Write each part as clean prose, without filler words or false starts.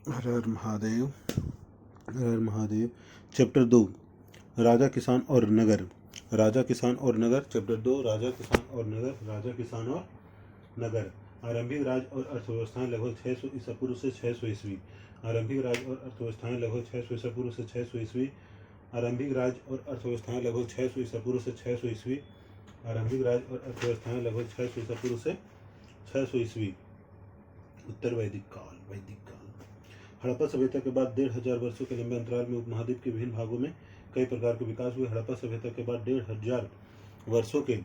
हर हर महादेव। हर हर Mahadev. Chapter 2 राजा किसान और नगर। राजा किसान और नगर। चैप्टर 2 राजा किसान और नगर। राजा किसान और नगर। आरंभिक राज और अर्थव्यवस्थाएं लगभग 600 ईसा पूर्व से 600 ईस्वी। आरंभिक राज और अर्थव्यवस्थाएं लगभग 600 ईसा पूर्व से 600 ईस्वी। आरंभिक राज और अर्थव्यवस्थाएं लगभग 600 ईसा पूर्व से 600 ईस्वी। आरंभिक राज और अर्थव्यवस्थाएं लगभग 600 ईसा पूर्व से 600 ईस्वी। उत्तर वैदिक काल। हड़प्पा सभ्यता के बाद 1500 वर्षों के लंबे अंतराल में उपमहाद्वीप के विभिन्न भागों में कई प्रकार के विकास हुए। हड़प्पा सभ्यता के बाद 1500 वर्षों के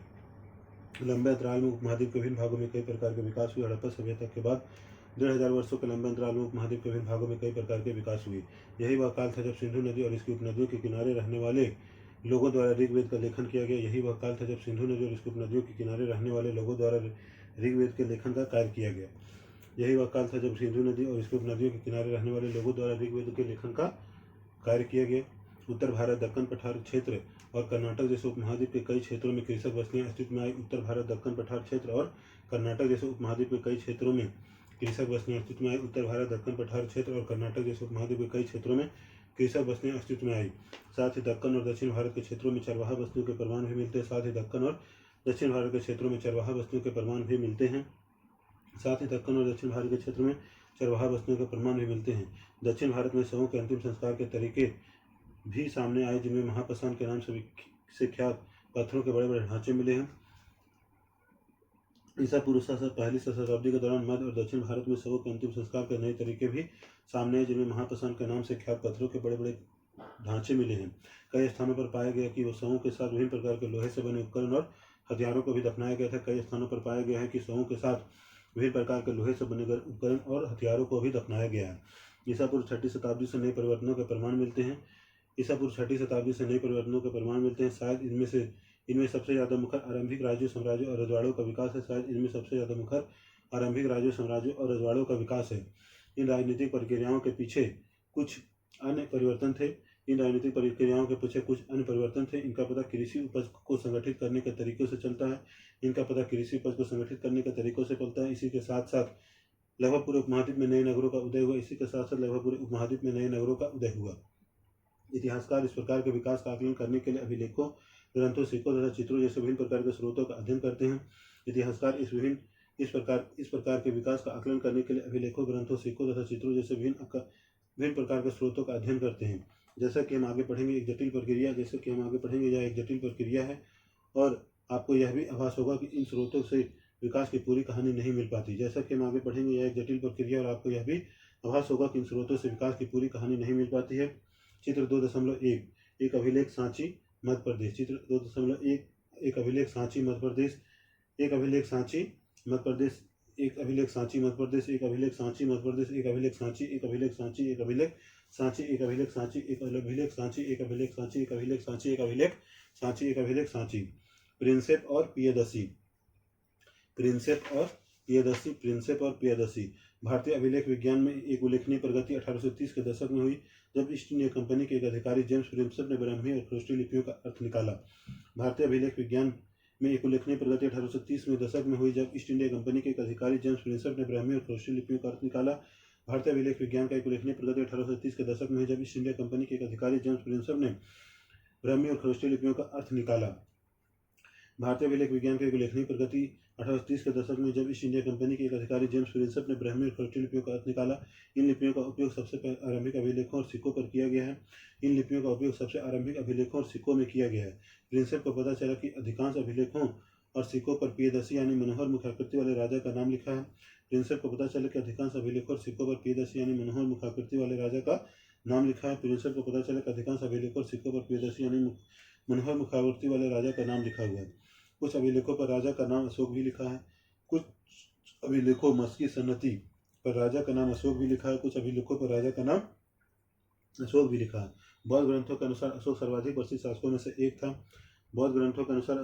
लंबे अंतराल में उपमहाद्वीप के विभिन्न भागों में कई प्रकार के विकास हुए। हड़प्पा सभ्यता के बाद 1500 वर्षों के लंबे अंतराल में उपमहाद्वीप के विभिन्न भागों में कई प्रकार के विकास हुए। यही वह काल था जब सिंधु नदी और इसकी उपनदियों के किनारे रहने वाले लोगों द्वारा ऋग्वेद का लेखन किया गया। यही वह काल था जब सिंधु नदी और इसकी उपनदियों के किनारे रहने वाले लोगों द्वारा ऋग्वेद के लेखन का कार्य किया गया। यही वह काल था जब सिंधु नदी और इसकी उपनदियों के किनारे रहने वाले लोगों द्वारा ऋग्वेद के लेखन का कार्य किया गया। उत्तर भारत, दक्कन पठार क्षेत्र और कर्नाटक जैसे उपमहाद्वीप के कई क्षेत्रों में कृषक बस्तियां अस्तित्व में आई। उत्तर भारत, दक्कन पठार क्षेत्र और कर्नाटक जैसे उपमहाद्वीप के कई क्षेत्रों में कृषक बस्तियां अस्तित्व में आई। उत्तर भारत, दक्कन पठार क्षेत्र और कर्नाटक जैसे उपमहाद्वीप के कई क्षेत्रों में कृषक बस्तियां अस्तित्व में आई। साथ ही दक्कन और दक्षिण भारत के क्षेत्रों में चरवाहा बस्तियों के प्रमाण भी मिलते हैं। साथ ही दक्कन और दक्षिण भारत के क्षेत्रों में चरवाहा बस्तियों के प्रमाण भी मिलते हैं। साथ ही दक्कन और दक्षिण भारत के क्षेत्र में चरवाहा बस्तियों के प्रमाण भी मिलते हैं। दक्षिण भारत में शवों के अंतिम संस्कार के तरीके भी सामने आए, जिनमें महापसान के नाम से ख्यात पत्थरों के बड़े बड़े ढांचे मिले हैं। ईसा पूर्व पहली शताब्दी के दौरान मध्य और दक्षिण भारत में शवों के अंतिम संस्कार के नए तरीके भी सामने आए, जिनमें महापसान के नाम से ख्यात पत्थरों के बड़े बड़े ढांचे मिले हैं। कई स्थानों पर पाया गया कि शवों के साथ विभिन्न प्रकार के लोहे से बने उपकरण और हथियारों को भी दफनाया गया था। कई स्थानों पर पाया गया है कि शवों के साथ विभिन्न प्रकार के लोहे से बने उपकरण और हथियारों को भी दफनाया गया है। ईसा पूर्व 6ठी शताब्दी से नए परिवर्तनों के प्रमाण मिलते हैं। ईसा पूर्व 6ठी शताब्दी से नए परिवर्तनों के प्रमाण मिलते हैं। शायद इनमें सबसे ज़्यादा मुखर आरंभिक राज्यों, साम्राज्यों और रजवाड़ों का विकास है। शायद इनमें सबसे ज़्यादा मुखर आरंभिक राज्यों, साम्राज्यों और रजवाड़ों का विकास है। इन राजनीतिक प्रक्रियाओं के पीछे कुछ अन्य परिवर्तन थे। इनका पता कृषि उपज को संगठित करने के तरीकों से चलता है। इसी के साथ साथ लगभग पूरे उपमहाद्वीप में नए नगरों का उदय हुआ। इतिहासकार इस प्रकार के विकास का आकलन करने के लिए अभिलेखों, ग्रंथों, सिक्कों तथा चित्रों जैसे विभिन्न प्रकार के स्रोतों का अध्ययन करते हैं। इतिहासकार इस प्रकार के विकास का आकलन करने के लिए अभिलेखों, ग्रंथों, सिक्कों तथा चित्रों जैसे विभिन्न प्रकार के स्रोतों का अध्ययन करते हैं। जैसा कि हम आगे पढ़ेंगे, यह एक जटिल प्रक्रिया है और आपको यह भी आभास होगा कि इन स्रोतों से विकास की पूरी कहानी नहीं मिल पाती। चित्र 2.1 एक अभिलेख सांची मध्य प्रदेश। चित्र 2.1 एक अभिलेख सांची मध्य प्रदेश। एक अभिलेख सांची मध्य प्रदेश। एक अभिलेख सांची मध्य प्रदेश। एक अभिलेख सांची मध्य प्रदेश। एक अभिलेख सांची। एक अभिलेख सांची। एक अभिलेख सांची। एक अभिलेख सांची। एक अभिलेख सांची। एक अभिलेख सांची। एक अभिलेख सांची। एक अभिलेख सांची। एक अभिलेख सांची। प्रिंसेप और पियदसी। भारतीय अभिलेख विज्ञान में एक उल्लेखनीय प्रगति 1830 के दशक में हुई, जब ईस्ट इंडिया कंपनी के एक अधिकारी जेम्स प्रिंसेप ने ब्राह्मी और खरोष्टी लिपियों का अर्थ निकाला। भारतीय अभिलेख विज्ञान में एक उल्लेखनीय प्रगति 1830 में दशक में हुई, जब ईस्ट इंडिया कंपनी के एक अधिकारी जेम्स प्रिंसेप ने ब्राह्मी और खरोष्टी लिपियों का अर्थ निकाला। भारतीय अभिलेख विज्ञान का एक उल्लेखनीय प्रगति 1830 के दशक में हुई, जब ईस्ट इंडिया कंपनी के एक अधिकारी जेम्स प्रिंसेप ने ब्राह्मी और खरोष्टी लिपियों का अर्थ निकाला। भारतीय अभिलेख विज्ञान का एक उल्लेखनीय प्रगति 1830 के दशक में, जब ईस्ट इंडिया कंपनी के एक अधिकारी जेम्स प्रिंसेप ने ब्राह्मी और खरोष्टी लिपियों का अर्थ निकाला। इन लिपियों का उपयोग सबसे आरंभिक अभिलेखों और सिक्कों पर किया गया है। प्रिंसेप को पता चला कि अधिकांश अभिलेखों और सिक्कों पर पियदसी यानी मनोहर मुखाकृति वाले राजा का नाम लिखा है। प्रिंसेप को पता चला कि अधिकांश अभिलेखों और सिक्कों पर पियदसी यानी मनोहर मुखाकृति वाले राजा का नाम लिखा है। प्रिंसेप को पता चला कि अधिकांश अभिलेखों और सिक्कों पर पियदसी यानी मनोहर मुखाकृति वाले राजा का नाम लिखा हुआ है। कुछ अभिलेखों पर राजा का नाम अशोक भी लिखा है। कुछ अभिलेखों मस्की सन्नति पर राजा का नाम अशोक भी लिखा है। कुछ अभिलेखों पर राजा का नाम अशोक भी लिखा है। बौद्ध ग्रंथों के अनुसार अशोक सर्वाधिक प्रसिद्ध शासकों में से एक था। बौद्ध ग्रंथों के अनुसार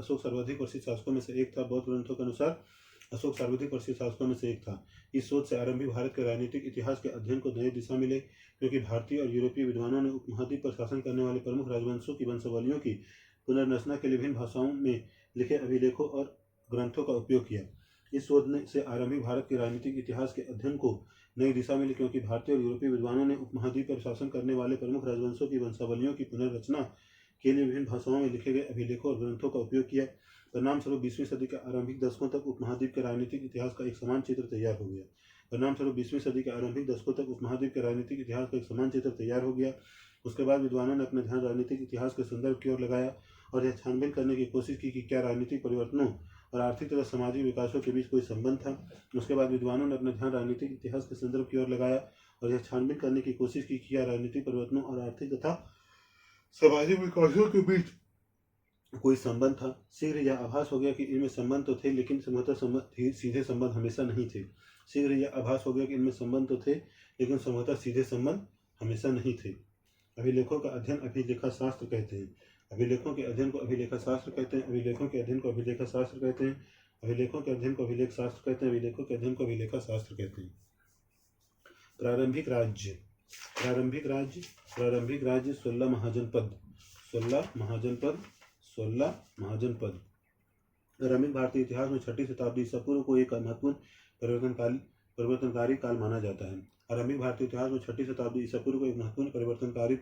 अशोक सर्वाधिक प्रसिद्ध शासकों में से एक था। इस सोच से आरंभिक भारत के राजनीतिक इतिहास के अध्ययन को नई दिशा मिले, क्योंकि भारतीय और यूरोपीय विद्वानों ने उपमहाद्वीप पर शासन करने वाले प्रमुख राजवंशों की वंशावलियों की पुनर्रचना के लिए विभिन्न भाषाओं में लिखे अभिलेखों और ग्रंथों का उपयोग किया। इस शोध से आरंभिक भारत के राजनीतिक इतिहास के अध्ययन को नई दिशा मिली, क्योंकि भारतीय और यूरोपीय विद्वानों ने उपमहाद्वीप पर शासन करने वाले प्रमुख राजवंशों की वंशावलियों की पुनर्रचना के लिए विभिन्न भाषाओं में लिखे गए अभिलेखों और ग्रंथों का उपयोग किया। परिणामस्वरूप 20वीं सदी के आरंभिक दशकों तक उपमहाद्वीप के राजनीतिक इतिहास का एक समान चित्र तैयार हो गया। परिणामस्वरूप 20वीं सदी के आरंभिक दशकों तक उपमहाद्वीप के राजनीतिक इतिहास का एक समान चित्र तैयार हो गया। उसके बाद विद्वानों ने अपना ध्यान राजनीतिक इतिहास के संदर्भ की ओर लगाया और यह छानबीन करने की कोशिश की कि क्या राजनीतिक परिवर्तनों और आर्थिक तथा सामाजिक विकासों के बीच कोई संबंध था। उसके बाद विद्वानों ने अपना ध्यान राजनीतिक इतिहास के संदर्भ की ओर लगाया और यह छानबीन करने की कोशिश की कि क्या राजनीतिक परिवर्तनों और आर्थिक तथा सामाजिक विकासों के बीच कोई संबंध था। शीघ्र यह आभास हो गया कि इनमें संबंध तो थे, लेकिन सीधे संबंध हमेशा नहीं थे। शीघ्र यह आभास हो गया कि इनमें संबंध तो थे, लेकिन संभवतः सीधे संबंध हमेशा नहीं थे। अभिलेखों का अध्ययन अभिलेखा शास्त्र कहते हैं। अभिलेखों के अध्ययन को अभिलेखा शास्त्र कहते हैं। अभिलेखों के अध्ययन को अभिलेखा शास्त्र कहते हैं। अभिलेखों के अध्ययन को अभिलेख शास्त्र कहते हैं। अभिलेखों के अध्ययन को अभिलेखा शास्त्र कहते हैं। प्रारंभिक राज्य। प्रारंभिक राज्य। प्रारंभिक राज्य 16 महाजनपद। 16 महाजनपद। 16 महाजनपद। आरंभिक भारतीय इतिहास में 6ठी शताब्दी ईसा पूर्व को एक महत्वपूर्ण परिवर्तनकारी काल माना जाता है। आरंभिक भारतीय इतिहास में 6ठी शताब्दी ईसा पूर्व को एक महत्वपूर्ण परिवर्तनकारी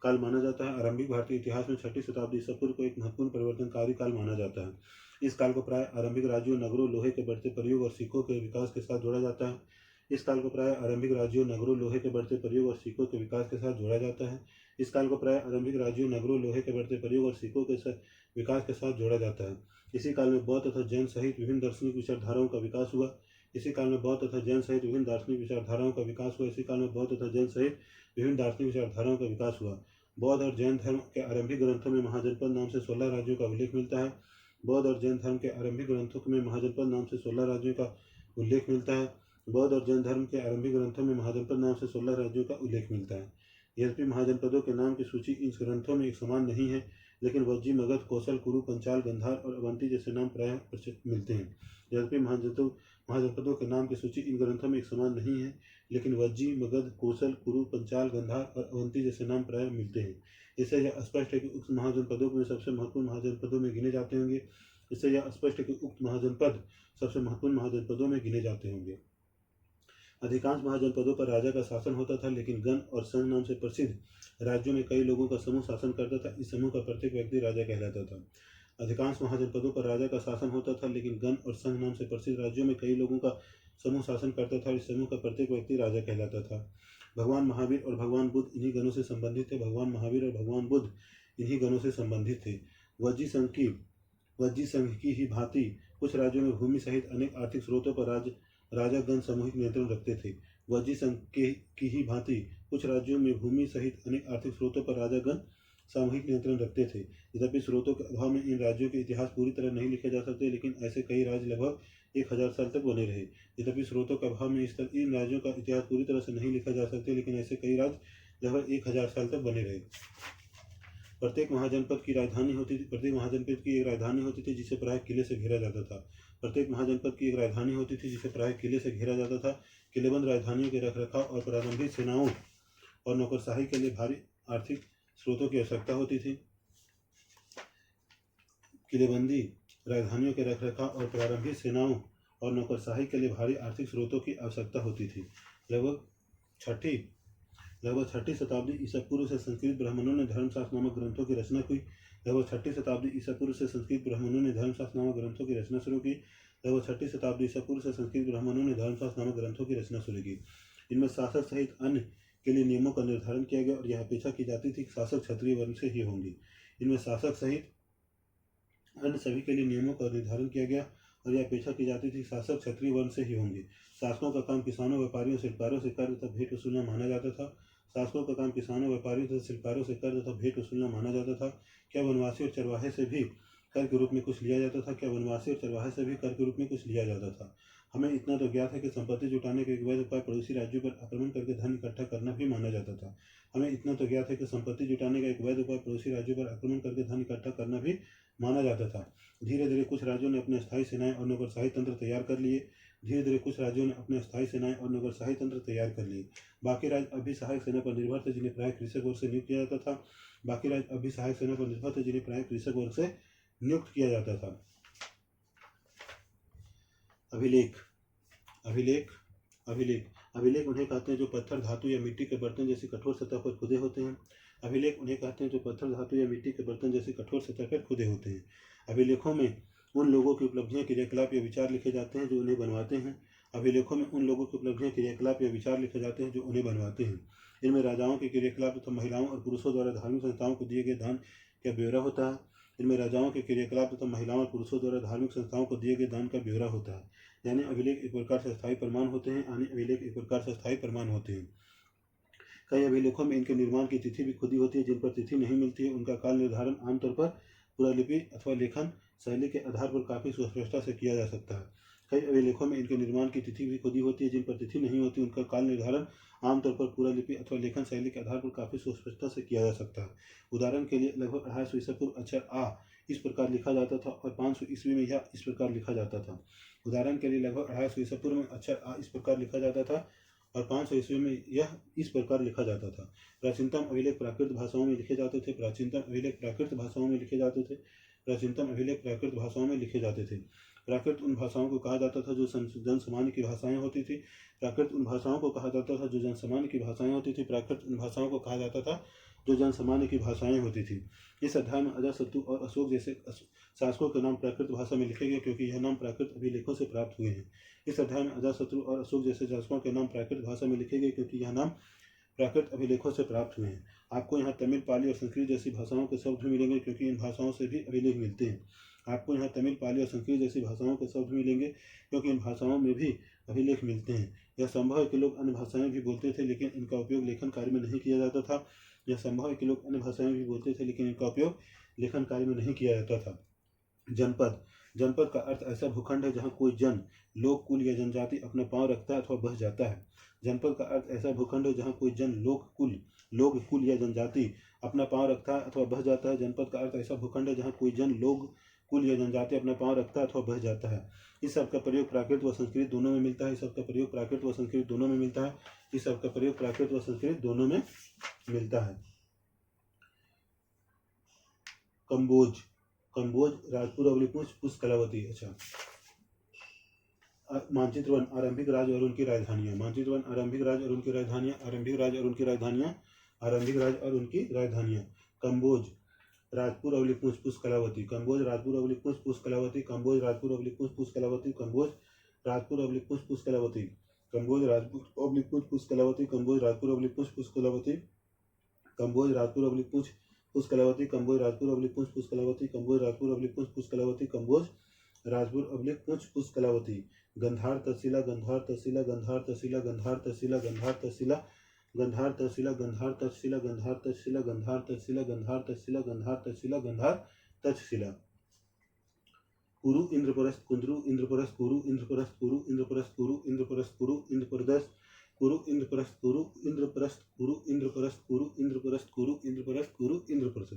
काल माना जाता है। आरंभिक भारतीय इतिहास में 6ठी शताब्दी ईसा पूर्व को एक महत्वपूर्ण परिवर्तनकारी काल माना जाता है। इस काल को प्राय आरंभिक राज्यों, नगरों, लोहे के बढ़ते प्रयोग और सिक्कों के विकास के साथ जोड़ा जाता है। इस काल को प्राय आरंभिक राज्यों, नगरों, लोहे के बढ़ते प्रयोग और सिक्कों के विकास के साथ जोड़ा जाता है। इस काल को प्राय आरंभिक राज्यों, नगरों, लोहे के बढ़ते प्रयोग और सिक्कों के विकास के साथ जोड़ा जाता है। इसी काल में बौद्ध तथा जैन सहित विभिन्न दार्शनिक विचारधाराओं का विकास हुआ। इसी काल में बौद्ध तथा जैन सहित विभिन्न दार्शनिक विचारधाराओं का विकास हुआ। इसी काल में बौद्ध तथा जैन सहित विभिन्न दार्शनिक विचारधाराओं का विकास हुआ। बौद्ध और जैन धर्म के आरंभिक ग्रंथों में महाजनपद नाम से 16 राज्यों का उल्लेख मिलता है। बौद्ध और जैन धर्म के आरंभिक ग्रंथों में महाजनपद नाम से 16 राज्यों का उल्लेख मिलता है। बौद्ध और जैन धर्म के आरंभिक ग्रंथों में महाजनपद नाम से 16 राज्यों का उल्लेख मिलता है। यद्यपि महाजनपदों के नाम की सूची इन ग्रंथों में एक समान नहीं है, लेकिन वज्जी, मगध, कौशल, कुरु, पंचाल, गंधार और अवंती जैसे नाम प्रायः मिलते हैं। यद्यपि महाजनपदों के नाम की सूची इन ग्रंथों में एक समान नहीं है, लेकिन वज्जी, मगध, कौशल, कुरु, पंचाल, गंधार और अवंती जैसे नाम प्रायः मिलते हैं। इससे यह स्पष्ट है कि उक्त महाजनपदों में सबसे महत्वपूर्ण महाजनपदों में गिने जाते होंगे। इससे यह स्पष्ट है कि उक्त महाजनपद सबसे महत्वपूर्ण महाजनपदों में गिने जाते होंगे। अधिकांश महाजनपदों पर राजा का शासन होता था, लेकिन गण और संघ नाम से प्रसिद्ध राज्यों में कई लोगों का समूह शासन करता था। इस समूह का प्रत्येक व्यक्ति राजा कहलाता था। अधिकांश महाजनपदों पर राजा का शासन होता था, लेकिन गण और संघ नाम से प्रसिद्ध राज्यों में कई लोगों का समूह शासन करता था। इस समूह का प्रत्येक व्यक्ति राजा कहलाता था। भगवान महावीर और भगवान बुद्ध इन्हीं गणों से संबंधित थे। भगवान महावीर और भगवान बुद्ध इन्हीं गणों से संबंधित थे। वज्जी संघ की ही भांति कुछ राज्यों में भूमि सहित अनेक आर्थिक स्रोतों पर राजागण सामूहिक नियंत्रण रखते थे। वज्जी संघ की ही भांति कुछ राज्यों में भूमि सहित अनेक आर्थिक स्रोतों पर राजागण सामूहिक नियंत्रण रखते थे। यद्यपि स्रोतों के अभाव में इन राज्यों के इतिहास पूरी तरह नहीं लिखे जा सकते, लेकिन ऐसे कई राज्य लगभग 1000 साल तक बने रहे। यद्यपि स्रोतों के अभाव में इन राज्यों का इतिहास पूरी तरह से नहीं लिखा जा सकते, लेकिन ऐसे कई राज्य लगभग 1000 साल तक बने रहे। प्रत्येक महाजनपद की एक राजधानी होती थी जिसे प्रायः किले से घेरा जाता था। प्रत्येक महाजनपद की एक राजधानी होती थी जिसे प्रायः किले से घेरा जाता था। किलेबंद राजधानियों के रखरखाव और प्रारंभिक सेनाओं और नौकरशाही के लिए भारी आर्थिक स्रोतों की आवश्यकता होती थी। किलेबंदी राजधानियों के रखरखाव और प्रारंभिक सेनाओं और नौकरशाही के लिए भारी आर्थिक स्रोतों की आवश्यकता होती थी। लगभग छठी शताब्दी ईसा पूर्व से संस्कृत ब्राह्मणों ने धर्मशास्त्र नामक ग्रंथों की रचना की। लगभग छठी शताब्दी ईसा पूर्व से संस्कृत ब्राह्मणों ने धर्मशास्त्र नामक ग्रंथों की रचना शुरू की। लगभग छठी शताब्दी ईसा पूर्व से संस्कृत ब्राह्मणों ने धर्मशास्त्र नामक ग्रंथों की रचना शुरू की। इनमें शासक सहित अन्य के लिए नियमों का निर्धारण किया गया और यह अपेक्षा की जाती थी कि शासक क्षत्रिय वर्ण से ही होंगे। इनमें शासक सहित अन्य सभी के लिए नियमों का निर्धारण किया गया और यह अपेक्षा की जाती थी कि शासक क्षत्रिय वर्ण से ही होंगे। शासकों का काम किसानों, व्यापारियों, शिल्पकारों से कर तथा भेंट वसूलना माना जाता था। शासकों का काम किसानों, व्यापारियों तथा शिल्पकारों से कर तथा भेंट वसूलना माना जाता था। क्या वनवासी और चरवाहे से भी कर के रूप में कुछ लिया जाता था? क्या वनवासी और चरवाहे से भी कर के रूप में कुछ लिया जाता था? हमें इतना तो ज्ञात है कि संपत्ति जुटाने का एक वैध उपाय पड़ोसी राज्यों पर आक्रमण करके धन इकट्ठा करना भी माना जाता था। हमें इतना तो ज्ञात है कि संपत्ति जुटाने का एक वैध उपाय पड़ोसी राज्यों पर आक्रमण करके धन इकट्ठा करना भी माना जाता था। धीरे धीरे कुछ राज्यों ने अपने अस्थायी सेनाएं और नौकरशाही तंत्र तैयार कर लिए। बाकी राज्य अब भी सहायक सेना पर निर्भर थे, जिन्हें प्रायः कृषक वर्ग से नियुक्त किया जाता था। अभिलेख अभिलेख अभिलेख उन्हें कहते हैं जो पत्थर, धातु या मिट्टी के बर्तन जैसी कठोर सतह पर खुदे होते हैं। अभिलेख उन्हें कहते हैं जो पत्थर, धातु या मिट्टी के बर्तन जैसी कठोर सतह पर खुदे होते हैं। अभिलेखों में उन लोगों की उपलब्धियां, क्रियाकलाप या विचार लिखे जाते हैं जो उन्हें बनवाते हैं। अभिलेखों में उन लोगों की उपलब्धियां, क्रियाकलाप या विचार लिखे जाते हैं जो उन्हें बनवाते हैं। इनमें राजाओं के क्रियाकलाप तथा महिलाओं और पुरुषों द्वारा धार्मिक संस्थाओं को दिए गए दान का ब्यौरा होता है। इनमें राजाओं के क्रियाकलाप तथा महिलाओं और पुरुषों द्वारा धार्मिक संस्थाओं को दिए गए दान का ब्यौरा होता है। यानी अभिलेख एक प्रकार से स्थायी प्रमाण होते हैं। कई अभिलेखों में इनके निर्माण की तिथि भी खुदी होती है। जिन पर तिथि नहीं मिलती है उनका काल निर्धारण आमतौर पर पुरालिपि अथवा लेखन शैली के आधार पर काफी सुस्पष्टता से किया जा सकता है। कई अभिलेखों में इनके निर्माण की तिथि भी खुदी होती है। जिन पर तिथि नहीं होती उनका काल निर्धारण आमतौर पर पुरालिपि अथवा लेखन शैली के आधार पर काफी सुस्पष्टता से किया जा सकता है। उदाहरण के लिए लगभग 250 ईसा पूर्व अक्षर आ इस प्रकार लिखा जाता था और 500 ईस्वी में यह इस प्रकार लिखा जाता था। उदाहरण के लिए लगभग 250 ईसा पूर्व में अक्षर आ इस प्रकार लिखा जाता था और 500 ईस्वी में यह इस प्रकार लिखा जाता था। प्राचीनतम अभिलेख प्राकृत भाषाओं में लिखे जाते थे। प्राकृत उन भाषाओं को कहा जाता था जो जन सामान्य की भाषाएं होती थी। प्राकृत उन भाषाओं को कहा जाता था जो जन सामान्य की भाषाएं होती थी। इस अध्याय में अजातशत्रु और अशोक जैसे शासकों के नाम प्राकृत भाषा में लिखे गए क्योंकि यह नाम प्राकृत अभिलेखों से प्राप्त हुए हैं। इस अध्याय में अजातशत्रु और अशोक जैसे शासकों के नाम प्राकृत भाषा में लिखे गए क्योंकि यह नाम प्राकृत अभिलेखों से प्राप्त हुए हैं। आपको यहाँ तमिल, पाली और संस्कृत जैसी भाषाओं के शब्द भी मिलेंगे क्योंकि इन भाषाओं से भी अभिलेख मिलते हैं। इन भाषाओं में भी अभिलेख मिलते हैं। यह संभव है कि लोग अन्य भाषाएं भी बोलते थे लेकिन इनका उपयोग लेखन कार्य में नहीं किया जाता था। जनपद जनपद का अर्थ ऐसा भूखंड है जहाँ कोई जन, लोक, कुल या जनजाति अपना पांव रखता है अथवा बह जाता है। जनपद का अर्थ ऐसा भूखंड है जहाँ कोई जन, लोक, कुल या जनजाति अपना पांव रखता है अथवा बह जाता है। जनपद का अर्थ ऐसा भूखंड है जहाँ कोई जन, लोग, कुल या जनजाति अपना पांव रखता है अथवा बह जाता है। इस शब्द का प्रयोग प्राकृत व संस्कृत दोनों में मिलता है। इस शब्द का प्रयोग प्राकृत व संस्कृत दोनों में मिलता है। कंबोज राजपुर अवलिपुंज पुष्प कलावती। अच्छा, मानचित्र वन आरंभिक राज्य और उनकी राजधानियां। कंबोज राजपुर अवलिपुंज पुष्प कलावती। कंबोज राजपुर अवलिपुंज पुष्प कलावती। कंबोज राजपुर अवलिपुंज पुष्प कलावती। कंबोज राजपुर अवलिपुंज पुष्प कलावती। कंबोज राजपुर अवलिपुंज पुष्प कलावती। कंबोज राजपुर अवलिपुंज पुष्प कलावती। कंबोज राजपुर अवलिपुंज पुष्प कलावती। कंबोज राजपुर अवलिपुंज पुष्प कलावती। कंबोज राजपुर अवलिपुंज पुष्प कलावती। कंबोज राजपुर अवलिपुंज पुष्प कलावती। गंधार तहसीला। गंधार तहसीला। गंधार तहसीला। गंधार तहसीला। गंधार तहसीला। गंधार तहसीला। गंधार तहसीला। गंधार तहसीला। गंधार तहसीला। गंधार तहसीला। गंधार तहसीला। गंधार तक्षशिला। कुरु इंद्रप्रस्थ। कुंद्रु इंद्रप्रस्थ। कुरु इंद्रप्रस्थ। कुरु इंद्रप्रस्थ। कुरु इंद्रप्रस्थ। कुरु इंद्रप्रस्थ। कुरु इंद्रप्रस्थ। कुरु इंद्रप्रस्थ। कुरु इंद्रप्रस्थ। कुरु इंद्रप्रस्थ। कुरु इंद्रप्रस्थ। कुरु इंद्रप्रस्थ।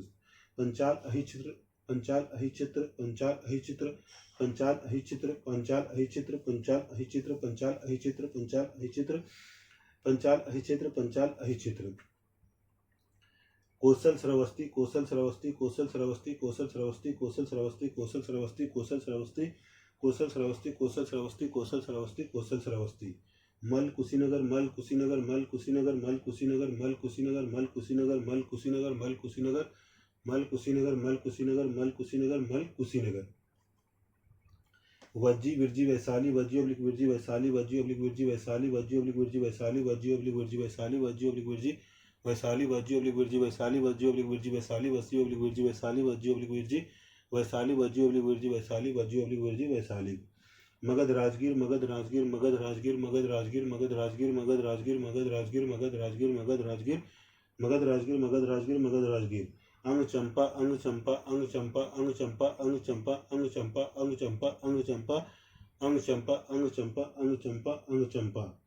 पंचाल अहिचित्र। पंचाल अहिचित्र। पंचाल अहिचित्र। पंचाल अहिचित्र। पंचाल अहिचित्र। पंचाल अहिचित्र। पंचाल अहिचित्र। पंचाल अहिचित्र। पंचाल अहिचित्र। पंचाल अहिचित्र। कौशल श्रावस्ती। कौशल श्रावस्ती। कौशल श्रावस्ती। कौशल श्रावस्ती। कौशल श्रावस्ती। कौशल श्रावस्ती। कौशल श्रावस्ती। कौशल श्रावस्ती। कौशल श्रावस्ती। कौशल श्रावस्ती। कौशल श्रावस्ती। मल Kushinagar. Malla Kushinagar. Malla Kushinagar. Malla Kushinagar. Malla Kushinagar. Malla Kushinagar. Malla Kushinagar. Malla Kushinagar. Malla Kushinagar. Malla Kushinagar. Malla Kushinagar. Malla Kushinagar. Vajji Vriji Vaishali. Vajji oblique Vriji Vaishali. Vajji oblique Vriji Vaishali. Vajji oblique Vriji Vaishali. Vajji oblique Vriji Vaishali. Vajji oblique Vriji Vaishali. Vajji oblique Vriji Vaishali. Vajji oblique Vriji Vaishali. Vajji oblique Vriji Vaishali. Vajji oblique Vriji Vaishali. Vajji oblique Vriji Vaishali. Vajji oblique Vriji Vaishali. Magadha Rajgir. Magadha Rajgir. Magadha Rajgir. Magadha Rajgir. Magadha Rajgir. Magadha Rajgir. Magadha Rajgir. Magadha Rajgir. Magadha Rajgir. Magadha Rajgir. Magadha Rajgir. Magadha Rajgir. अंग चंपा। अंग चंपा। अंग चंपा। अंग चंपा। अंग चंपा। अंग चंपा। अंग चंपा। अंग चंपा। अंग चंपा। अंग चंपा। अंग चंपा। अंग चंपा।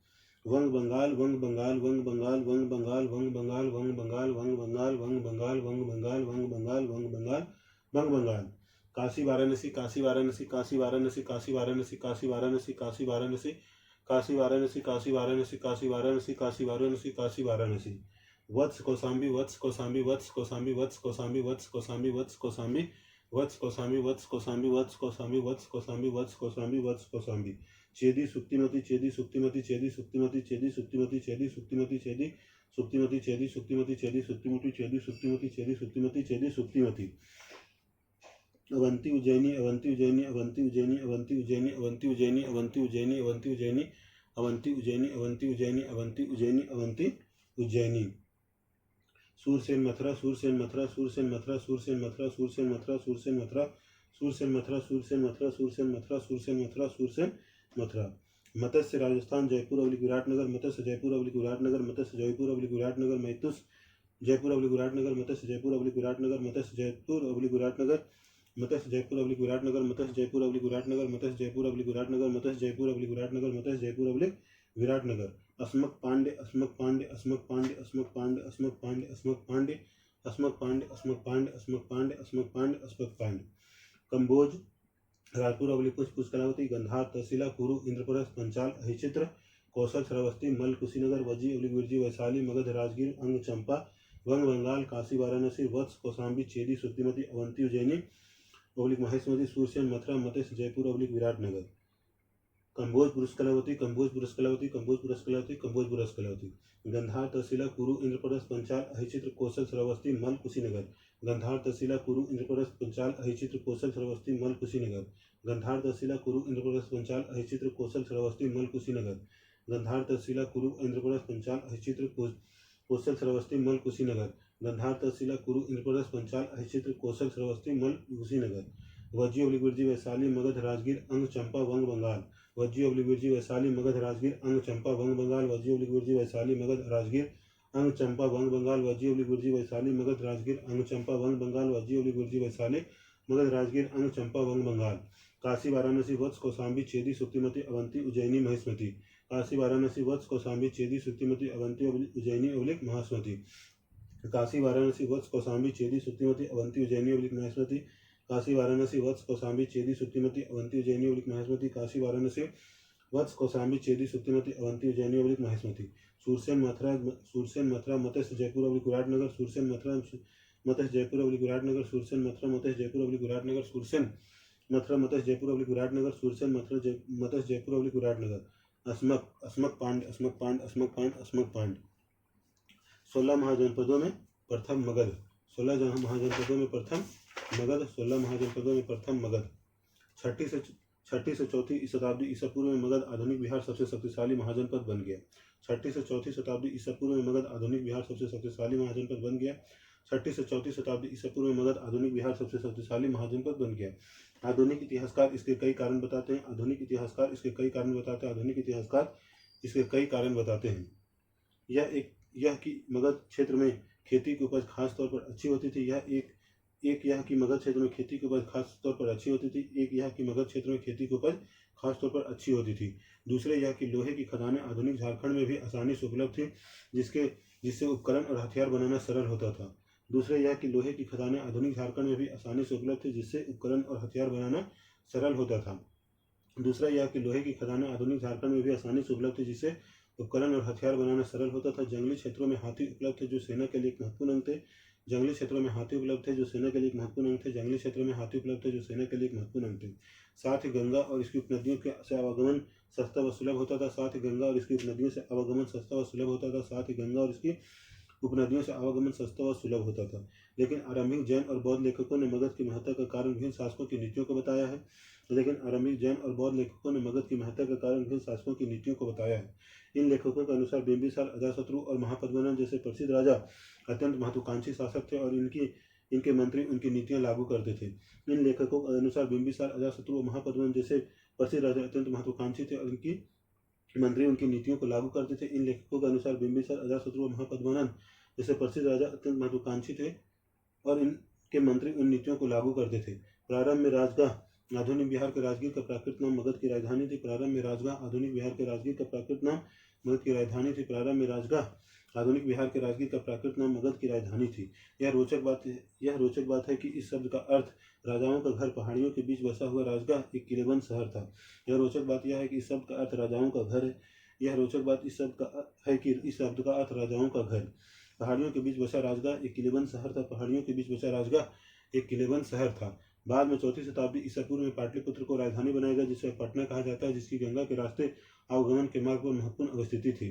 वंग बंगाल। वंग बंगाल। वंग बंगाल। वंग बंगाल। वंग बंगाल। वंग बंगाल। वंग बंगाल। वंग बंगाल। वंग बंगाल। वंग बंगाल। वंग बंगाल। वंग बंगाल। काशी वाराणसी। काशी वाराणसी। काशी वाराणसी। काशी वाराणसी। काशी वाराणसी। काशी वाराणसी। काशी वाराणसी। काशी वाराणसी। काशी वाराणसी। काशी वाराणसी। काशी वाराणसी। वत्स कौशाम्बी। वत्स कौशाम्बी। वत्स कौशाम्बी। वत्स कौशाम्बी। वत्स कौशाम्बी। वत्स कौशाम्बी। वत्स कौशाम्बी। वत्स कौशाम्बी। वत्स कौशाम्बी। वत्स कौशाम्बी। वत्स कौशाम्बी। वत्स कौशाम्बी। चेदी सुक्तिमती चेदी सुक्तिमती चेदी सुक्तिमती चेदी सुक्तिमती चेदी सुक्तिमती चेदी सुक्तिमती चेदी सुक्तिमती चेदी सुक्तिमती चेदी सुक्तिमती चेदी सुक्तिमती चेदी सुक्तिमती। अवंती उज्जैनी अवंती उज्जैनी अवंती उज्जैनी अवंती उज्जैनी अवंती उज्जैनी अवंती उज्जैनी अवंती उज्जैनी अवंती उज्जैनी अवंती उज्जैनी अवंती उज्जैनी अवंती उज्जैनी। सूरसेन मथुरा सूरसेन मथुरा सूरसेन मथुरा सूरसेन मथुरा सूरसेन मथुरा सूरसेन मथुरा सूरसेन मथुरा सूरसेन मथुरा सूरसेन मथुरा सूरसेन मथुरा सूरसेन मथुरा। मत्स्य राजस्थान जयपुर अवलिक विराटनगर मत्स्य जयपुर अवलिक विराटनगर मत्स्य जयपुर अवलिक विराटनगर मैथुस जयपुर अवलिक विराटनगर मत्स्य जयपुर अवलिक विराटनगर मत्स्य जयपुर अवलिक विराटनगर मत्स्य जयपुर अवलिक विराटनगर मत्स्य जयपुर अवलिक विराटनगर मत्स्य जयपुर अवलिक विराटनगर मत्स्य जयपुर अवलिक विराटनगर मत्स्य जयपुर अवलिक विराटनगर। अस्मक पांडे अस्मक पांडे अस्मक पांडे अस्मक पांडे अस्मक पांडे अस्मक पांडे अस्मक पांडे अस्मक पांडे अस्मक पांडे अस्मक पांडे अस्मक पांडे। कंबोज रायपुर अवलिक पुष्कलावती गंधार तहसीला कुरु इंद्रप्रस्थ पंचाल अहिचित्र कौशल श्रावस्ती मल कुशीनगर वजी अवलिक विरजी वैशाली मगध राजगीर अंग चंपा वंग बंगाल काशी वाराणसी वत्स कौशाम्बी चेदी सुक्तिमती अवंती उज्जैनी अवलिक महेशमती सूरसेन मथुरा मत्स्य जयपुर अवलिक विराटनगर। कंबोज पुरस्कलावती कंबोज पुरस्कलावती कंबोज पुरस्कलावती कंबोज पुरस्कलावती। गंधार तहसीला कुरु इंद्रप्रस्थ पंचाल अहिचित्र कौशल श्रावस्ती मल कुशीनगर गंधार तहसीला कुरु इंद्रप्रस्थ पंचाल अहिचित्र कौशल श्रावस्ती मल कुशीनगर गंधार तहसीला कुरु इंद्रप्रस्थ पंचाल अहिचित्र कौशल श्रावस्ती मल कुशीनगर गंधार तहसीला कुरु इंद्रप्रस्थ पंचाल अहिचित्र कौशल श्रावस्ती मल कुशीनगर गंधार तहसीला कुरु इंद्रप्रस्थ पंचाल अहिचित्र कौशल श्रावस्ती मल कुशीनगर। वजी अवलिक विरजी वैशाली मगध राजगीर अंग चंपा वंग बंगाल वजी अवलिक विरजी वैशाली मगध राजगीर अंग चंपा वंग बंगाल वजी अवलिक विरजी वैशाली मगध राजगीर अंग चंपा वंग बंगाल वजी अवलिक विरजी वैशाली मगध राजगीर अंग चंपा वंग बंगाल वजी अवलिक विरजी वैशाली मगध राजगीर अंग चंपा वंग बंगाल। काशी वाराणसी वत्स कौशाम्बी चेदी सुक्तिमती अवंती उज्जैनी महेशमती काशी वाराणसी वत्स कौशाम्बी चेदी सुक्तिमती अवंती उज्जैनी अवलिक महास्मती काशी वाराणसी वत्स कौशाम्बी चेदी सुक्तिमती अवंती उज्जैनी अवलिक महेशमती काशी वाराणसी वत्स कौशाम्बी चेदी सुक्तिमती अवंती उज्जैनी अवलिक महेशमती काशी वाराणसी वत्स कौशाम्बी चेदी सुक्तिमती अवंती उज्जैनी अवलिक महेशमती। सूरसेन मथुरा मत्स्य जयपुर अवलिक विराटनगर सूरसेन मथुरा मत्स्य जयपुर अवलिक विराटनगर सूरसेन मथुरा मत्स्य जयपुर अवलिक विराटनगर सूरसेन मथुरा मत्स्य जयपुर अवलिक विराटनगर सूरसेन मथुरा मत्स्य जयपुर अवलिक विराटनगर। अस्मक अस्मक पांड अस्मक पांड अस्मक पांड अस्मक पांड। 16 महाजनपदों में प्रथम मगध 16 महाजनपदों में प्रथम मगध 16 महाजनपदों में प्रथम मगध। छठी से चौथी शताब्दी ईसा पूर्व में मगध आधुनिक बिहार सबसे शक्तिशाली महाजनपद बन गया। छठी से चौथी शताब्दी ईसा पूर्व में मगध आधुनिक बिहार सबसे शक्तिशाली महाजनपद बन गया। छठी से चौथी शताब्दी ईसा पूर्व में मगध आधुनिक बिहार सबसे शक्तिशाली महाजनपद बन गया। आधुनिक इतिहासकार इसके कई कारण बताते हैं आधुनिक इतिहासकार इसके कई कारण बताते हैं आधुनिक इतिहासकार इसके कई कारण बताते हैं। यह कि मगध क्षेत्र में खेती की उपज खास तौर पर अच्छी होती थी। यह कि मगध क्षेत्र में खेती की उपज खास तौर पर अच्छी होती थी। यह कि मगध क्षेत्र में खेती की उपज खास तौर पर अच्छी होती थी। दूसरे यह कि लोहे की खदानें आधुनिक झारखंड में भी आसानी से उपलब्ध थी जिससे उपकरण और हथियार बनाना सरल होता था। दूसरे यह कि लोहे की खदानें आधुनिक झारखंड में भी आसानी से उपलब्ध थी जिससे उपकरण और हथियार बनाना सरल होता था। दूसरा यह कि लोहे की खदानें आधुनिक झारखंड में भी आसानी से उपलब्ध थी जिससे उपकरण और हथियार बनाना सरल होता था। जंगली क्षेत्रों में हाथी उपलब्ध थे जो सेना के लिए एक महत्वपूर्ण अंग थे। जंगली क्षेत्रों में हाथी उपलब्ध थे जो सेना के लिए एक महत्वपूर्ण अंग थे। जंगली क्षेत्रों में हाथी उपलब्ध थे जो सेना के लिए एक महत्वपूर्ण अंग थे। साथ ही गंगा और इसकी उपनदियों से आवागमन सस्ता व सुलभ होता था। साथ ही गंगा और इसकी उपनदियों से आवागमन सस्ता व सुलभ होता था। साथ ही गंगा और इसकी उपनदियों से आवागमन सस्ता व सुलभ होता था। लेकिन आरंभिक जैन और बौद्ध लेखकों ने मगध की महत्ता का कारण विभिन्न शासकों की नीतियों को बताया है। इन लेखकों के अनुसार बिंबिसार अजातशत्रु और महापद्मनंद जैसे प्रसिद्ध राजा अत्यंत महत्वाकांक्षी शासक थे और इनके मंत्री उनकी नीतियां लागू करते थे। इन लेखकों के अनुसार बिंबिसार अजातशत्रु और महापद्मनंद जैसे प्रसिद्ध राजा अत्यंत महत्वाकांक्षी थे और इनकी मंत्री उनकी नीतियों को लागू करते थे। इन लेखकों के अनुसार बिंबिसार अजातशत्रु और महापद्मनंद जैसे प्रसिद्ध राजा अत्यंत महत्वाकांक्षी थे और इनके मंत्री उन नीतियों को लागू करते थे। प्रारंभ में राजगाह आधुनिक बिहार के राजगीर का प्राकृत नाम मगध की राजधानी थी। प्रारंभ में राजगाह आधुनिक बिहार के राजगीर का प्राकृत नाम मगध की राजधानी थी। प्रारंभ में राजगाह आधुनिक बिहार के राजगीर का प्राकृत नाम मगध की राजधानी थी। यह रोचक बात है कि इस शब्द का अर्थ राजाओं का घर पहाड़ियों के बीच बसा हुआ राजगाह एक किलेबंद शहर था। यह रोचक बात यह है कि इस शब्द का अर्थ राजाओं का घर है। यह रोचक बात इस शब्द का है कि इस शब्द का अर्थ राजाओं का घर पहाड़ियों के बीच बसा राजगाह एक किलेबंद शहर था। पहाड़ियों के बीच बसा राजगाह एक किलेबंद शहर था। बाद में 4वीं शताब्दी ईसा पूर्व में पाटलिपुत्र को राजधानी बनाया गया, जिसे पटना कहा जाता है, जिसकी गंगा के रास्ते आवागमन के मार्ग पर महत्वपूर्ण अवस्थिति थी।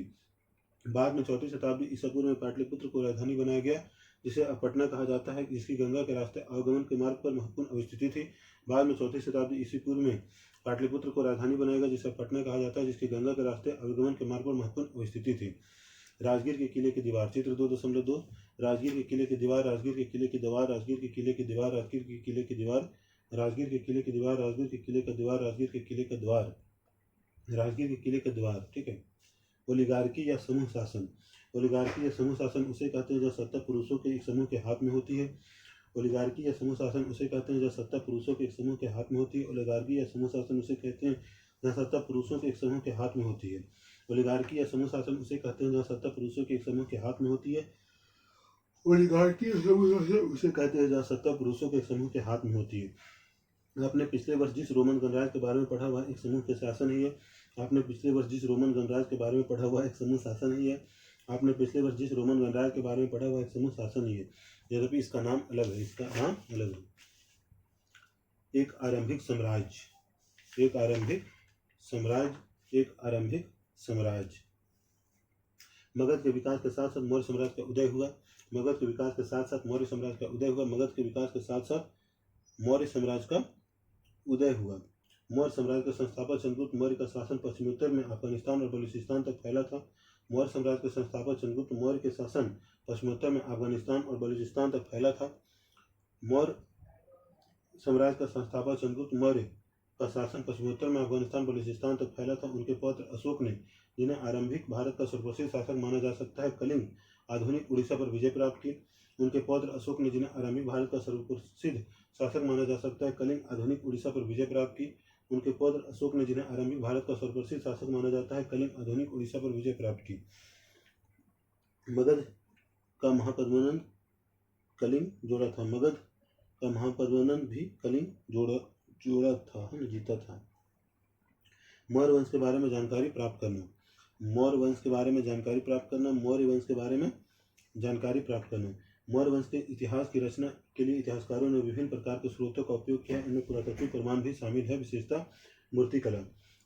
बाद में 4वीं शताब्दी ईसा पूर्व में पाटलिपुत्र को राजधानी बनाया गया, जिसे अब पटना कहा जाता है, जिसकी गंगा के रास्ते आवागमन के मार्ग पर महत्वपूर्ण अवस्थिति थी। बाद में 4वीं शताब्दी ईसा पूर्व में पाटलिपुत्र को राजधानी बनाया गया, जिसे पटना कहा जाता है, जिसकी गंगा के रास्ते आवागमन के मार्ग पर महत्वपूर्ण अवस्थिति थी। राजगीर के किले की दीवार, चित्र 2.2। राजगीर के किले की दीवार, राजगीर के किले की दीवार, राजगीर के किले की दीवार, राजगीर के किले की दीवार, राजगीर के किले की दीवार, राजगीर के किले का दीवार, राजगीर के किले का द्वार, राजगीर के किले का द्वार। ठीक है। ओलिगार्की या समूह शासन, ओलिगार्की या समूह शासन उसे कहते हैं जब सत्ता पुरुषों के एक समूह के हाथ में होती है। ओलिगार्की या समूह शासन उसे कहते हैं जब सत्ता पुरुषों के एक समूह के हाथ में होती है। ओलिगार्की या समूह शासन उसे कहते हैं जहाँ सत्ता पुरुषों के एक समूह के हाथ में होती है। ओलिगार्की या समूह शासन उसे कहते हैं जहाँ सत्ता पुरुषों के एक समूह के हाथ में होती है। ओलिगार्की या समूह शासन उसे कहते हैं जहाँ सत्ता पुरुषों के एक समूह के हाथ में होती है। आपने पिछले वर्ष जिस रोमन गणराज्य के बारे में पढ़ा हुआ एक समूह के शासन ही है। आपने पिछले वर्ष जिस रोमन गणराज्य के बारे में पढ़ा हुआ एक समूह शासन ही है। आपने पिछले वर्ष जिस रोमन गणराज्य के बारे में पढ़ा हुआ एक समूह शासन ही है, यद्यपि इसका नाम अलग है। इसका नाम अलग है। एक आरंभिक साम्राज्य, एक आरंभिक साम्राज्य, एक आरंभिक साम्राज्य। मगध के विकास के साथ साथ मौर्य साम्राज्य का उदय हुआ। मगध के विकास के साथ साथ मौर्य साम्राज्य का उदय हुआ। मगध के विकास के साथ साथ मौर्य साम्राज्य का उदय हुआ। मौर्य साम्राज्य का संस्थापक चंद्रगुप्त मौर्य का शासन पश्चिमोत्तर में अफगानिस्तान और बलूचिस्तान तक फैला था। मौर्य साम्राज्य के संस्थापक चंद्रगुप्त मौर्य के शासन पश्चिमोत्तर में अफगानिस्तान और बलूचिस्तान तक फैला था। मौर्य साम्राज्य का संस्थापक चंद्रगुप्त मौर्य का शासन पश्चिमोत्तर में अफगानिस्तान बलूचिस्तान तक फैला था। उनके पौत्र अशोक ने, जिन्हें आरंभिक भारत का सर्वप्रसिद्ध शासक माना जा सकता है, कलिंग आधुनिक उड़ीसा पर विजय प्राप्त की। उनके पौत्र अशोक ने, जिन्हें आरंभिक भारत का सर्वप्रसिद्ध शासक माना जा सकता है, कलिंग आधुनिक उड़ीसा पर विजय प्राप्त की। उनके पौत्र अशोक ने, जिन्हें आरंभिक भारत का सर्वप्रसिद्ध शासक माना जाता है, कलिंग आधुनिक उड़ीसा पर विजय प्राप्त की। मगध का महापद्मनंद कलिंग जोड़ा था। मगध का महापद्मनंद भी कलिंग जोड़ा था, जीता था। मौर्य वंश के बारे में जानकारी प्राप्त करना। मौर्य वंश के बारे में जानकारी प्राप्त करना। मौर्य वंश के बारे में जानकारी प्राप्त करना। मौर्य वंश के इतिहास की रचना के लिए इतिहासकारों ने विभिन्न प्रकार के स्रोतों का उपयोग किया। इनमें पुरातात्विक प्रमाण भी शामिल है। विशेषता मूर्तिकला।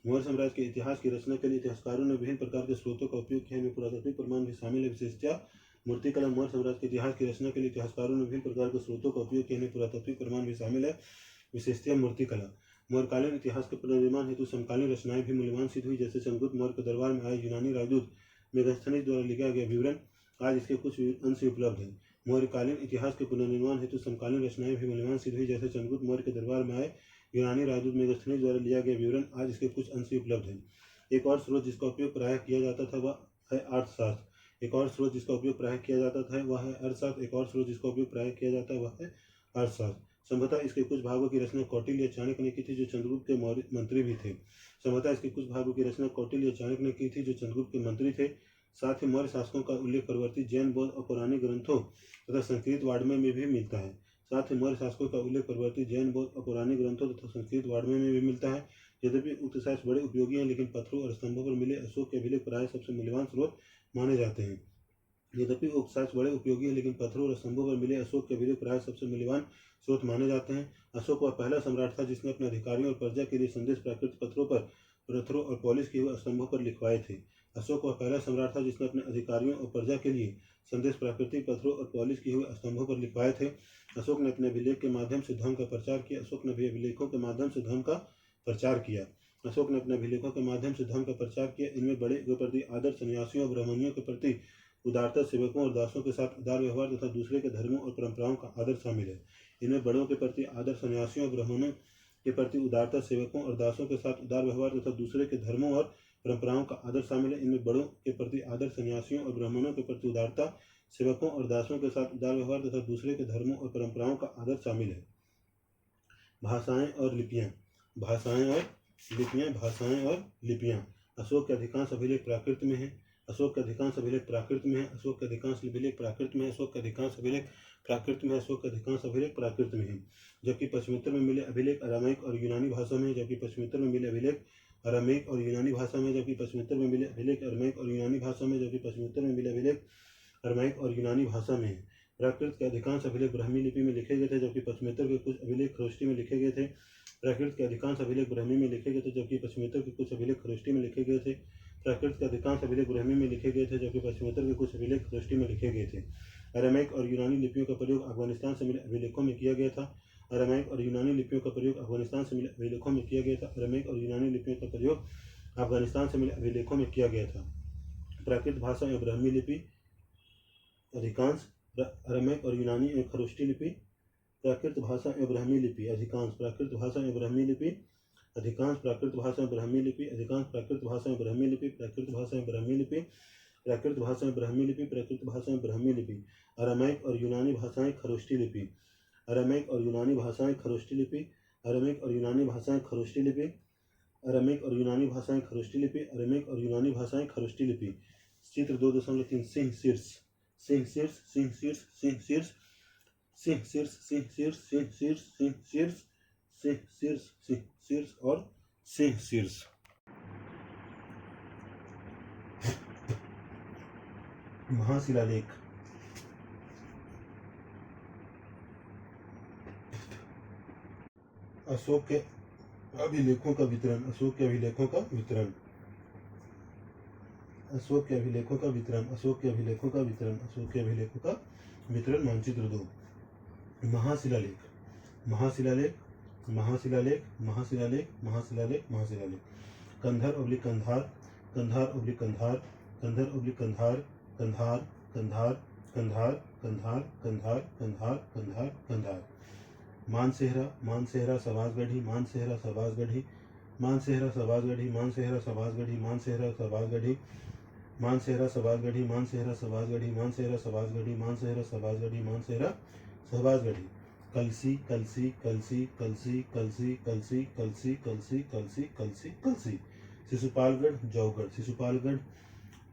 मौर्य साम्राज्य के इतिहास की रचना के लिए इतिहासकारों ने विभिन्न प्रकार के स्रोतों का उपयोग किया। इनमें पुरातात्विक प्रमाण भी शामिल है। विशेषता मूर्तिकला। मौर्य साम्राज्य के इतिहास की रचना के लिए इतिहासकारों ने विभिन्न प्रकार के स्रोतों का उपयोग किया। इनमें पुरातात्विक प्रमाण भी शामिल है। विशेषता मूर्तिकला। मौर्यकालीन इतिहास के पुनर्निर्माण हेतु समकालीन रचनाएं भी मूल्यवान सिद्ध हुई, जैसे चंद्रगुप्त मौर्य के दरबार में आए यूनानी राजदूत मेगास्थनीज द्वारा लिखा गया विवरण। आज इसके कुछ अंश उपलब्ध हैं। मौर्यकालीन इतिहास के पुनर्निर्माण हेतु समकालीन रचनाएं भी मूल्यवान सिद्ध हुई, जैसे चंद्रगुप्त मौर्य के दरबार में आए यूनानी राजदूत मेगास्थनीज द्वारा लिया गया विवरण। आज इसके कुछ अंश उपलब्ध हैं। एक और स्रोत जिसका उपयोग प्रायः किया जाता था वह है अर्थशास्त्र। एक और स्रोत जिसका उपयोग प्रायः किया जाता था वह है अर्थशास्त्र। एक और स्रोत जिसका उपयोग प्रायः किया जाता है वह है अर्थशास्त्र। संभवतः इसके कुछ भागों की रचना कौटिल्य या चाणक्य ने की थी, जो चंद्रगुप्त के मौर्य मंत्री भी थे। संभवतः इसके कुछ भागों की रचना कौटिल्य या चाणक्य ने की थी, जो चंद्रगुप्त के मंत्री थे। साथ ही मौर्य शासकों का उल्लेख परवर्ती जैन, बौद्ध और पौराणिक ग्रंथों तथा संस्कृत वाङ्मय में भी मिलता है। साथ ही मौर्य शासकों का उल्लेख परवर्ती जैन, बौद्ध और पौराणिक ग्रंथों तथा संस्कृत वाङ्मय में भी मिलता है। यद्यपि उक्त साक्ष्य बड़े उपयोगी हैं, लेकिन पत्थरों और स्तंभों पर मिले अशोक के अभिलेख प्रायः सबसे मूल्यवान स्रोत माने जाते हैं। यद्यपि उक्त साक्ष्य बड़े उपयोगी हैं, लेकिन पत्थरों और स्तंभों पर मिले अशोक के अभिलेख प्रायः सबसे मूल्यवान स्रोत माने जाते हैं। अशोक वह पहला सम्राट था जिसने अपने अधिकारियों और प्रजा के लिए संदेश प्राकृतिक पत्थरों और पॉलिश किए हुए स्तंभों पर लिखवाए थे। अशोक वह पहला सम्राट था जिसने अपने अधिकारियों और प्रजा के लिए संदेश प्राकृतिक पत्थरों और पॉलिश किए हुए स्तंभों पर लिखवाए थे। अशोक ने अपने अभिलेख के माध्यम से धर्म का प्रचार किया। अशोक ने भी अभिलेखों के माध्यम से धर्म का प्रचार किया। अशोक ने अपने अभिलेखों के माध्यम से धर्म का प्रचार किया। इनमें बड़े के प्रति आदर, सन्यासियों और ब्राह्मणों के प्रति उदारता, सेवकों और दासों के साथ उदार व्यवहार तथा दूसरे के धर्मों और परंपराओं का आदर शामिल है। इनमें बड़ों के प्रति आदर, सन्यासियों और ब्राह्मणों के प्रति उदारता, सेवकों और दासों के साथ उदार व्यवहार तथा दूसरे के धर्मों और परंपराओं का आदर शामिल है। इनमें बड़ों के प्रति आदर, सन्यासियों और ब्राह्मणों के प्रति उदारता, सेवकों और दासों के साथ उदार व्यवहार तथा दूसरे के धर्मों और परंपराओं का आदर शामिल है। भाषाएं और लिपियां। भाषाएं और लिपियां। भाषाएं और लिपियां। अशोक के अधिकांश अभिलेख प्राकृत में हैं। अशोक के अधिकांश अभिलेख प्राकृत में है। अशोक के अधिकांश अभिलेख प्राकृत में है। अशोक के अधिकांश अभिलेख प्राकृत में है। अशोक के अधिकांश अभिलेख प्राकृत में है। जबकि पश्चिमोत्तर में मिले अभिलेख अरामीक और यूनानी भाषा में। जबकि पश्चिमोत्तर में मिले अभिलेख अरामीक और यूनानी भाषा में। जबकि पश्चिमोत्तर में मिले अभिलेख अरामीक और यूनानी भाषा में। जबकि पश्चिमोत्तर में मिले अभिलेख अरामीक और यूनानी भाषा में। प्राकृत के अधिकांश अभिलेख ब्राह्मी लिपि में लिखे गए थे, जबकि पश्चिमेतर के कुछ अभिलेख खरोष्टी में लिखे गए थे। प्राकृत के अधिकांश अभिलेख ब्राह्मी में लिखे गए थे, जबकि पश्चिमेतर के कुछ अभिलेख खरोष्टी में लिखे गए थे। प्राकृत के अधिकांश अभिलेख ब्राह्मी में लिखे गए थे, जबकि पश्चिमेतर के कुछ अभिलेख खरोष्टी में लिखे गए थे। अरामैक और यूनानी लिपियों का प्रयोग अफगानिस्तान से मिले अभिलेखों में किया गया था। अरामैक और यूनानी लिपियों का प्रयोग अफगानिस्तान से मिले अभिलेखों में किया गया था। अरामैक और यूनानी लिपियों का प्रयोग अफगानिस्तान से मिले अभिलेखों में किया गया था। प्राकृत भाषा एवं ब्राह्मी लिपि अधिकांश अरामैक और यूनानी एवं खरोष्टी लिपि। प्राकृत भाषा एवं ब्राह्मी लिपि अधिकांश प्राकृत भाषा एवं ब्राह्मी लिपि अधिकांश प्राकृत भाषा एवं ब्राह्मी लिपि अधिकांश प्राकृत भाषा एवं ब्राह्मी लिपि प्राकृत भाषा एवं ब्राह्मी लिपि प्राकृत भाषा एवं ब्राह्मी लिपि प्राकृत भाषा एवं ब्राह्मी लिपि। अरामैक और यूनानी भाषाएं खरोष्टी लिपि। अरामैक और यूनानी भाषाएं खरोष्टी लिपि। अरामैक और यूनानी भाषाएं खरोष्टी लिपि। अरामैक और यूनानी भाषाएं खरोष्टी लिपि। अरामैक और यूनानी भाषाएं खरोष्टी लिपि। चित्र 2.3 सिंह शीर्ष सिंह शीर्ष सिंह शीर्ष सिंह शीर्ष सिंह शीर्ष सिंह शीर्ष सिंह शीर्ष सिंह शीर्ष सिंह शीर्ष सिंह शीर्ष और सिंह शीर्ष। महाशिलालेख। अशोक के अभिलेखों का वितरण। अशोक के अभिलेखों का वितरण। अशोक के अभिलेखों का वितरण। अशोक के अभिलेखों का वितरण। अशोक के अभिलेखों का वितरण। मानचित्र 2। महाशिलालेख। महाशिलालेख महाशिलालेख महाशिलालेख महाशिलालेख महाशिलालेख। Kandahar oblique Kandahar Kandahar oblique Kandahar Kandahar oblique Kandahar Kandahar Kandahar Kandahar Kandahar Kandahar Kandahar Kandahar Kandahar. Mansehra Mansehra सवासगढ़ी Mansehra सवासगढ़ी Mansehra सवासगढ़ी Mansehra सवासगढ़ी Mansehra सवासगढ़ी Mansehra सवासगढ़ी Mansehra सवासगढ़ी Mansehra सवासगढ़ी Mansehra सवासगढ़ी Mansehra सवासगढ़ी। कलसी कलसी कलसी कलसी कलसी कलसी कलसी कलसी कलसी कलसी कलसी। शिशुपालगढ़ जौगढ़ शिशुपालगढ़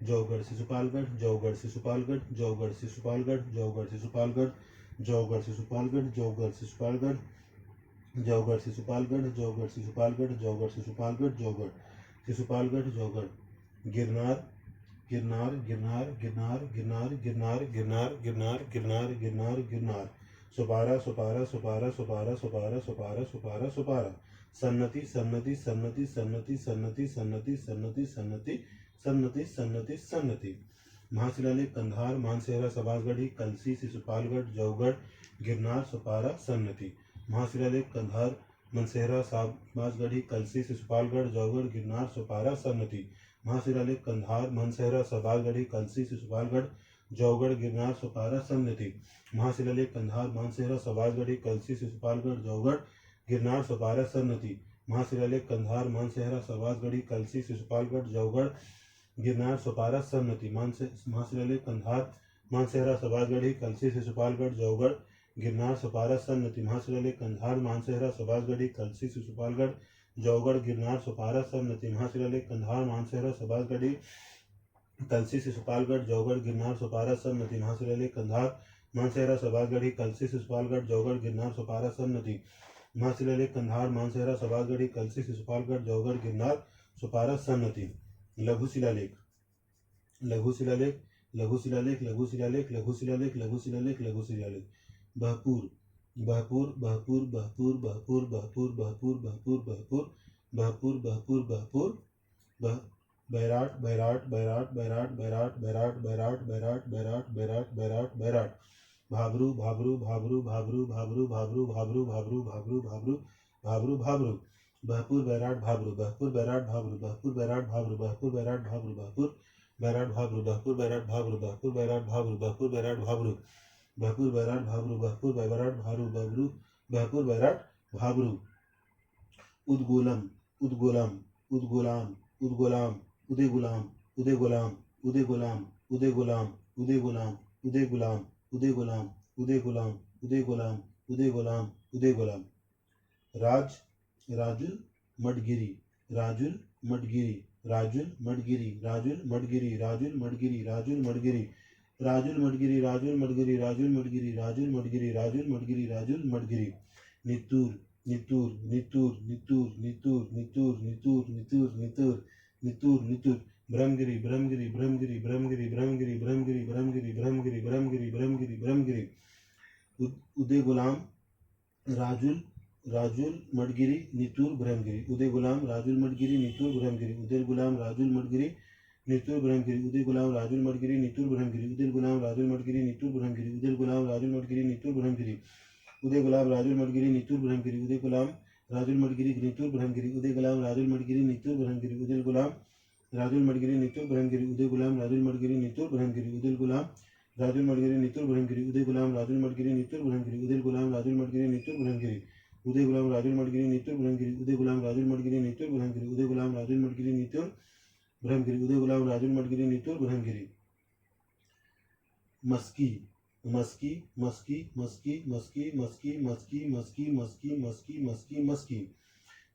जौगढ़ शिशुपालगढ़ जौगढ़ शिशुपालगढ़ जौगढ़ शिशुपालगढ़ जौगढ़ शिशुपालगढ़ जौगढ़ शिशुपालगढ़ जौगढ़ शिशुपालगढ़ जौगढ़ शिशुपालगढ़ जौगढ़ शिशुपालगढ़ जौगढ़ शिशुपालगढ़ जौगढ़ शिशुपालगढ़ जौगढ़। गिरनार गिरनार गिरनार गिरनार गिरनार गिरनार गिरनार गिरनार गिरनार गिरनार गिरनार। सुपारा सुपारा सुपारा सुपारा सुपारा सुपारा सुपारा सुपारा। सन्नति सन्नति सन्नति सन्नति सन्नति सन्नति सन्नति सन्नति सन्नति सन्नति सन्नति। महाशिलालेख कंधार मानसेहरा सवासगढ़ी कलसी शिशुपालगढ़ जौगढ़ गिरनार सुपारा सन्नति। महाशिलालेख कंधार मनसेहरा सवासगढ़ी कलसी शिशुपालगढ़ जौगढ़ गिरनार सुपारा सन्नति। महाशिलालेख कंधार मनसेहरा सवासगढ़ी कलसी शिशुपालगढ़ जौगढ़ गिरनार सुपारा सन्नति। महाशिलालेख कंधार मानसेहरा सवासगढ़ी कलसी शिशुपालगढ़ जौगढ़ गिरनार सुपारा सन्नति। महाशिलालेख कंधार मानसेहरा सवासगढ़ी कलसी शिशुपालगढ़ जौगढ़ गिरनार सुपारा सन्नति। महाशिलालेख कंधार मानसेहरा सवासगढ़ी कलसी शिशुपालगढ़ जौगढ़ गिरनार सुपारा सन्नति। महाशिलालेख कंधार मानसेहरा सवासगढ़ी कलसी शिशुपालगढ़ जौगढ़ गिरनार सुपारा सन्नति। महाशिलालेख कंधार मानसेहरा सवासगढ़ी कलसी शिशुपालगढ़ जौगढ़ गिरनार सुपारा सन्नति। महाशिलालेख कंधार मानसेहरा सवासगढ़ी कलसी शिशुपालगढ़ जौगढ़ गिरनार सुपारा सन्नति। महाशिलालेख कंधार मानसेहरा सवासगढ़ी कलसी शिशुपालगढ़ जौगढ़ गिरनार सुपारा सन्नति। लघु शिलालेख। लघु शिलालेख लघु शिलालेख लघु शिलालेख लघु शिलालेख लघु शिलालेख लघु शिलालेख। बहपुर बहपुर बहपुर बहपुर बहपुर बहपुर बहपुर बहपुर बहपुर बहपुर बहपुर बहपुर बह बैराट बैराट बैराट बैराट बैराट बैराट बैराट बैराट बैराट बैराट बैराट बैराट। भाबरू भाबरू भाबरू भाबरू भाबरू भाबरू भाबरू भाबरू भाबरू भाबरू भाबरू भाबरू। बहपुर बैराट भाबरू बहपुर बैराट भाबरू बहपुर बैराट भाबरू बहपुर बैराट भाबरू बहपुर बैराट भाबरू बहपुर बैराट भाबरू बहपुर बैराट भाबरू बहपुर बैराट भाबरू बहपुर बैराट भाबरू बहपुर बैराट भाबरू बहपुर बहपुर बैराट भाबरू। उदगोलम उदगोलम उदगोलाम उदगोलाम उदय गुलाम उदय गुलाम उदय गुलाम उदय गुलाम उदय गुलाम उदय गुलाम उदय गुलाम उदय गुलाम उदय गुलाम उदय गुलाम उदय गुलाम। राज राजुल मडगिरी राजुल मडगिरी राजुल मडगिरी राजुल मडगिरी राजुल मडगिरी राजुल मडगिरी राजुल मडगिरी राजुल मडगिरी राजुल मडगिरी राजुल मडगिरी राजुल मडगिरी राजुल मडगिरी। नितूर नितूर नितूर नितूर नितूर नितूर नितूर नितूर नितूर नितूर नितूर ब्रह्मगिरी ब्रह्मगिरी ब्रह्मगिरी ब्रह्मगिरी ब्रह्मगिरी ब्रह्मगिरी ब्रह्मगिरी ब्रह्मगिरी ब्रह्मगिरी ब्रह्मगिरी ब्रह्मगिरी उदय गुलाम राजुल राजुल मडगिरी नितूर ब्रह्मगिरी उदय गुलाम राजुल मडगिरी नितूर ब्रह्मगिरी उदय गुलाम राजुल मडगिरी नितूर ब्रह्मगिरी उदय गुलाम राजुल मडगिरी नितूर ब्रह्मगिरी उदय गुलाम राजुल मडगिरी नितूर ब्रह्मगिरी उदय गुलाम राजुल मडगिरी नितूर ब्रह्मगिरी उदय गुलाम राजुल मडगिरी नितूर ब्रह्मगिरी उदय गुलाम राजुल मडगिरी नितूर ब्रह्मगिरी उदय गुलाम राजुल मडगिरी नितूर ब्रह्मगिरी उदय गुलाम राजुल मडगिरी नितूर ब्रह्मगिरी उदय गुलाम राजुल मडगिरी नितूर ब्रह्मगिरी उदय गुलाम राजुल मडगिरी नितूर ब्रह्मगिरी उदय गुलाम राजुल मडगिरी नितूर ब्रह्मगिरी उदय गुलाम राजुल मडगिरी नितूर ब्रह्मगिरी उदय गुलाम राजुल मडगिरी नितूर ब्रह्मगिरी उदय गुलाम राजुल मडगिरी नितूर ब्रह्मगिरी उदय गुलाम राजुल मडगिरी नितूर ब्रह्मगिरी उदय गुलाम राजुल मडगिरी नितूर ब्रह्मगिरी मस्की मस्की मस्की मस्की मस्की मस्की मस्की मस्की मस्की मस्की मस्की मस्की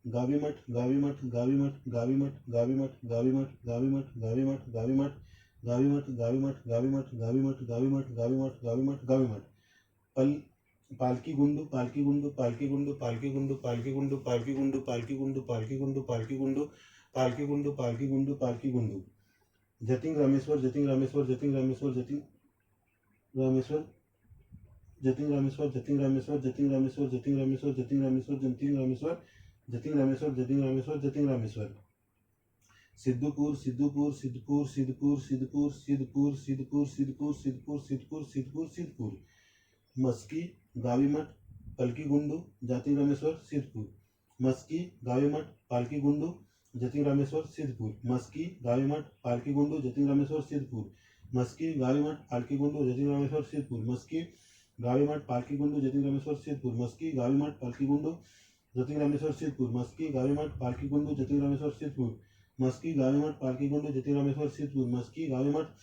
गावीमठ गावीमठ गावीमठ गावीमठ गावीमठ गावीमठ गावीमठ गावीमठ गावीमठ गावीमठ गावीमठ गावीमठ गावीमठ गावीमठ गावीमठ गावीमठ गावीमठ पल पालकी गुंडू पालकी गुंडू पालकी गुंडू पालकी गुंडू पालकी गुंडू पालकी गुंडू पालकी गुंडू पालकी गुंडू पालकी गुंडू पालकी गुंडू पालकी गुंडू पालकी गुंडू जतिन रामेश्वर जतिन रामेश्वर जतिन रामेश्वर जतिन रामेश्वर जतिन रामेश्वर जतिन रामेश्वर जतिन रामेश्वर जतिन रामेश्वर जतिन रामेश्वर जतिन रामेश्वर जतिन रामेश्वर जतिन रामेश्वर जतिन रामेश्वर सिद्धपुर सिद्धपुर सिद्धपुर सिद्धपुर सिद्धपुर सिद्धपुर सिद्धपुर सिद्धपुर सिद्धपुर सिद्धपुर सिद्धपुर सिद्धपुर मस्की गावीमठ पलकी गुंडू जतिन रामेश्वर सिद्धपुर मस्की गावीमठ पालकी गुंडू जतिन रामेश्वर सिद्धपुर मस्की गावीमठ पालकी गुंडू जतिन रामेश्वर सिद्धपुर मस्की गावीमठ पालकी गुंडू जतिन रामेश्वर सिद्धपुर मस्की गावीमठ पालकी गुंडू जतिन रामेश्वर सिद्धपुर मस्की गावीमठ पालकी गुंडू जतिन रामेश्वर सिद्धपुर मस्की गावीमठ पालकी गुंडू जतिन रामेश्वर सिद्धपुर मस्की गावीमठ पालकी गुंडू जतिन रामेश्वर सिद्धपुर मस्की गावीमठ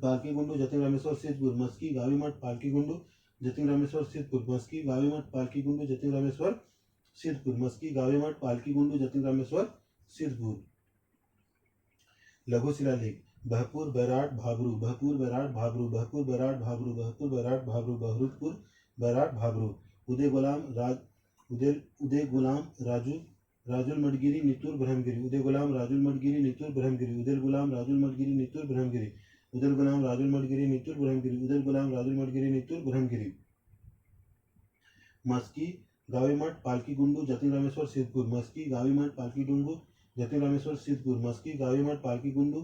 पालकी गुंडू जतिन रामेश्वर सिद्धपुर मस्की गावीमठ पालकी गुंडू जतिन रामेश्वर सिद्धपुर मस्की गावीमठ पालकी गुंडू जतिन रामेश्वर सिद्धपुर मस्की गावीमठ पालकी गुंडू जतिन रामेश्वर सिद्धपुर लघु शिलालेख बहपुर बैराट भाबरू बहपुर बैराट भाबरू बहपुर बैराट भाबरू बहपुर बैराट भाबरू बहरुदपुर बैराट भाबरू उदय गुलाम राजू राजुल मडगिरी नितूर ब्रह्मगिरी उदय गुलाम राजुल मडगिरी नितूर ब्रह्मगिरी उदय गुलाम राजुल मडगिरी नितूर ब्रह्मगिरी उदय गुलाम राजुल मडगिरी नितूर ब्रह्मगिरी उदय गुलाम राजुल मडगिरी नितूर ब्रह्मगिरी मस्की गावीमठ पालकी गुंडू जतिन रामेश्वर सिद्धपुर मस्की गावीमठ पालकी गुंडू जतिन रामेश्वर सिद्धपुर मस्की गावीमठ पालकी गुंडू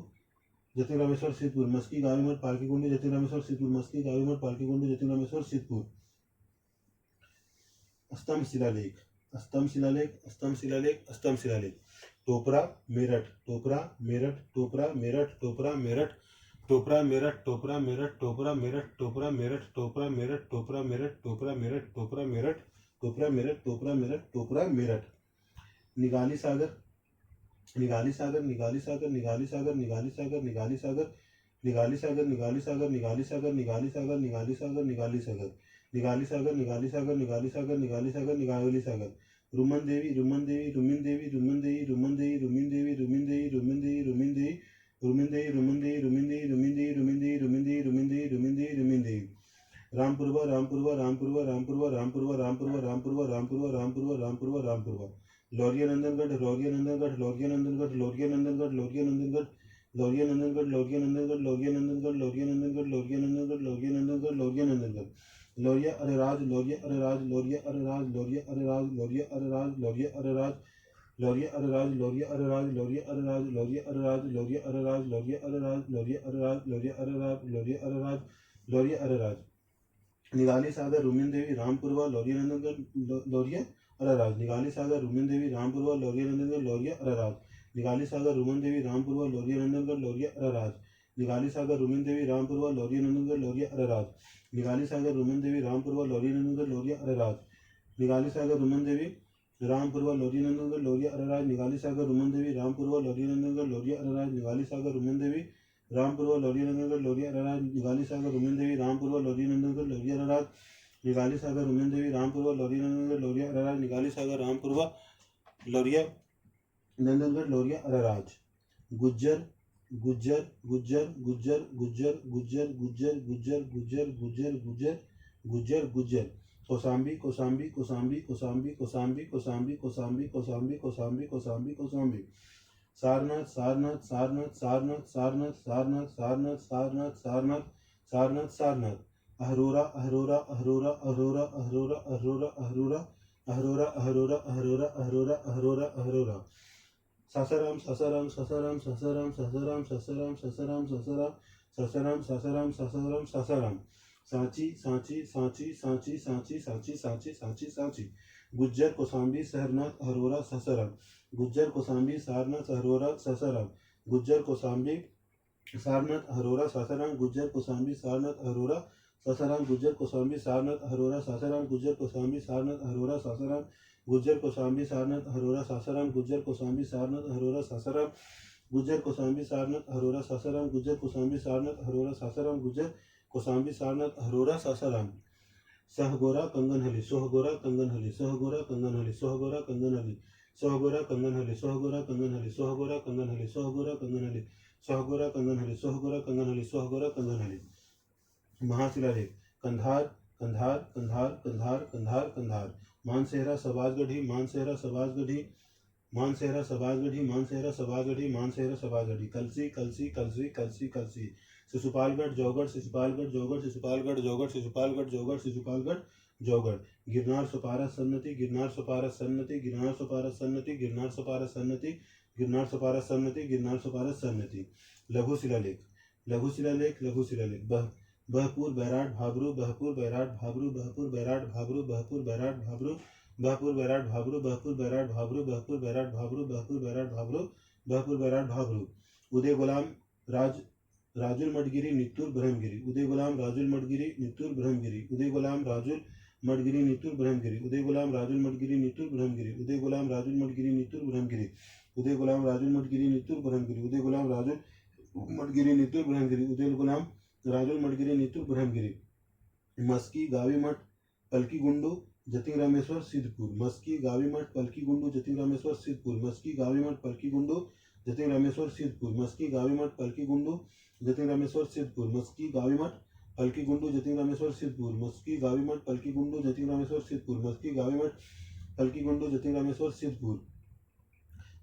जतिन रामेश्वर सिद्धपुर मस्की गावीमठ पालकी गुंडू जतिन रामेश्वर सिद्धपुर मस्की गावीमठ पालकी गुंडू जतिन रामेश्वर सिद्धपुर स्तंभ शिलालेख स्तंभ शिलालेख स्तंभ शिलालेख स्तंभ शिलालेख टोपरा मेरठ टोपरा मेरठ टोपरा मेरठ टोपरा मेरठ टोपरा मेरठ टोपरा मेरठ टोपरा मेरठ टोपरा मेरठ टोपरा मेरठ टोपरा मेरठ टोपरा मेरठ टोपरा मेरठ टोपरा मेरठ टोपरा मेरठ टोपरा मेरठ निगाली सागर निगाली सागर निगाली सागर निगाली सागर निगाली सागर निगाली सागर निगाली सागर निगाली सागर निगाली सागर निगाली सागर निगाली सागर निगाली सागर निगाली सागर निगाली सागर निगाली सागर निगाली सागर निगाली सागर रुमन देवी रुमन देवी रुमिन देवी रुमन देवी रुमन देवी रुमिन देवी रुमिन देवी रुमिन देवी रुमिन देवी रुमिन देवी रुमन देवी रुमिन देवी रुमिन देवी रुमिन देवी रुमिन देवी रुमिन देवी रुमिन देवी रुमिन देवी रामपुरवा रामपुरवा रामपुरवा रामपुरवा रामपुरवा रामपुरवा रामपुरवा रामपुरवा रामपुरवा रामपुरवा रामपुरवा लौरिया नंदनगढ़ लौरिया नंदनगढ़ लौरिया नंदनगढ़ लौरिया नंदनगढ़ लौरिया नंदनगढ़ लौरिया नंदनगढ़ लौरिया नंदनगढ़ लौरिया नंदनगढ़ लौरिया नंदनगढ़ लौरिया नंदनगढ़ लौरिया नंदनगढ़ लौरिया नंदनगढ़ लौरिया अरेराज लौरिया अरेराज लौरिया अरेराज लौरिया अरेराज लौरिया अरेराज लौरिया अरेराज लौरिया अरेराज लौरिया अरेराज लौरिया अरेराज लौरिया अरेराज लौरिया अरेराज लौरिया अरेराज लौरिया अरेराज लौरिया अरेराज लौरिया अरेराज लौरिया अरेराज निगाली सागर रुमिन देवी रामपुरवा लौरिया नंदनगढ़ लौरिया अरेराज निगाली सागर रुमिन देवी रामपुरवा लौरिया नंदनगढ़ लौरिया अरेराज निगाली सागर रुमन देवी रामपुरवा लौरिया नंदनगढ़ लौरिया अरेराज निगाली सागर रुमिन देवी रामपुरवा लौरिया नंदनगढ़ लौरिया अरेराज निगाली सागर रुमन देवी रामपुरवा लौरिया नंदनगढ़ लौरिया अरेराज निगाली सागर रुमन देवी रामपुरवा लौरिया नंदनगढ़ लौरिया अरेराज निगाली सागर रुमन देवी रामपुरवा लौरिया नंदनगढ़ लौरिया अरेराज निगाली सागर रुमन देवी रामपुरवा लौरिया नंदनगढ़ लौरिया अरेराज निगाली सागर रुमन देवी रामपुरवा लौरिया नंदनगढ़ लौरिया अरेराज निगाली सागर रुमन देवी रामपुरवा लौरिया नंदनगढ़ लौरिया अरेराज निगाली सागर रामपुरवा लौरिया नंदनगढ़ लौरिया अरेराज गुज्जर गुज्जर गुज्जर गुज्जर गुज्जर गुज्जर गुज्जर गुज्जर गुज्जर गुज्जर गुज्जर गुज्जर गुज्जर कोसाम्बी कोसाम्बी कोसाम्बी कोसाम्बी कोसाम्बी कोसाम्बी कोसाम्बी कोसाम्बी कोसाम्बी कोसाम्बी कोसाम्बी सारनाथ सारनाथ सारनाथ सारनाथ सारनाथ सारनाथ सारनाथ सारनाथ सारनाथ सारनाथ सारनाथ अहरोरा अहरोरा अहरोरा अहरोरा अहरोरा अहरोरा अहरोरा अहरोरा अहरोरा अहरोरा अहरोरा अहरोरा अहरोरा सासाराम सासाराम सासाराम सासाराम सासाराम सासाराम सासाराम सासाराम सासाराम सासाराम सासाराम सासाराम सांची सांची सांची सांची सांची सांची सांची सांची सांची गुज्जर कोसांबी सहरनाथ अहरोरा सासाराम गुज्जर कोसांबी सारनाथ अहरोरा सासाराम गुज्जर कोसांबी सारनाथ अहरोरा सासाराम गुज्जर कोसांबी सारनाथ अहरोरा सासाराम गुज्जर कोसांबी सारनाथ अहरोरा सासाराम गुज्जर कोसांबी सारनाथ अहरोरा सासाराम गुज्जर कोसांबी सारनाथ अहरोरा सासाराम गुज्जर कोसांबी सारनाथ अहरोरा सासाराम गुज्जर कोसांबी सारनाथ अहरोरा सासाराम गुज्जर कोसांबी सारनाथ अहरोरा सासाराम गुज्जर कोसांबी सारनाथ अहरोरा सासाराम सहगोरा कंगनहली सोहगोरा कंगनहली सोहगोरा कंगनहली सोहगोरा कंगनहली सोहगोरा कंगनहली सोहगोरा कंगनहली सोहगोरा कंगनहली सोहगोरा कंगनहली सोहगोरा कंगनहली सोहगोरा कंगनहली सोहगोरा कंगनहली महाशिलालेख कंधार कंधार कंधार कंधार कंधार कंधार मानसेहरा सबाजगढ़ी मानसेहरा सबाजगढ़ी मानसेहरा सबाजगढ़ी मानसेहरा सबाजगढ़ी मानसेहरा सबाजगढ़ी कलसी कलसी कलसी कलसी कलसी शिशुपालगढ़ जौगढ़ शिशुपालगढ़ जौगढ़ शिशुपालगढ़ जौगढ़ शिशुपालगढ़ जौगढ़ शिशुपालगढ़ जौगढ़ गिरनार सुपारा सन्नति गिरनार सुपारा सन्नति गिरनार सुपारा सन्नति गिरनार सुपारा सन्नति गिरनार सुपारा सन्नति गिरनार सुपारा सन्नति लघु शिलालेख लघु शिलालेख लघु शिलालेख बहपुर बैराट भाबरू बहपुर बैराट भाबरू बहपुर बैराट भाबरू बहपुर बैराट भाबरू बहपुर बैराट भाबरू बहपुर बैराट भाबरू बहपुर बैराट भाबरू बहपुर बैराट भाबरू बहपुर बैराट भाबरू उदय गुलाम राजुल मडगिरी नित्तूर ब्रह्मगिरी उदय गुलाम राजुल मडगिरी नित्तूर ब्रह्मगिरी उदय गुलाम राजुल मडगिरी नित्तूर ब्रह्मगिरी उदय गुलाम राजुल मडगिरी नित्तूर ब्रह्मगिरी उदय गुलाम राजुल मडगिरी नित्तूर ब्रह्मगिरी उदय गुलाम राजुल मडगिरी नित्तूर ब्रह्मगिरी उदय गुलाम राजुल मडगिरी नित्तूर ब्रह्मगिरी उदय गुलाम राजुल मडगिरी नित्तूर ब्रह्मगिरी मस्की गावी मठ पलकी गुंडू जतिन रामेश्वर सिद्धपुर मस्की गावी मठ पलकी गुंडू जतिन रामेश्वर सिद्धपुर मस्की गावी मठ पलकी गुंडू जतिन रामेश्वर सिद्धपुर मस्की गावी मठ पलकी गुंडू जतिन रामेश्वर सिद्धपुर मस्की गावी मठ पलकी गुंडू जतिन रामेश्वर सिद्धपुर मस्की गावी मठ पलकी गुंडू जतिन रामेश्वर सिद्धपुर मस्की गावी मठ पलकी गुंडू जतिन रामेश्वर सिद्धपुर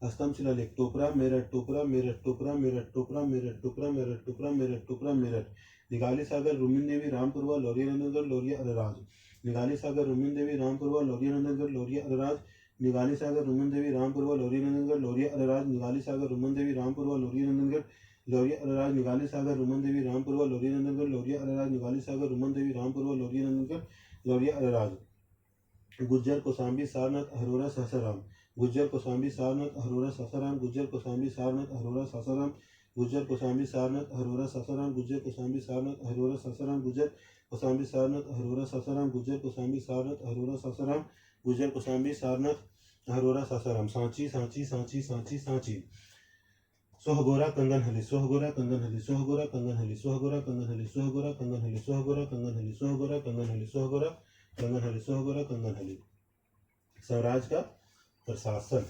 स्तंभ शिलालेख टोपरा मेरठ टोपरा मेरठ टोपरा मेरठ टोपरा मेरठ टोपरा मेरठ टोपरा मेरठ टोपरा मेरठ निगाली सागर रुमिन देवी रामपुरवा लोरिया नंदनगढ़ लोरिया अरराज निगाली सागर रुमिन देवी रामपुरवा लोरिया नंदनगढ़ लोरिया अरराज निगाली सागर रुमन देवी रामपुरवा लोरिया नंदनगढ़ लोरिया अरराज निगाली सागर रुमन देवी रामपुरवा लोरिया नंदनगढ़ लोरिया अरराज निगाली सागर रुमन देवी रामपुरवा लोरिया नंदनगढ़ लोरिया अरराज निगाली सागर रुमन देवी रामपुरवा लोरिया नंदनगढ़ लोरिया अरराज गुज्जर कोसांबी सारनाथ अहरोरा सासाराम गुज्जर कोसांबी सारनाथ अहरोरा सासाराम गुज्जर कोसांबी सारनाथ अहरोरा सासाराम गुज्जर कोसांबी सारनाथ अहरोरा सासाराम गुज्जर कोसांबी सारनाथ अहरोरा सासाराम गुज्जर कोसांबी सारनाथ अहरोरा सासाराम गुज्जर कोसांबी सारनाथ अहरोरा सासाराम गुज्जर कोसांबी सारनाथ अहरोरा सासाराम सांची सांची सांची सांची सांची सोहगोरा कंगनहली सोहगोरा कंगनहली सोहगोरा कंगनहली सोहगोरा कंगनहली सोहगोरा कंगनहली सोहगोरा कंगनहली सोहगोरा कंगनहली सोहगोरा कंगनहली सोहगोरा कंगनहली स्वराज का प्रशासन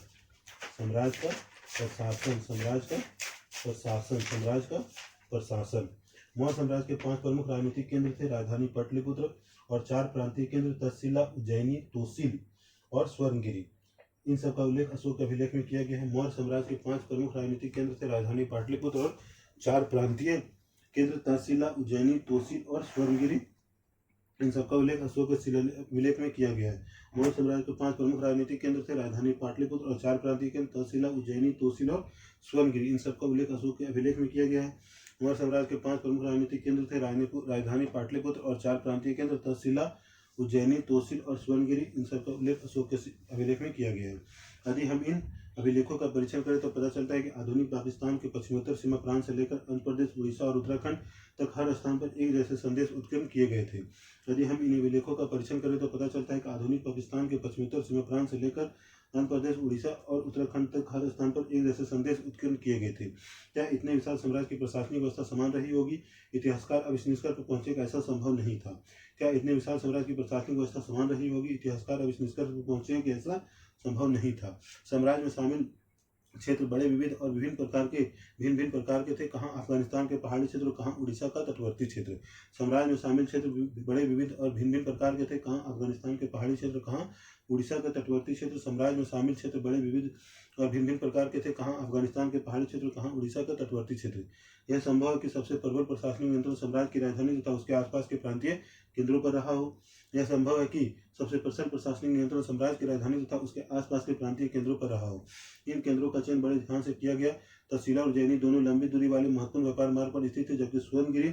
साम्राज्य का प्रशासन साम्राज्य का प्रशासन साम्राज्य का प्रशासन मौर्य साम्राज्य के 5 प्रमुख राजनीतिक केंद्र थे राजधानी पाटलिपुत्र और 4 प्रांतीय केंद्र तक्षशिला उज्जैनी तोसील और स्वर्णगिरी इन सब का उल्लेख अशोक के अभिलेख में किया गया है। मौर्य साम्राज्य के 5 प्रमुख राजनीतिक केंद्र थे राजधानी पाटलिपुत्र और 4 प्रांतीय केंद्र तक्षशिला उज्जैनी तोसील और स्वर्णगिरी इन सबका उल्लेख अशोक के अभिलेख में किया गया है। मौर्य साम्राज्य के 5 प्रमुख राजनीतिक केंद्र थे राजधानी पाटलिपुत्र और 4 प्रांतीय केंद्र तक्षशिला उज्जैनी तोसील और स्वर्णगिरी इन सबका उल्लेख अशोक के अभिलेख में किया गया है। मौर्य साम्राज्य के 5 प्रमुख राजनीतिक केंद्र थे राजधानी पाटलिपुत्र और 4 प्रांतीय केंद्र तक्षशिला उज्जैनी तोसील और स्वर्णगिरी इन सबका उल्लेख अशोक के अभिलेख में किया गया है। यदि हम इन अभिलेखों का परीक्षण करें तो पता चलता है कि आधुनिक पाकिस्तान के पश्चिमोत्तर सीमा प्रांत से लेकर आंध्र प्रदेश उड़ीसा और उत्तराखंड तक हर स्थान पर एक जैसे संदेश उत्कीर्ण किए गए थे। यदि हम इन अभिलेखों का परीक्षण करें तो पता चलता है कि आधुनिक पाकिस्तान के पश्चिमोत्तर सीमा प्रांत से लेकर आंध्र प्रदेश उड़ीसा और उत्तराखंड तक हर स्थान पर एक जैसे संदेश उत्कीर्ण किए गए थे। क्या इतने विशाल साम्राज्य की प्रशासनिक व्यवस्था समान रही होगी? इतिहासकार अब इस निष्कर्ष पर पहुंचे कि ऐसा संभव नहीं था। क्या इतने विशाल साम्राज्य की प्रशासनिक व्यवस्था समान रही होगी? इतिहासकार अब इस निष्कर्ष पर पहुंचे कि ऐसा संभव नहीं था। साम्राज्य में शामिल क्षेत्र बड़े विविध और भिन्न भिन्न प्रकार के थे। कहाँ अफगानिस्तान के पहाड़ी क्षेत्र, कहाँ उड़ीसा का तटवर्ती क्षेत्र। साम्राज्य में शामिल क्षेत्र बड़े विविध और भिन्न भिन्न प्रकार के थे। कहाँ अफगानिस्तान के पहाड़ी क्षेत्र, कहाँ उड़ीसा के तटवर्ती क्षेत्र साम्राज्य में शामिल क्षेत्र बड़े विविध और भिन्न भिन्न प्रकार के थे। कहाँ अफगानिस्तान के पहाड़ी क्षेत्र, कहाँ उड़ीसा का तटवर्ती क्षेत्र। यह संभव है कि सबसे प्रबल प्रशासनिक नियंत्रण साम्राज्य की राजधानी तथा उसके आसपास के प्रांतीय केंद्रों पर रहा हो। यह संभव है कि सबसे प्रबल प्रशासनिक नियंत्रण साम्राज्य की राजधानी तथा उसके आसपास के प्रांतीय केंद्रों पर रहा हो। इन केंद्रों का चयन बड़े ध्यान से किया गया। तहसीला और उज्जैनी दोनों लंबी दूरी वाले महत्वपूर्ण व्यापार मार्ग पर स्थित थे, जबकि स्वर्णगिरी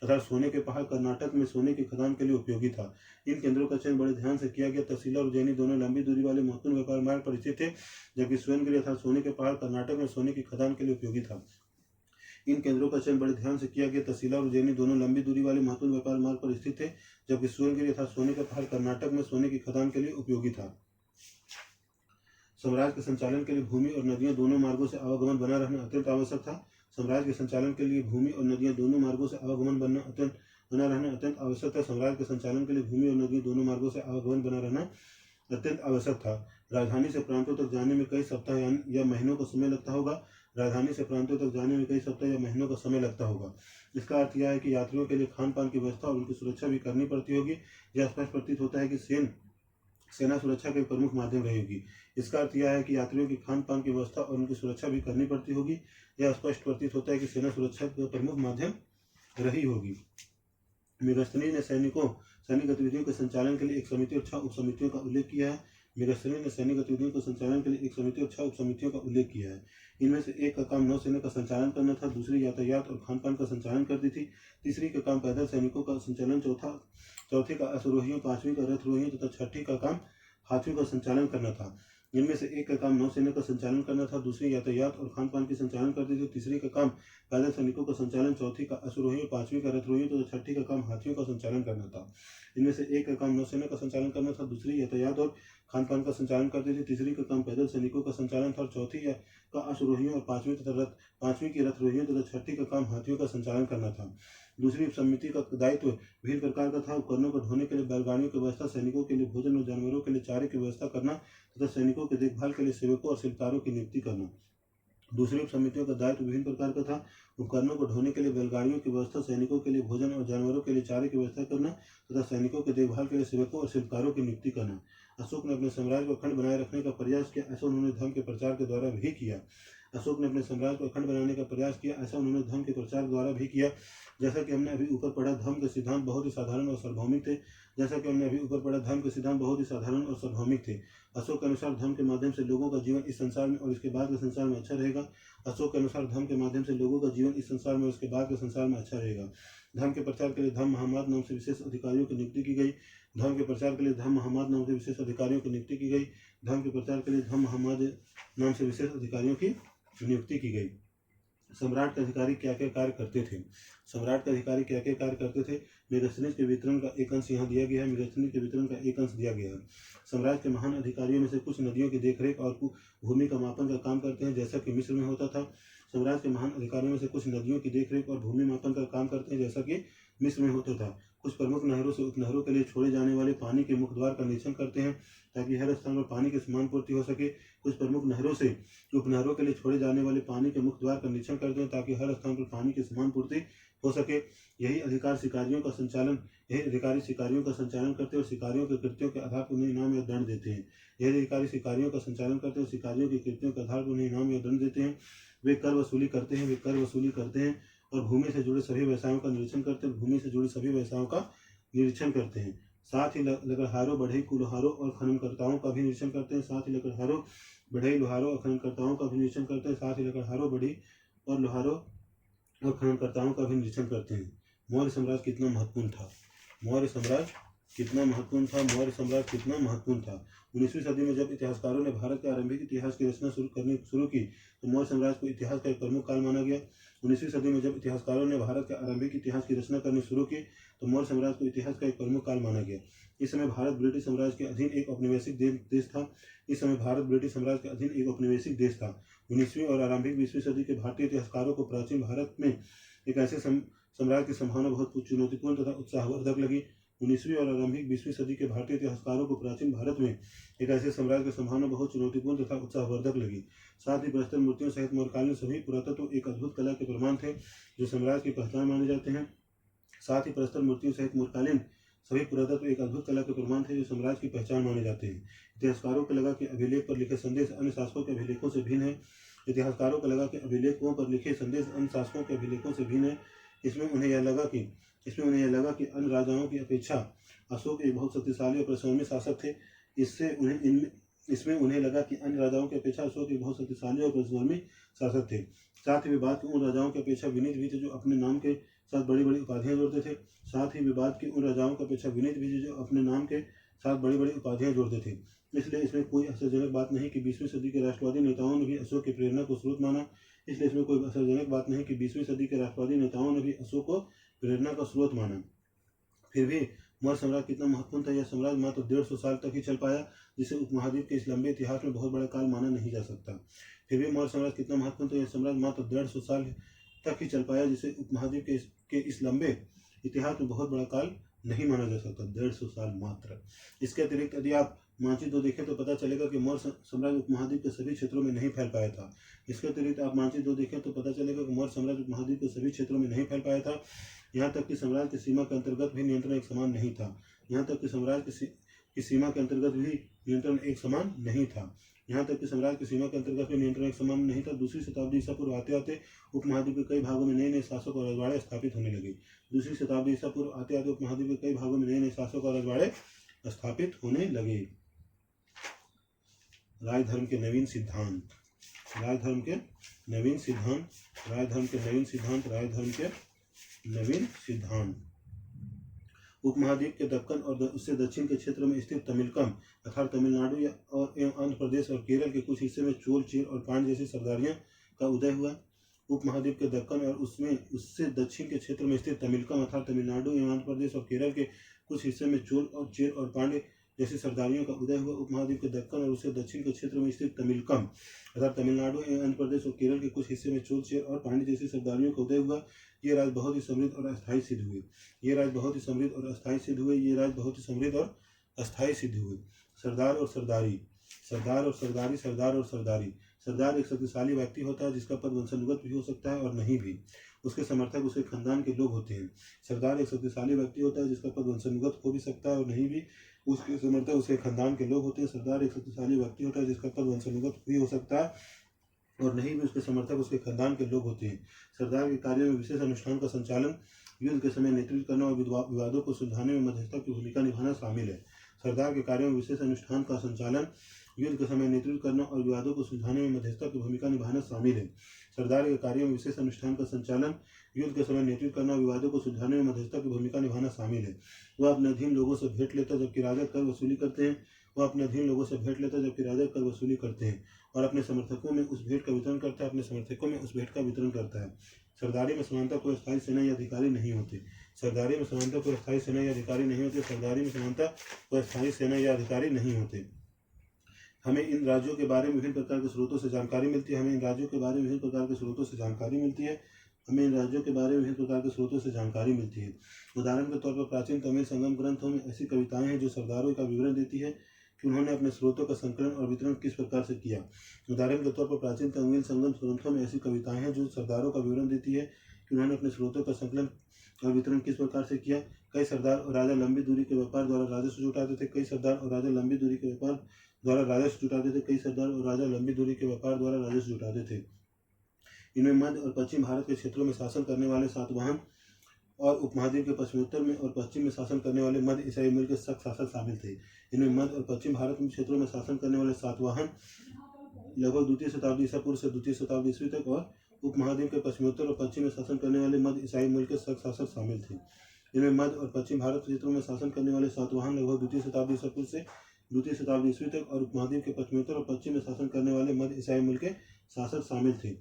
अर्थात सोने के पहाड़ कर्नाटक में सोने के खदान के लिए उपयोगी था। इन केंद्रों का चयन बड़े ध्यान से किया गया। तहसीला और उज्जैनी दोनों लंबी दूरी वाले महत्वपूर्ण व्यापार मार्ग पर स्थित थे, जबकि स्वर्णगिरी अर्थात सोने के पहाड़ कर्नाटक में सोने की खदान के लिए उपयोगी था। इन केंद्रों का चयन बड़े ध्यान से किया गया। तहसीला और उज्जैनी दोनों लंबी दूरी वाले महत्वपूर्ण व्यापार मार्ग पर स्थित थे, जबकि स्वर्णगिरी अर्थात सोने का पहाड़ कर्नाटक में सोने की खदान के लिए उपयोगी था। साम्राज्य के संचालन के लिए भूमि और नदियां दोनों मार्गों से आवागमन बना रहना अत्यंत आवश्यक था। साम्राज्य के संचालन के लिए भूमि और नदियां दोनों मार्गों से आवागमन बना रहना अत्यंत आवश्यक था। साम्राज्य के संचालन के लिए भूमि और नदियां दोनों मार्गों से आवागमन बना रहना अत्यंत आवश्यक था। राजधानी से प्रांतों तक जाने में कई सप्ताह या महीनों का समय लगता होगा। राजधानी से प्रांतों तक जाने में कई सप्ताह या महीनों का समय लगता होगा। इसका अर्थ यह है कि यात्रियों के लिए खान पान की व्यवस्था और उनकी सुरक्षा भी करनी पड़ती होगी। यह स्पष्ट प्रतीत होता है कि सेना सुरक्षा का एक प्रमुख माध्यम रहेगी। इसका अर्थ यह है कि यात्रियों की खान पान की व्यवस्था और उनकी सुरक्षा भी करनी पड़ती होगी। यह स्पष्ट प्रतीत होता है कि सेना सुरक्षा का प्रमुख माध्यम रही होगी। मेगास्थनीज ने सैनिक गतिविधियों के संचालन के लिए एक समिति और 6 उप समितियों का उल्लेख किया है। मेगास्थनीज ने सैनिक गतिविधियों के संचालन के लिए एक समिति और 6 उप समितियों का उल्लेख किया है। इनमें से एक का काम नौसेना का संचालन करना था, दूसरी यातायात और खान पान का संचालन करती थी, तीसरी का काम पैदल सैनिकों का संचालन, चौथी का अश्वरोहियों, पांचवी का रथरोहियों तथा छठी का काम हाथियों का संचालन करना था। इनमें से एक का काम नौसेना का संचालन करना था, दूसरी यातायात और खान पान की संचालन करती थी, तीसरी का काम पैदल सैनिकों का संचालन, चौथी का अश्वरोहियों, पांचवी का रथरोहियों तथा छठी का काम हाथियों का संचालन करना था। इनमें से एक का काम नौसेना का संचालन करना था, दूसरी यातायात और खान पान का संचालन करती थी, तीसरी का काम पैदल सैनिकों का संचालन था और चौथी का अश्वरोहियों और पांचवी की रथरोहियों तथा छठी का काम हाथियों का संचालन करना था। दूसरी समिति का दायित्व विभिन्न प्रकार का था। उपकरणों को ढोने के लिए बैलगाड़ियों की व्यवस्था, सैनिकों के लिए भोजन और जानवरों के लिए चारे की व्यवस्था करना तथा सैनिकों की देखभाल के लिए सेवकों और शिल्पकारों की नियुक्ति करना। दूसरी उप समितियों का दायित्व विभिन्न प्रकार का था। उपकरणों को ढोने के लिए बैलगाड़ियों की व्यवस्था, सैनिकों के लिए भोजन और जानवरों के लिए चारे की व्यवस्था करना तथा सैनिकों की देखभाल के लिए सेवकों और शिल्पकारों की नियुक्ति करना। अशोक ने अपने साम्राज्य को अखंड बनाए रखने का प्रयास किया, ऐसा उन्होंने धर्म के प्रचार के द्वारा भी किया। अशोक ने अपने साम्राज्य को अखंड बनाने का प्रयास किया, ऐसा उन्होंने धर्म के प्रचार द्वारा भी किया। जैसा कि हमने अभी ऊपर पढ़ा, धर्म के सिद्धांत बहुत ही साधारण और सार्वभौमिक थे। अशोक के अनुसार धर्म के माध्यम से लोगों का जीवन इस संसार में और इसके बाद के संसार में अच्छा रहेगा। अशोक के अनुसार धर्म के माध्यम से लोगों का जीवन इस संसार में और इसके बाद के संसार में अच्छा रहेगा। धर्म के प्रचार के लिए धर्म महामाद नाम से विशेष अधिकारियों की नियुक्ति की गई। धर्म के प्रचार के लिए धर्म महामाद नाम से विशेष अधिकारियों की नियुक्ति की गई। धर्म के प्रचार के लिए धर्म महामाद नाम से विशेष अधिकारियों की नियुक्ति की गई। सम्राट के अधिकारी क्या क्या कार्य करते थे? सम्राट के अधिकारी क्या क्या कार्य करते थे? मेगास्थनीज के वितरण का एक अंश यहाँ दिया गया है। मेगास्थनीज के वितरण का एक अंश दिया गया है। सम्राट के महान अधिकारियों में से कुछ नदियों की देखरेख और भूमि का मापन का काम करते हैं, जैसा कि मिस्र में होता था। सम्राट के महान अधिकारियों में से कुछ नदियों की देखरेख और भूमि मापन का काम करते हैं, जैसा कि मिस्र में होता था। कुछ प्रमुख नहरों से उपनहरों के लिए छोड़े जाने वाले पानी के मुख्य द्वार का निरीक्षण करते हैं, ताकि हर स्थान पर पानी की समान पूर्ति हो सके। कुछ प्रमुख नहरों से उपनहरों के लिए छोड़े जाने वाले पानी के मुख्य द्वार का निरीक्षण करते हैं, ताकि हर स्थान पर पानी की समान पूर्ति हो सके। यही अधिकारी शिकारियों का संचालन करते हैं और शिकारियों के कृत्यों के आधार पर उन्हें इनाम या दंड देते हैं। यही अधिकारी शिकारियों का संचालन करते हैं और शिकारियों के कृत्यों के आधार पर उन्हें इनाम या दंड देते हैं। वे कर वसूली करते हैं और भूमि से जुड़े सभी व्यवसायों का निरीक्षण करते हैं। साथ ही लकड़हारों, बढ़ई, कुल्हारों और खननकर्ताओं का भी निरीक्षण करते हैं। साथ ही लकड़हारों, बढ़ई, लोहारों और खननकर्ताओं का भी निरीक्षण करते हैं। मौर्य साम्राज्य कितना महत्वपूर्ण था? मौर्य साम्राज्य कितना महत्वपूर्ण था? 19वीं सदी में जब इतिहासकारों ने भारत के आरंभिक इतिहास की रचना शुरू की, तो मौर्य साम्राज्य को इतिहास का एक प्रमुख काल माना गया। 19वीं सदी में जब इतिहासकारों ने भारत के आरंभिक इतिहास की रचना करनी शुरू की, तो मौर्य साम्राज्य को इतिहास का एक प्रमुख काल माना गया। इस समय भारत ब्रिटिश साम्राज्य के अधीन एक औपनिवेशिक देश था। 19वीं और आरंभिक 20वीं सदी के भारतीय इतिहासकारों को प्राचीन भारत में एक ऐसे साम्राज्य की संभावना बहुत चुनौतीपूर्ण तथा उत्साहवर्धक लगी। 19वीं और आरंभिक 20वीं सदी के भारतीय इतिहासकारों को प्राचीन भारत में एक ऐसे साम्राज्य की संभावना बहुत चुनौतीपूर्ण तथा उत्साहवर्धक लगी। साथ ही प्रस्तर मूर्तियों सहित मौर्यकालीन सभी पुरातत्व एक अद्भुत कला के प्रमाण थे, जो साम्राज्य की पहचान माने जाते हैं। सभी पुरातत्व एक अद्भुत कला के प्रमाण थे जो साम्राज्य की पहचान माने जाते हैं। इतिहासकारों को लगा कि अभिलेख पर लिखे संदेश अन्य शासकों के अभिलेखों से भिन्न है। इतिहासकारों को लगा कि अभिलेखों पर लिखे संदेश अन्य शासकों के अभिलेखों से भिन्न है। इसमें उन्हें यह लगा कि अन्य राजाओं की अपेक्षा अशोक एक बहुत शक्तिशाली और प्रसन्नमी शासक थे। इसमें उन्हें लगा कि अन्य राजाओं की अपेक्षा अशोक एक बहुत शक्तिशाली और प्रसन्नमी शासक थे। साथ ही विवाद के उन राजाओं की अपेक्षा विनीत भी थे जो अपने नाम के साथ बड़ी बड़ी उपाधियां जोड़ते थे। जोड़ते थे। इसलिए इसमें कोई आश्चर्यजनक बात नहीं कि 20वीं सदी के राष्ट्रवादी नेताओं ने भी अशोक की प्रेरणा को स्रोत माना। फिर भी मौर्य साम्राज्य कितना महत्वपूर्ण था, यह साम्राज्य मात्र 150 साल तक ही चल पाया, जिसे उपमहाद्वीप के इस लंबे इतिहास में बहुत बड़ा काल माना नहीं जा सकता। फिर भी मौर्य साम्राज्य कितना महत्वपूर्ण था, यह साम्राज्य मात्र 150 साल तक ही चल पाया, जिसे उपमहाद्वीप के इस लंबे इतिहास में बहुत बड़ा काल नहीं माना जा सकता। 150 साल मात्र। इसके अतिरिक्त यदि आप मानचित्र 2 देखें तो पता चलेगा कि मौर्य साम्राज्य उपमहाद्वीप के सभी क्षेत्रों में नहीं फैल पाया था। यहाँ तक कि साम्राज्य की सीमा के अंतर्गत भी नियंत्रण एक समान नहीं था। दूसरी शताब्दी ईसा पूर्व आते आते उपमहाद्वीप के कई भागों में नए नए शासक और रजवाड़े स्थापित होने लगे। राजधर्म के नवीन सिद्धांत। उपमहाद्वीप के दक्कन और उससे दक्षिण के क्षेत्र में स्थित तमिलकम अर्थात तमिलनाडु और एवं आंध्र प्रदेश और केरल के कुछ हिस्से में चोल, चेर और पांड्य जैसी सरदारियों का उदय हुआ। उपमहाद्वीप के दक्कन और उससे दक्षिण के क्षेत्र में स्थित तमिलकम अर्थात तमिलनाडु एवं आंध्र प्रदेश और केरल के कुछ हिस्से में चोल और चेर और पांड्य जैसी सरदारियों का उदय हुआ। उपमहाद्वीप के दक्कन और उससे दक्षिण के क्षेत्र में स्थित तमिलकम अर्थात तमिलनाडु एवं आंध्र प्रदेश और केरल के कुछ हिस्से में चोल, चेर और पांड्य जैसी सरदारियों का उदय हुआ। ये राज्य बहुत ही समृद्ध और अस्थायी सिद्ध हुए। सरदार और सरदारी। सरदार एक शक्तिशाली व्यक्ति होता है जिसका पद वंशानुगत भी हो सकता है और नहीं भी। उसके समर्थक उसके खानदान के लोग होते हैं। सरदार एक शक्तिशाली व्यक्ति होता है जिसका पद वंशानुगत हो भी सकता है और नहीं भी। उसके समर्थक उसके खानदान के लोग होते हैं। सरदार एक शक्तिशाली व्यक्ति होता है जिसका पद वंशानुगत भी हो सकता है और नहीं भी। उसके समर्थक उसके खानदान के लोग होते हैं। सरदार के कार्यों में विशेष अनुष्ठान का संचालन, युद्ध के समय नेतृत्व करना और विवादों को सुलझाने में मध्यस्थता की भूमिका निभाना शामिल है। सरदार के कार्यों में विशेष अनुष्ठान का संचालन, युद्ध के समय नेतृत्व करना और विवादों को सुलझाने में मध्यस्थता की भूमिका निभाना शामिल है। सरदार के कार्यों में विशेष अनुष्ठान का संचालन, युद्ध के समय नेतृत्व करना और विवादों को सुलझाने में मध्यस्थता की भूमिका निभाना शामिल है। वह अपने अधीन लोगों से भेंट लेता जबकि राजा कर वसूली करते हैं और अपने समर्थकों में उस भेंट का वितरण करता है। सरदारी में समानता कोई स्थायी सेना या अधिकारी नहीं होते। हमें इन राज्यों के बारे में विभिन्न प्रकार के स्रोतों से जानकारी मिलती है। उदाहरण के तौर पर प्राचीन तमिल संगम ग्रंथों में ऐसी कविताएं हैं जो सरदारों का विवरण देती है कि उन्होंने अपने स्रोतों का संकलन और वितरण किस प्रकार से किया। कई सरदार और राजा लंबी दूरी के व्यापार द्वारा राजस्व जुटाते थे। कई सरदार और राजा लंबी दूरी के व्यापार द्वारा राजस्व जुटाते थे। इनमें मध्य और पश्चिम भारत के क्षेत्रों में शासन करने वाले सातवाहन और उपमहाद्वीप के पश्चिमोत्तर में और पश्चिम में शासन करने वाले मध्य ईसाई मूल के शक शासक शामिल थे। इनमें मध्य और पश्चिम भारत के क्षेत्रों में शासन करने वाले सातवाहन लगभग 2वीं शताब्दी ईसा पूर्व से 2वीं शताब्दी ईस्वी तक और उपमहाद्वीप के पश्चिमोत्तर और पश्चिम में शासन करने वाले मध्य ईसाई मूल के शक शासक शामिल थे। इनमें मध्य और पश्चिम भारत के क्षेत्रों में शासन करने वाले सातवाहन लगभग 2वीं शताब्दी ईसा पूर्व से 2वीं शताब्दी ईस्वी तक और उपमहाद्वीप के पश्चिमोत्तर और पश्चिम में शासन करने वाले मध्य ईसाई मूल के शासक शामिल थे।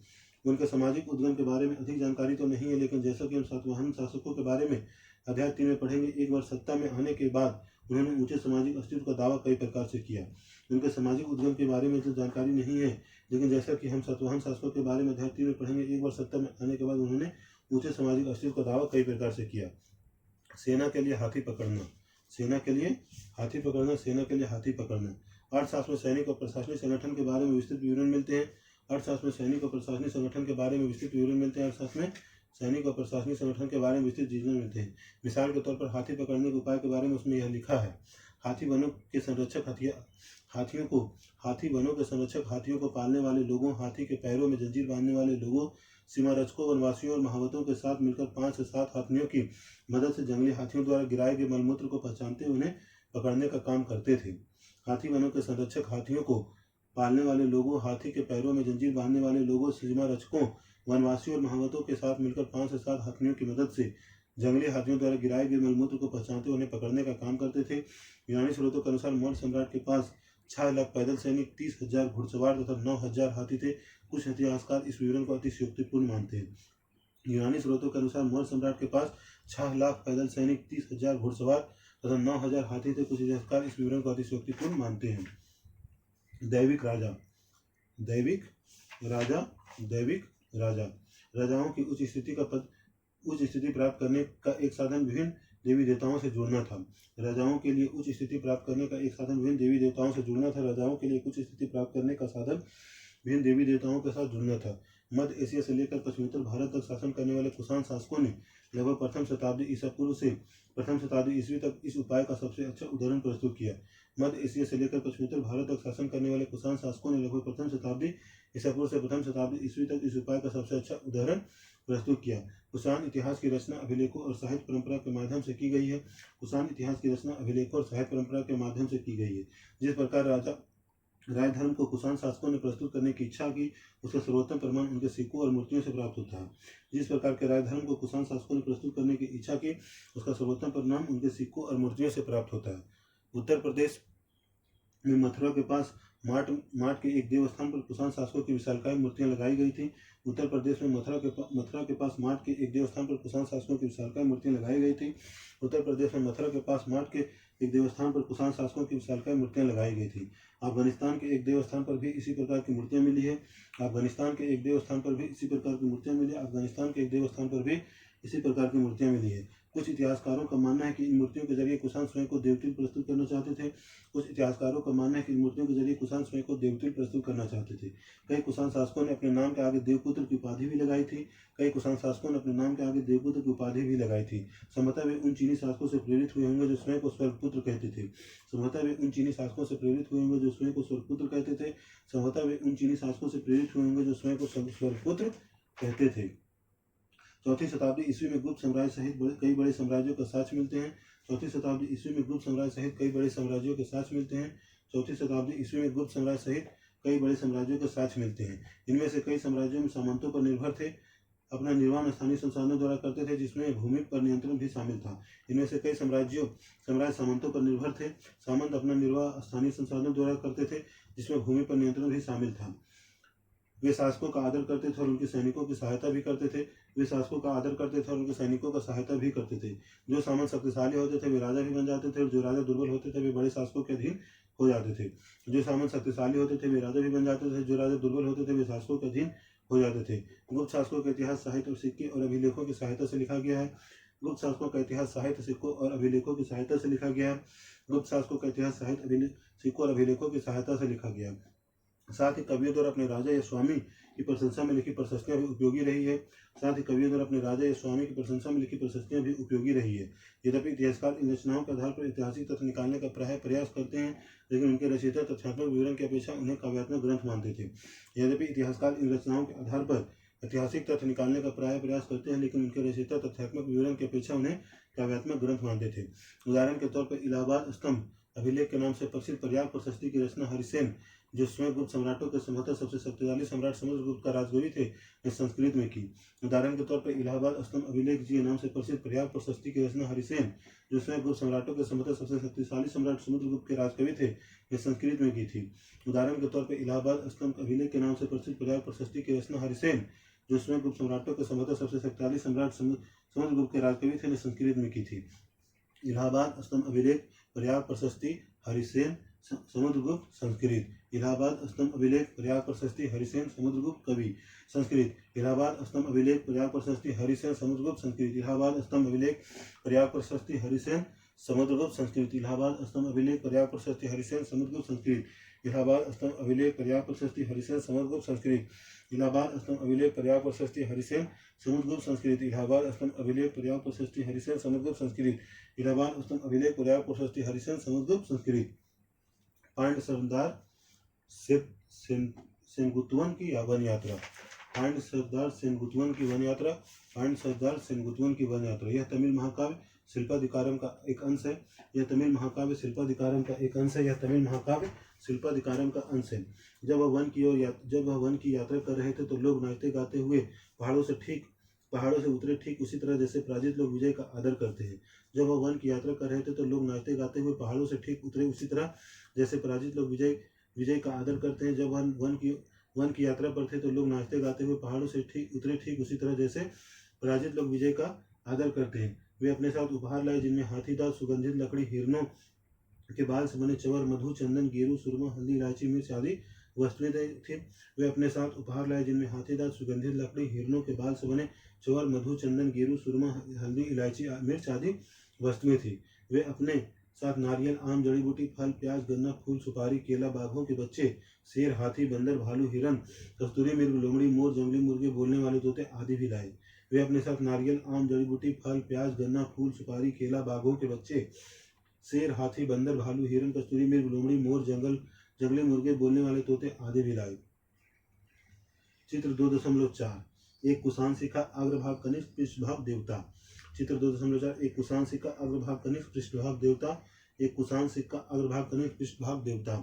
उनके सामाजिक उद्गम के बारे में अधिक जानकारी तो नहीं है, लेकिन जैसा कि हम सातवाहन शासकों के बारे में अध्याय 3 में पढ़ेंगे, एक बार सत्ता में आने के बाद उन्होंने ऊंचे सामाजिक अस्तित्व का दावा कई प्रकार से किया। उनके सामाजिक उद्गम के बारे में तो जानकारी नहीं है, लेकिन जैसा कि हम सातवाहन शासकों के बारे में अध्याय 3 में पढ़ेंगे, एक बार सत्ता में आने के बाद उन्होंने ऊंचे सामाजिक अस्तित्व का दावा कई प्रकार से किया। सेना के लिए हाथी पकड़ना। अर्थशास्त्र में सैनिक और प्रशासनिक संगठन के बारे में विस्तृत विवरण मिलते हैं। अर्थशास्त्र में सैनिक और प्रशासनिक संगठन के बारे में विस्तृत चीजें मिलते हैं। मिसाल के तौर पर हाथी पकड़ने के उपाय के बारे में उसमें यह लिखा है। हाथी वनों के संरक्षक हाथियों को पालने वाले लोगों, हाथी के पैरों में जंजीर बांधने वाले लोगों, सीमा रक्षकों, वनवासियों और महावतों के साथ मिलकर 5 से 7 हाथियों की मदद से जंगली हाथियों द्वारा गिराए गए मलमूत्र को पहचानते उन्हें पकड़ने का काम करते थे। हाथी वनों के संरक्षक हाथियों को पालने वाले लोगों, हाथी के पैरों में जंजीर बांधने वाले लोगों, सीमा रक्षकों, वनवासियों और महावतों के साथ मिलकर 5 से 7 हाथियों की मदद से जंगली हाथियों द्वारा गिराए गए मलमूत्र को पहचानते उन्हें पकड़ने का काम करते थे। यूनानी स्रोतों के अनुसार मौर्य सम्राट के पास 6 लाख पैदल सैनिक, 30,000 घुड़सवार तथा 9,000 हाथी थे। कुछ इतिहासकार इस विवरण को अतिशयोक्तिपूर्ण मानते हैं। यूनानी स्रोतों के अनुसार मौर्य सम्राट के पास 6 लाख पैदल सैनिक, 30,000 घुड़सवार तथा 9,000 हाथी थे। कुछ इतिहासकार इस विवरण को अतिशयोक्तिपूर्ण मानते हैं। दैविक राजा राजाओं की उच्च स्थिति प्राप्त करने का एक साधन विभिन्न देवी देवताओं से जुड़ना था। राजाओं के लिए उच्च स्थिति प्राप्त करने का एक साधन विभिन्न देवी देवताओं से जुड़ना था। राजाओं के लिए उच्च स्थिति प्राप्त करने का साधन विभिन्न देवी देवताओं के साथ जुड़ना था। मध्य एशिया से लेकर पश्चिमोत्तर भारत तक शासन करने वाले कुषाण शासकों ने लगभग प्रथम शताब्दी ईसा पूर्व से प्रथम शताब्दी ईस्वी तक इस उपाय का सबसे अच्छा उदाहरण प्रस्तुत किया। मध्य एशिया से लेकर पश्चिमोत्तर भारत तक शासन करने वाले कुषाण शासकों ने लगभग प्रथम शताब्दी ईसा पूर्व से प्रथम शताब्दी ईस्वी तक इस उपाय का सबसे अच्छा उदाहरण प्रस्तुत किया। कुषाण इतिहास की रचना अभिलेखों और साहित्य परंपरा के माध्यम से की गई है। कुषाण इतिहास की रचना अभिलेखों और साहित्य परंपरा के माध्यम से की गई है। जिस प्रकार राजधर्म को कुषाण शासकों ने प्रस्तुत करने की इच्छा की, उसका सर्वोत्तम प्रमाण उनके सिक्कों और मूर्तियों से प्राप्त होता है। जिस प्रकार के राजधर्म को कुषाण शासकों ने प्रस्तुत करने की इच्छा की, उसका सर्वोत्तम परिणाम उनके सिक्कों और मूर्तियों से प्राप्त होता है। उत्तर प्रदेश में मथुरा के पास माट के एक देवस्थान पर कुषाण शासकों की विशालकाय मूर्तियां लगाई गई थी। उत्तर प्रदेश में मथुरा के पास माट के एक देवस्थान पर कुषाण शासकों की विशालकाय मूर्तियां लगाई गई थी। उत्तर प्रदेश में मथुरा के पास माट के एक देवस्थान पर कुषाण शासकों की विशालकाय मूर्तियां लगाई गई थी। अफगानिस्तान के एक देवस्थान पर भी इसी प्रकार की मूर्तियां मिली है। अफगानिस्तान के एक देवस्थान पर भी इसी प्रकार की मूर्तियां मिली है। कुछ इतिहासकारों का मानना है कि इन मूर्तियों के जरिए कुषाण स्वयं को देवतुल्य प्रस्तुत करना चाहते थे। कई कुषाण शासकों ने अपने नाम के आगे देवपुत्र की उपाधि भी लगाई थी। संभवतः वे उन चीनी शासकों से प्रेरित हुए होंगे जो स्वयं को स्वर्गपुत्र कहते थे। चौथी शताब्दी ईस्वी में गुप्त साम्राज्य सहित कई बड़े साम्राज्यों के साक्ष्य मिलते हैं। चौथी शताब्दी ईस्वी में गुप्त साम्राज्य सहित कई बड़े साम्राज्यों के साक्ष्य मिलते हैं। इनमें से कई साम्राज्यों में सामंतों पर निर्भर थे, अपना निर्वहन स्थानीय संसाधनों द्वारा करते थे, जिसमें भूमि पर नियंत्रण भी शामिल था। साम्राज्य सामंतों पर निर्भर थे, सामंत अपना निर्वाह स्थानीय संसाधनों द्वारा करते थे, जिसमें भूमि पर नियंत्रण भी शामिल था। वे शासकों का आदर करते थे और उनके सैनिकों की सहायता भी करते थे। जो सामंत शक्तिशाली होते थे वे राजा भी बन जाते थे, और जो राजा दुर्बल होते थे वे बड़े शासकों के अधीन हो जाते थे। गुप्त शासकों का इतिहास साहित्य और सिक्के और अभिलेखों की सहायता से लिखा गया है। गुप्त शासकों का इतिहास साहित्य, सिक्कों और अभिलेखों की सहायता से लिखा गया है। साथ ही कवियों द्वारा अपने राजा या स्वामी की प्रशंसा में लिखी प्रशस्तियां भी उपयोगी रही है। यद्यपि इतिहासकार इन रचनाओं के आधार पर ऐतिहासिक तथ्य निकालने का प्रायः प्रयास करते हैं, लेकिन उनके रचयिता तथ्यात्मक विवरण की अपेक्षा उन्हें काव्यात्मक ग्रंथ मानते थे। उदाहरण के तौर पर इलाहाबाद स्तंभ अभिलेख के नाम से प्रसिद्ध प्रयाग प्रशस्ति की रचना हरिसेन, जो स्वयं गुप्त सम्राटों के संभवतः सबसे शक्तिशाली सम्राट समुद्रगुप्त का राजकवि थे, ने संस्कृत में की। उदाहरण के तौर पर इलाहाबाद स्तंभ अभिलेख जी के नाम से प्रसिद्ध प्रयाग प्रशस्ति की रचना हरिसेन, जो स्वयं गुप्त सम्राटों के संभवतः सबसे शक्तिशाली सम्राट समुद्रगुप्त के राजकवि थे, ने संस्कृत में की थी। उदाहरण के तौर पर इलाहाबाद स्तंभ अभिलेख के नाम से प्रसिद्ध प्रयाग प्रशस्ति की रचना हरिसेन, जो स्वयं गुप्त सम्राटों के संभवतः सबसे शक्तिशाली सम्राट समुद्रगुप्त के राजकवि थे, ने संस्कृत में की थी। इलाहाबाद स्तंभ अभिलेख प्रयाग प्रशस्ति हरिसेन समुद्रगुप्त संस्कृत। इलाहाबाद स्तंभ अभिलेख प्रयाग प्रशस्ति हरिसेन समुद्रगुप्त कवि संस्कृत। इलाहाबाद स्तंभ अभिलेख प्रयाग प्रशस्ति हरिसेन समुद्रगुप्त संस्कृत। इलाहाबाद स्तंभ अभिलेख प्रयाग प्रशस्ति हरिसेन समुद्रगुप्त संस्कृत इलाहाबाद स्तंभ अभिलेख पर्याप्त प्रशस्ति हरिसेन समुद्रगुप्त संस्कृत इलाहाबाद स्तंभ अभिलेख पर्याप्त प्रशस्ति हरिसेन समुद्रगुप्त संस्कृत इलाहाबाद स्तंभ अभिलेख पर्याप्त प्रशस्ति हरिसेन समुद्रगुप्त संस्कृत इलाहाबाद स्तंभ अभिलेख पर्याप्त प्रशस्ति हरिसेन समुद्रगुप्त संस्कृत इलाहाबाद स्तंभ अभिलेख पर्याप्त प्रशस्ति हरिसेन समुद्रगुप्त संस्कृत। पांड्य सरदार सेनगुतवन की वन यात्रा। पांड्य सरदार सेनगुतवन की वन यात्रा। पांड्य सरदार सेनगुतवन की वन यात्रा यह तमिल महाकाव्य शिल्पाधिकारम का एक अंश है। यह तमिल महाकाव्य शिल्पाधिकारम का एक अंश है। यह तमिल महाकाव्य शिल्पाधिकारम का अंश है। जब वह वन की यात्रा कर रहे थे तो लोग नाचते गाते हुए पहाड़ों से उतरे ठीक उसी तरह जैसे पराजित लोग विजय का आदर करते हैं। जब वह वन की यात्रा कर रहे थे तो लोग नाचते गाते हुए पहाड़ों से ठीक उतरे उसी तरह जैसे पराजित लोग विजय का आदर करते हैं। जब वन की यात्रा पर थे तो लोग नाचते गाते हुए पहाड़ों से ठीक उसी तरह जैसे पराजित लोग विजय का आदर करते हैं। वे अपने साथ उपहार लाए जिनमें हाथी दांत सुगंधित लकड़ी हिरणों के बाल से बने चवर मधु चंदन गेरू सुरमा हल्दी इलायची मिर्च आदि वस्तुएं थी। वे अपने साथ उपहार लाए जिनमें हाथी दांत सुगंधित लकड़ी हिरणों के बाल से बने चवर मधु चंदन गेरू सुरमा हल्दी इलायची मिर्च आदि वस्तुएं थी। वे अपने साथ नारियल आम जड़ी बूटी फल प्याज गन्ना फूल सुपारी केला बाघों के बच्चे शेर हाथी बंदर भालू हिरन कस्तूरी मृग लोमड़ी मोर जंगली मुर्गे बोलने वाले तोते आदि भी लाए। वे अपने साथ नारियल आम जड़ी बूटी फल प्याज गन्ना फूल सुपारी केला बाघों के बच्चे शेर हाथी बंदर भालू हिरन कस्तूरी मृग लोमड़ी मोर जंगली मुर्गे बोलने वाले तोते आदि भी लाए। चित्र 2.4 एक कुषाण शिखा अग्रभाग कनिष्ठ पृष्ठभाग देवता। चित्र 2.4 एक कुषाण सिक्का अग्रभाग कनिष्ठ पृष्ठभाग देवता। एक कुषाण सिक्का अग्रभाग कनिष्ठ पृष्ठभाग देवता।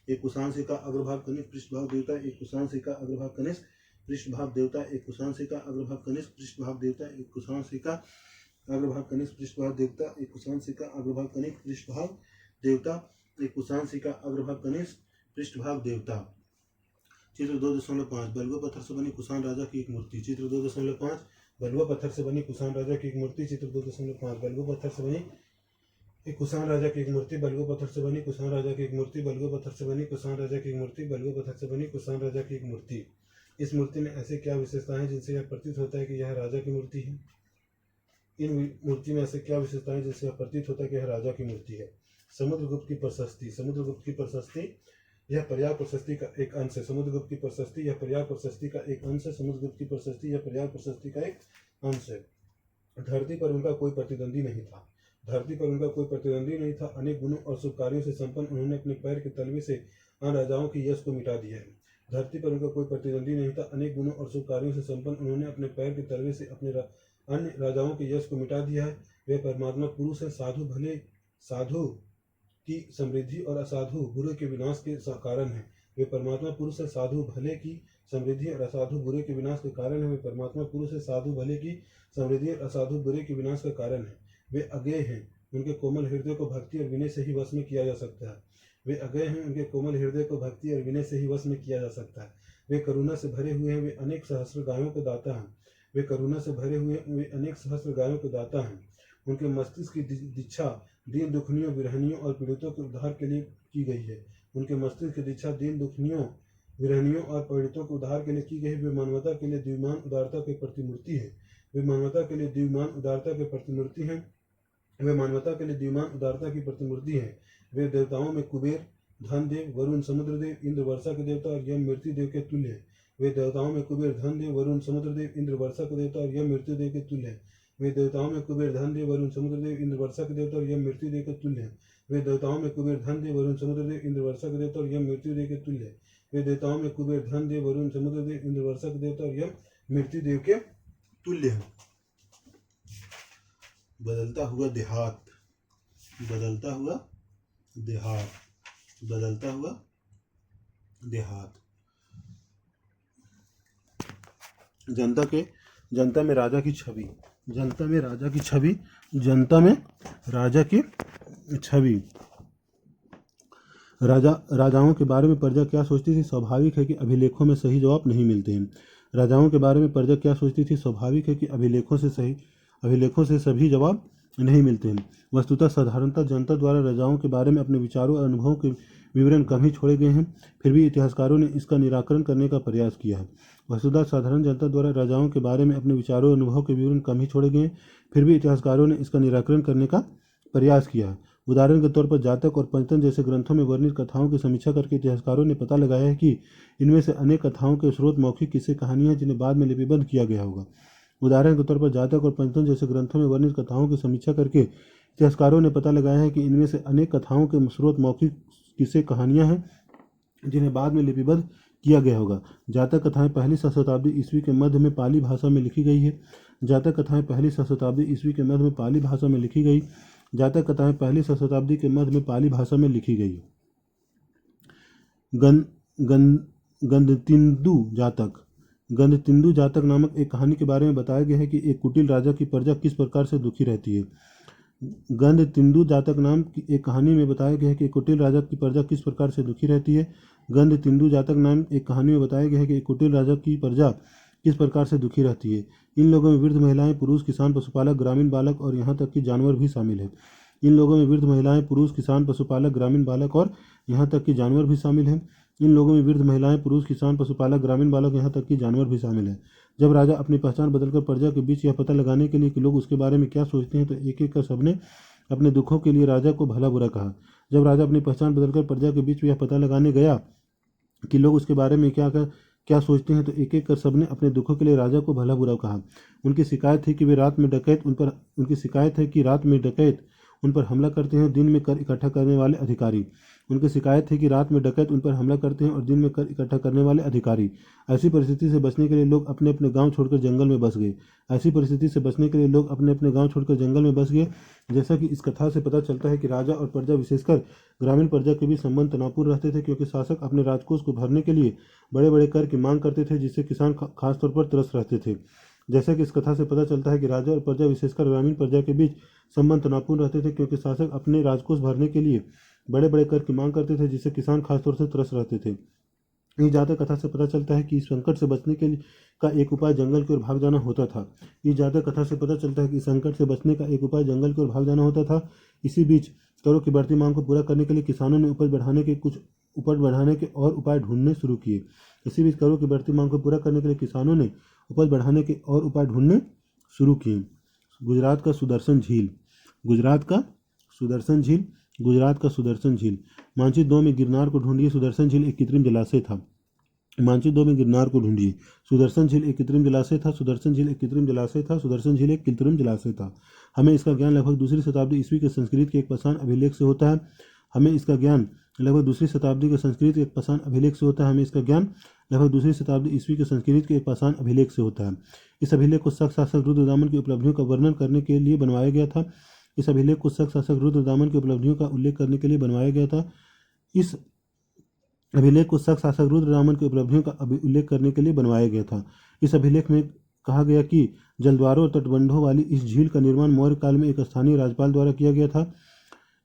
एक कुषाण सिक्का अग्रभाग कनिष्ठ पृष्ठभाग देवता। एक कुषाण सिक्का अग्रभाग कनिष्ठ पृष्ठभाग देवता। एक कुषाण सिक्का अग्रभाग कनिष्ठ पृष्ठभाग देवता। एक कुषाण सिक्का अग्रभाग कनिष्ठ पृष्ठभाग देवता। एक कुषाण सिक्का अग्रभाग कनिष्ठ पृष्ठभाग देवता। एक कुषाण सिक्का अग्रभाग कनिष्ठ पृष्ठभाग देवता। चित्र 2.5 बलुआ पत्थर से बनी कुषाण राजा की एक मूर्ति। चित्र 2.5 बलुआ पत्थर से बनी कुषाण राजा की एक मूर्ति। चित्र 2.5 बलुआ पत्थर से बनी एक कुषाण राजा की एक मूर्ति। बलुआ पत्थर से बनी कुषाण राजा की एक मूर्ति। बलुआ पत्थर से बनी कुषाण राजा की एक मूर्ति। बलुआ पत्थर से बनी कुषाण राजा की एक मूर्ति। इस मूर्ति में ऐसे क्या विशेषताएं जिनसे यह प्रतीत होता है कि यह राजा की मूर्ति है। इन मूर्ति में ऐसे क्या विशेषताएं जिनसे यह प्रतीत होता है कि यह राजा की मूर्ति है। समुद्रगुप्त की प्रशस्ति। समुद्रगुप्त की प्रशस्ति यह पर्याप्त प्रशस्ति का एक अंश है। समुद्रगुप्त की प्रशस्ति यह पर्याप्त प्रशस्ति का एक अंश है। समुद्रगुप्त की प्रशस्ति यह पर्याप्त प्रशस्ति का एक अंश है। धरती पर उनका कोई प्रतिद्वंदी नहीं था। धरती पर उनका कोई प्रतिद्वंदी नहीं था। अनेक गुणों और शुभ कार्यों से संपन्न उन्होंने अपने पैर के तलवे से अन्य राजाओं के यश को मिटा दिया है। धरती पर उनका कोई प्रतिद्वंदी नहीं था। अनेक गुणों और शुभ कार्यों से संपन्न उन्होंने अपने पैर के तलवे से अपने अन्य राजाओं के यश को मिटा दिया है। वे परमात्मा पुरुष है। साधु की समृद्धि और असाधु बुरे के विनाश के कारण है। वे परमात्मा पुरुष है। साधु भले की समृद्धि और असाधु बुरे के विनाश के कारण है। वे परमात्मा पुरुष है। साधु भले की समृद्धि और असाधु बुरे के विनाश का कारण है। वे अज्ञेय हैं। उनके कोमल हृदय को भक्ति और विनय से ही वश में किया जा सकता है। वे अज्ञेय हैं। उनके कोमल हृदय को भक्ति और विनय से ही वश में किया जा सकता है। वे करुणा से भरे हुए हैं। वे अनेक सहस्त्र गायों को दाता हैं। वे करुणा से भरे हुए वे अनेक सहस्त्र गायों को दाता हैं। उनके मस्तिष्क की दीक्षा दीन दुखनियों विरहनियों और पीड़ितों के उद्धार के लिए की गई है। उनके मस्तिष्क की दीक्षा दीन दुखनियों विरहनियों और पीड़ितों के उद्धार के लिए की गई। वे मानवता के लिए द्विमान उदारता की प्रतिमूर्ति है। वे मानवता के लिए द्विमान उदारता की प्रतिमूर्ति हैं। वे मानवता के लिए द्विमान उदारता की प्रतिमूर्ति है। वे देवताओं में कुबेर धन देव वरुण समुद्र देव इंद्र वर्षा के देवता और यम मृत्यु देव के तुल्य है। वे देवताओं में कुबेर धन देव वरुण समुद्र देव इंद्र वर्षा के देवता और यम मृत्यु देव के तुल्य है। वे देवताओं में कुबेर धन देव वरुण समुद्र देव इंद्र वर्षा के देवता और यम मृत्यु देव के तुल्य है। वे देवताओं में कुबेर धन देव वरुण समुद्र देव इंद्र वर्षा के देवता और यम मृत्यु देव के तुल्य है। वे देवताओं में कुबेर धन देव वरुण समुद्र देव इंद्र वर्षा के देवता और यम मृत्यु देव के तुल्य है। बदलता हुआ देहात। बदलता हुआ देहात। बदलता हुआ देहात। जनता में राजा की छवि। जनता में राजा की छवि। जनता में राजा की छवि। राजाओं के बारे में प्रजा क्या सोचती थी? स्वाभाविक है कि अभिलेखों में सही जवाब नहीं मिलते हैं। राजाओं के बारे में प्रजा क्या सोचती थी? स्वाभाविक है कि अभिलेखों से सभी जवाब नहीं मिलते हैं। वस्तुतः साधारणतः जनता द्वारा राजाओं के बारे में अपने विचारों और अनुभवों के विवरण कम ही छोड़े गए हैं। फिर भी इतिहासकारों ने इसका निराकरण करने का प्रयास किया है। वस्तुतः साधारण जनता द्वारा राजाओं के बारे में अपने विचारों और अनुभवों के विवरण कम ही छोड़े गए हैं। फिर भी इतिहासकारों ने इसका निराकरण करने का प्रयास किया है। उदाहरण के तौर पर जातक और पंचतंत्र जैसे ग्रंथों में वर्णित कथाओं की समीक्षा करके इतिहासकारों ने पता लगाया है कि इनमें से अनेक कथाओं के स्रोत मौखिक किस्से कहानियां जिन्हें बाद में लिपिबद्ध किया गया होगा। उदाहरण के तौर पर जातक और पंचतंत्र जैसे ग्रंथों में वर्णित कथाओं की समीक्षा करके इतिहासकारों ने पता लगाया है कि इनमें से अनेक कथाओं के स्रोत मौखिक किस्से कहानियां हैं जिन्हें बाद में लिपिबद्ध किया गया होगा। जातक कथाएं पहली शताब्दी ईस्वी के मध्य में पाली भाषा में लिखी गई है। जातक कथाएं पहली शताब्दी ईस्वी के मध्य में पाली भाषा में लिखी गई। जातक कथाएं पहली शताब्दी के मध्य में पाली भाषा में लिखी गई। गंधतिंदु जातक। गंधतिंदु जातक नामक एक कहानी के बारे में बताया गया है कि एक कुटिल राजा की प्रजा किस प्रकार से दुखी रहती है। गंधतिंदु जातक नाम की एक कहानी में बताया गया है कि कुटिल राजा की प्रजा किस प्रकार से दुखी रहती है। गंधतिंदु जातक नाम एक कहानी में बताया गया है कि कुटिल राजा की प्रजा किस प्रकार से दुखी रहती है। इन लोगों में वृद्ध महिलाएं, पुरुष, किसान, पशुपालक, ग्रामीण बालक और यहाँ तक कि जानवर भी शामिल है। इन लोगों में वृद्ध महिलाएं, पुरुष, किसान, पशुपालक, ग्रामीण बालक और यहाँ तक कि जानवर भी शामिल हैं। इन लोगों में वृद्ध महिलाएं, पुरुष, किसान, पशुपालक, ग्रामीण बालक, यहाँ तक कि जानवर भी शामिल है। जब राजा अपनी पहचान बदलकर प्रजा के बीच यह पता लगाने के लिए कि लोग उसके बारे में क्या सोचते हैं तो एक एक कर सबने अपने दुखों के लिए राजा को भला बुरा कहा। जब राजा अपनी पहचान बदलकर प्रजा के बीच यह पता लगाने गया कि लोग उसके बारे में क्या सोचते हैं तो एक एक कर सबने अपने दुखों के लिए राजा को भला बुरा कहा। उनकी शिकायत है कि रात में डकैत उन पर हमला करते हैं, दिन में कर इकट्ठा करने वाले अधिकारी। उनकी शिकायत है कि रात में डकैत उन पर हमला करते हैं और दिन में कर इकट्ठा करने वाले अधिकारी। ऐसी परिस्थिति से बचने के लिए लोग अपने अपने गांव छोड़कर जंगल में बस गए। ऐसी परिस्थिति से बचने के लिए लोग अपने अपने गांव छोड़कर जंगल में बस गए। जैसा कि इस कथा से पता चलता है कि राजा और प्रजा, विशेषकर ग्रामीण प्रजा के बीच संबंध तनावपूर्ण रहते थे, क्योंकि शासक अपने राजकोष को भरने के लिए बड़े बड़े कर की मांग करते थे, जिससे किसान खासतौर पर त्रस्त रहते थे। जैसा कि इस कथा से पता चलता है कि राजा और प्रजा, विशेषकर ग्रामीण प्रजा के बीच संबंध तनावपूर्ण रहते थे, क्योंकि शासक अपने राजकोष भरने के लिए बड़े बड़े कर की मांग करते थे, जिससे किसान खासतौर से त्रस्त रहते थे। इस जातक कथा से पता चलता है कि इस संकट से बचने के का एक उपाय जंगल की ओर भाग जाना होता था। इस जातक कथा से पता चलता है कि इस संकट से बचने का एक उपाय जंगल की ओर भाग जाना होता था। इसी बीच करों की बढ़ती मांग को पूरा करने के लिए किसानों ने उपज बढ़ाने के और उपाय ढूंढने शुरू किए। इसी बीच करों की बढ़ती मांग को पूरा करने के लिए किसानों ने उपज बढ़ाने के और उपाय ढूंढने शुरू किए। गुजरात का सुदर्शन झील। गुजरात का सुदर्शन झील। मानचित्र 2 में गिरनार को ढूंढिए। सुदर्शन झील एक कृत्रिम जलाशय था। मानचित्र 2 में गिरनार को ढूंढिए। सुदर्शन झील एक कृत्रिम जलाशय था। सुदर्शन झील एक कृत्रिम जलाशय था। सुदर्शन झील एक कृत्रिम जलाशय था। हमें इसका ज्ञान लगभग दूसरी शताब्दी ईस्वी के संस्कृत के एक पाषाण अभिलेख से होता है। हमें इसका ज्ञान लगभग दूसरी शताब्दी के संस्कृत के एक पाषाण अभिलेख से होता है। हमें इसका ज्ञान लगभग दूसरी शताब्दी ईस्वी के संस्कृत के एक पाषाण अभिलेख से होता है। इस अभिलेख को शक शासक रुद्रदामन की उपलब्धियों का वर्णन करने के लिए बनवाया गया था। इस अभिलेख को शक शासक रुद्रदामन की उपलब्धियों का उल्लेख करने के लिए बनवाया गया था। इस अभिलेख को शक शासक रुद्रदामन की उपलब्धियों का उल्लेख करने के लिए बनवाया गया था। इस अभिलेख में कहा गया कि जलद्वारों और तटबंधों वाली इस झील का निर्माण मौर्य काल में एक स्थानीय राज्यपाल द्वारा किया गया था।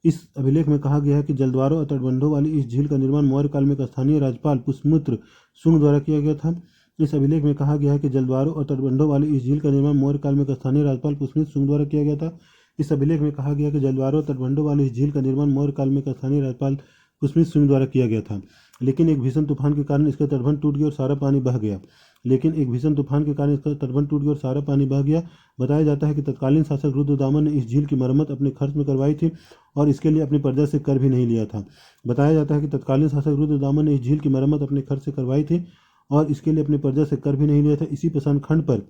इस अभिलेख में कहा गया है कि जलद्वारों और तटबंधों वाली इस झील का निर्माण मौर्य काल में एक स्थानीय राज्यपाल पुष्यमित्र शुंग द्वारा किया गया था। इस अभिलेख में कहा गया है कि जलद्वारों और तटबंधों वाली इस झील का निर्माण मौर्य काल में एक स्थानीय राज्यपाल पुष्यमित्र शुंग द्वारा किया गया था। इस अभिलेख में कहा गया कि जलद्वारों और तटबंधों वाली इस झील का निर्माण मौर्य काल में एक स्थानीय राज्यपाल पुष्यमित्र शुंग द्वारा किया गया था। लेकिन एक भीषण तूफान के कारण इसका तटबंध टूट गया और सारा पानी बह गया। बताया जाता है कि तत्कालीन शासक रुद्रदामन ने इस झील की मरम्मत अपने खर्च में करवाई थी और इसके लिए अपनी प्रजा से कर भी नहीं लिया था। बताया जाता है कि तत्कालीन शासक रुद्रदामन ने इस झील की मरम्मत अपने खर्च से करवाई थी और इसके लिए अपनी प्रजा से कर भी नहीं लिया था। इसी प्रसन्न खंड पर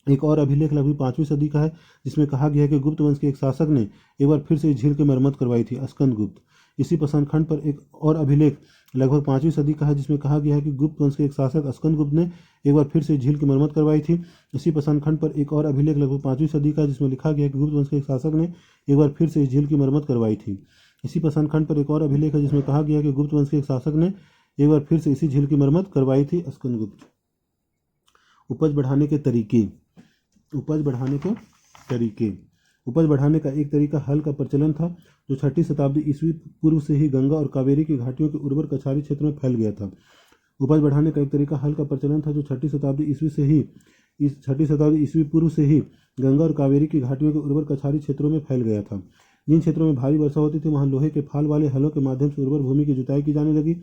एक और अभिलेख लगभग 5वीं सदी का है, जिसमें कहा गया है कि गुप्त वंश के एक शासक ने एक बार फिर से इस झील की मरम्मत करवाई थी, स्कंदगुप्त। इसी प्रसन्न खंड पर एक और अभिलेख लगभग 5वीं सदी का है, जिसमें कहा गया है कि गुप्त वंश के एक शासक स्कंदगुप्त ने एक बार फिर से झील की मरम्मत करवाई थी। इसी प्रसन्न खंड पर एक और अभिलेख लगभग 5वीं सदी का है, जिसमें लिखा गया है कि गुप्त वंश के एक शासक ने एक बार फिर से इस झील की मरम्मत करवाई थी। इसी प्रसन्न खंड पर एक और अभिलेख है, जिसमें कहा गया है कि गुप्त वंश के एक शासक ने एक बार फिर से इसी झील की मरम्मत करवाई थी, स्कंदगुप्त। उपज बढ़ाने के तरीके। उपज बढ़ाने का एक तरीका हल का प्रचलन था, जो 6ठी शताब्दी ईस्वी पूर्व से ही गंगा और कावेरी की घाटियों के उर्वर कछारी क्षेत्रों में फैल गया था। उपज बढ़ाने का एक तरीका हल का प्रचलन था, जो 6ठी शताब्दी ईस्वी पूर्व से ही गंगा और कावेरी की घाटियों के उर्वर कछारी क्षेत्रों में फैल गया था। जिन क्षेत्रों में भारी वर्षा होती थी वहाँ लोहे के फाल वाले हलों के माध्यम से उर्वर भूमि की जुताई की जाने लगी।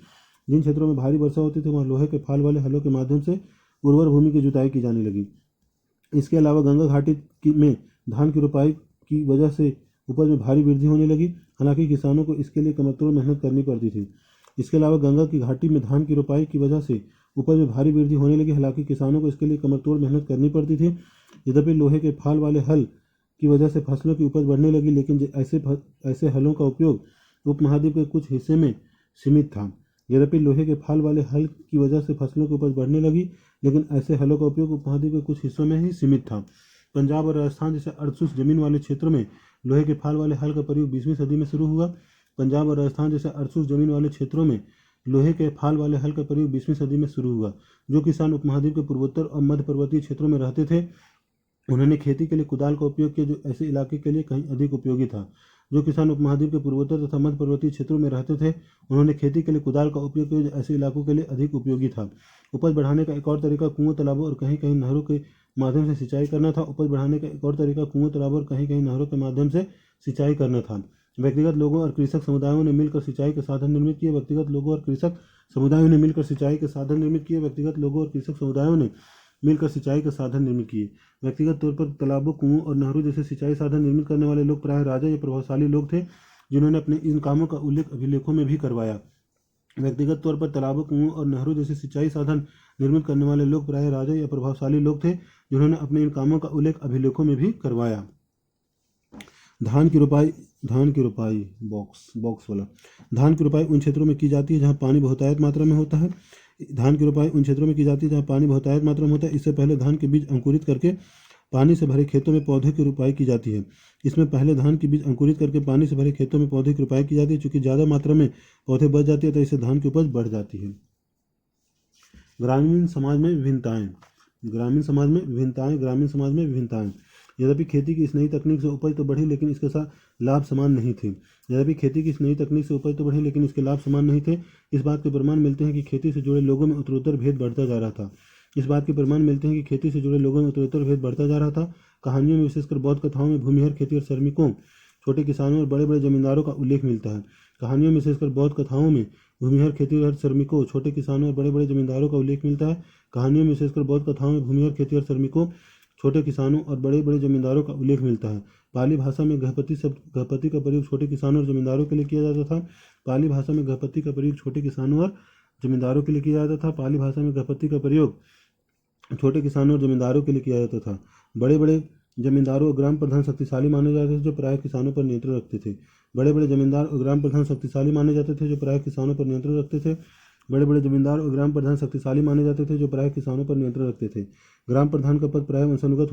जिन क्षेत्रों में भारी वर्षा होती थी वहाँ लोहे के फाल वाले हलों के माध्यम से उर्वर भूमि की जुताई की जाने लगी। इसके अलावा गंगा घाटी में धान की रोपाई की वजह से उपज में भारी वृद्धि होने लगी। हालांकि किसानों को इसके लिए कमरतोड़ मेहनत करनी पड़ती थी। इसके अलावा गंगा की घाटी में धान की रोपाई की वजह से उपज में भारी वृद्धि होने लगी। हालांकि किसानों को इसके लिए कमरतोड़ मेहनत करनी पड़ती थी। यद्यपि लोहे के फाल वाले हल की वजह से फसलों की उपज बढ़ने लगी, लेकिन ऐसे हलों का उपयोग उपमहाद्वीप के कुछ हिस्से में सीमित था। यद्यपि लोहे के फाल वाले हल की वजह से फसलों की उपज बढ़ने लगी, लेकिन ऐसे हलों का उपयोग उपमहाद्वीप के कुछ हिस्सों में ही सीमित था। पंजाब और राजस्थान जैसे अर्धशुष्क जमीन वाले क्षेत्रों में लोहे के फाल वाले हल का प्रयोग 20वीं सदी में शुरू हुआ। पंजाब और राजस्थान जैसे अर्धशुष्क जमीन वाले क्षेत्रों में लोहे के फाल वाले हल का प्रयोग 20वीं सदी में शुरू हुआ। जो किसान उपमहाद्वीप के पूर्वोत्तर और मध्य पर्वतीय क्षेत्रों में रहते थे, उन्होंने खेती के लिए कुदाल का उपयोग किया, जो ऐसे इलाके के लिए कहीं अधिक उपयोगी था। जो किसान उपमहाद्वीप के पूर्वोत्तर तथा मध्य पर्वतीय क्षेत्रों में रहते थे, उन्होंने खेती के लिए कुदाल का उपयोग किया, जो ऐसे इलाकों के लिए अधिक उपयोगी था। उपज बढ़ाने का एक और तरीका कुओं, तालाबों और कहीं कहीं नहरों के माध्यम से सिंचाई करना था। उपज बढ़ाने का एक और तरीका कुओं, तालाबों और कहीं कहीं नहरों के माध्यम से सिंचाई करना था। व्यक्तिगत लोगों और कृषक समुदायों ने मिलकर सिंचाई के साधन निर्मित किए। व्यक्तिगत लोगों और कृषक समुदायों ने मिलकर सिंचाई के साधन निर्मित किए। व्यक्तिगत लोगों और कृषक समुदायों ने मिलकर सिंचाई के साधन निर्मित किए। व्यक्तिगत तौर पर तालाबों, कुओं और नहरों जैसे सिंचाई साधन निर्मित करने वाले लोग प्रायः राजा या प्रभावशाली लोग थे, जिन्होंने अपने इन कामों का उल्लेख अभिलेखों में भी करवाया। व्यक्तिगत तौर पर तालाबों, कुओं और नहरों जैसे सिंचाई साधन निर्मित करने वाले लोग प्रायः राजा या प्रभावशाली लोग थे, जिन्होंने अपने इन कामों का उल्लेख अभिलेखों में भी करवाया। धान की रोपाई बॉक्स वाला। धान की रोपाई उन क्षेत्रों में की जाती है जहाँ पानी बहुतायत मात्रा में होता है। धान की रोपाई उन क्षेत्रों में की जाती है जहाँ पानी बहुतायत मात्रा में होता है। इससे पहले धान के बीज अंकुरित करके पानी से भरे खेतों में पौधे की रोपाई की जाती है। इसमें पहले धान के बीज अंकुरित करके पानी से भरे खेतों में पौधे की रोपाई की जाती है। चूंकि ज़्यादा मात्रा में पौधे बच जाते हैं, तो इससे धान की उपज बढ़ जाती है। ग्रामीण समाज में विभिन्नताएं। ग्रामीण समाज में विभिन्नताएं। यद्यपि खेती की इस नई तकनीक से उपज तो बढ़ी, लेकिन इसके साथ लाभ समान नहीं थे। इस बात के प्रमाण मिलते हैं कि खेती से जुड़े लोगों में उत्तरोत्तर भेद बढ़ता जा रहा था। कहानियों में, विशेषकर बौद्ध कथाओं में, भूमिहर खेती और श्रमिकों, छोटे किसानों और बड़े बड़े जमींदारों का उल्लेख मिलता है। कहानियों में, विशेषकर बौद्ध कथाओं में, भूमिहर खेती और श्रमिकों, छोटे किसानों और बड़े बड़े जमींदारों का उल्लेख मिलता है। कहानियों में, विशेषकर बौद्ध कथाओं में, भूमिहर खेती और श्रमिकों, छोटे किसानों और बड़े बड़े जमींदारों का उल्लेख मिलता है। पाली भाषा में गहपति का प्रयोग छोटे किसानों और जमींदारों के लिए किया जाता था। पाली भाषा में गहपति का प्रयोग छोटे किसानों और जमींदारों के लिए किया जाता था। बड़े बड़े जमींदारों और ग्राम प्रधान शक्तिशाली माने जाते थे, जो प्रायः किसानों पर नियंत्रण रखते थे। बड़े बड़े जमींदार और ग्राम प्रधान शक्तिशाली माने जाते थे, जो प्रायः किसानों पर नियंत्रण रखते थे। ग्राम प्रधान का पद प्रायः वंशानुगत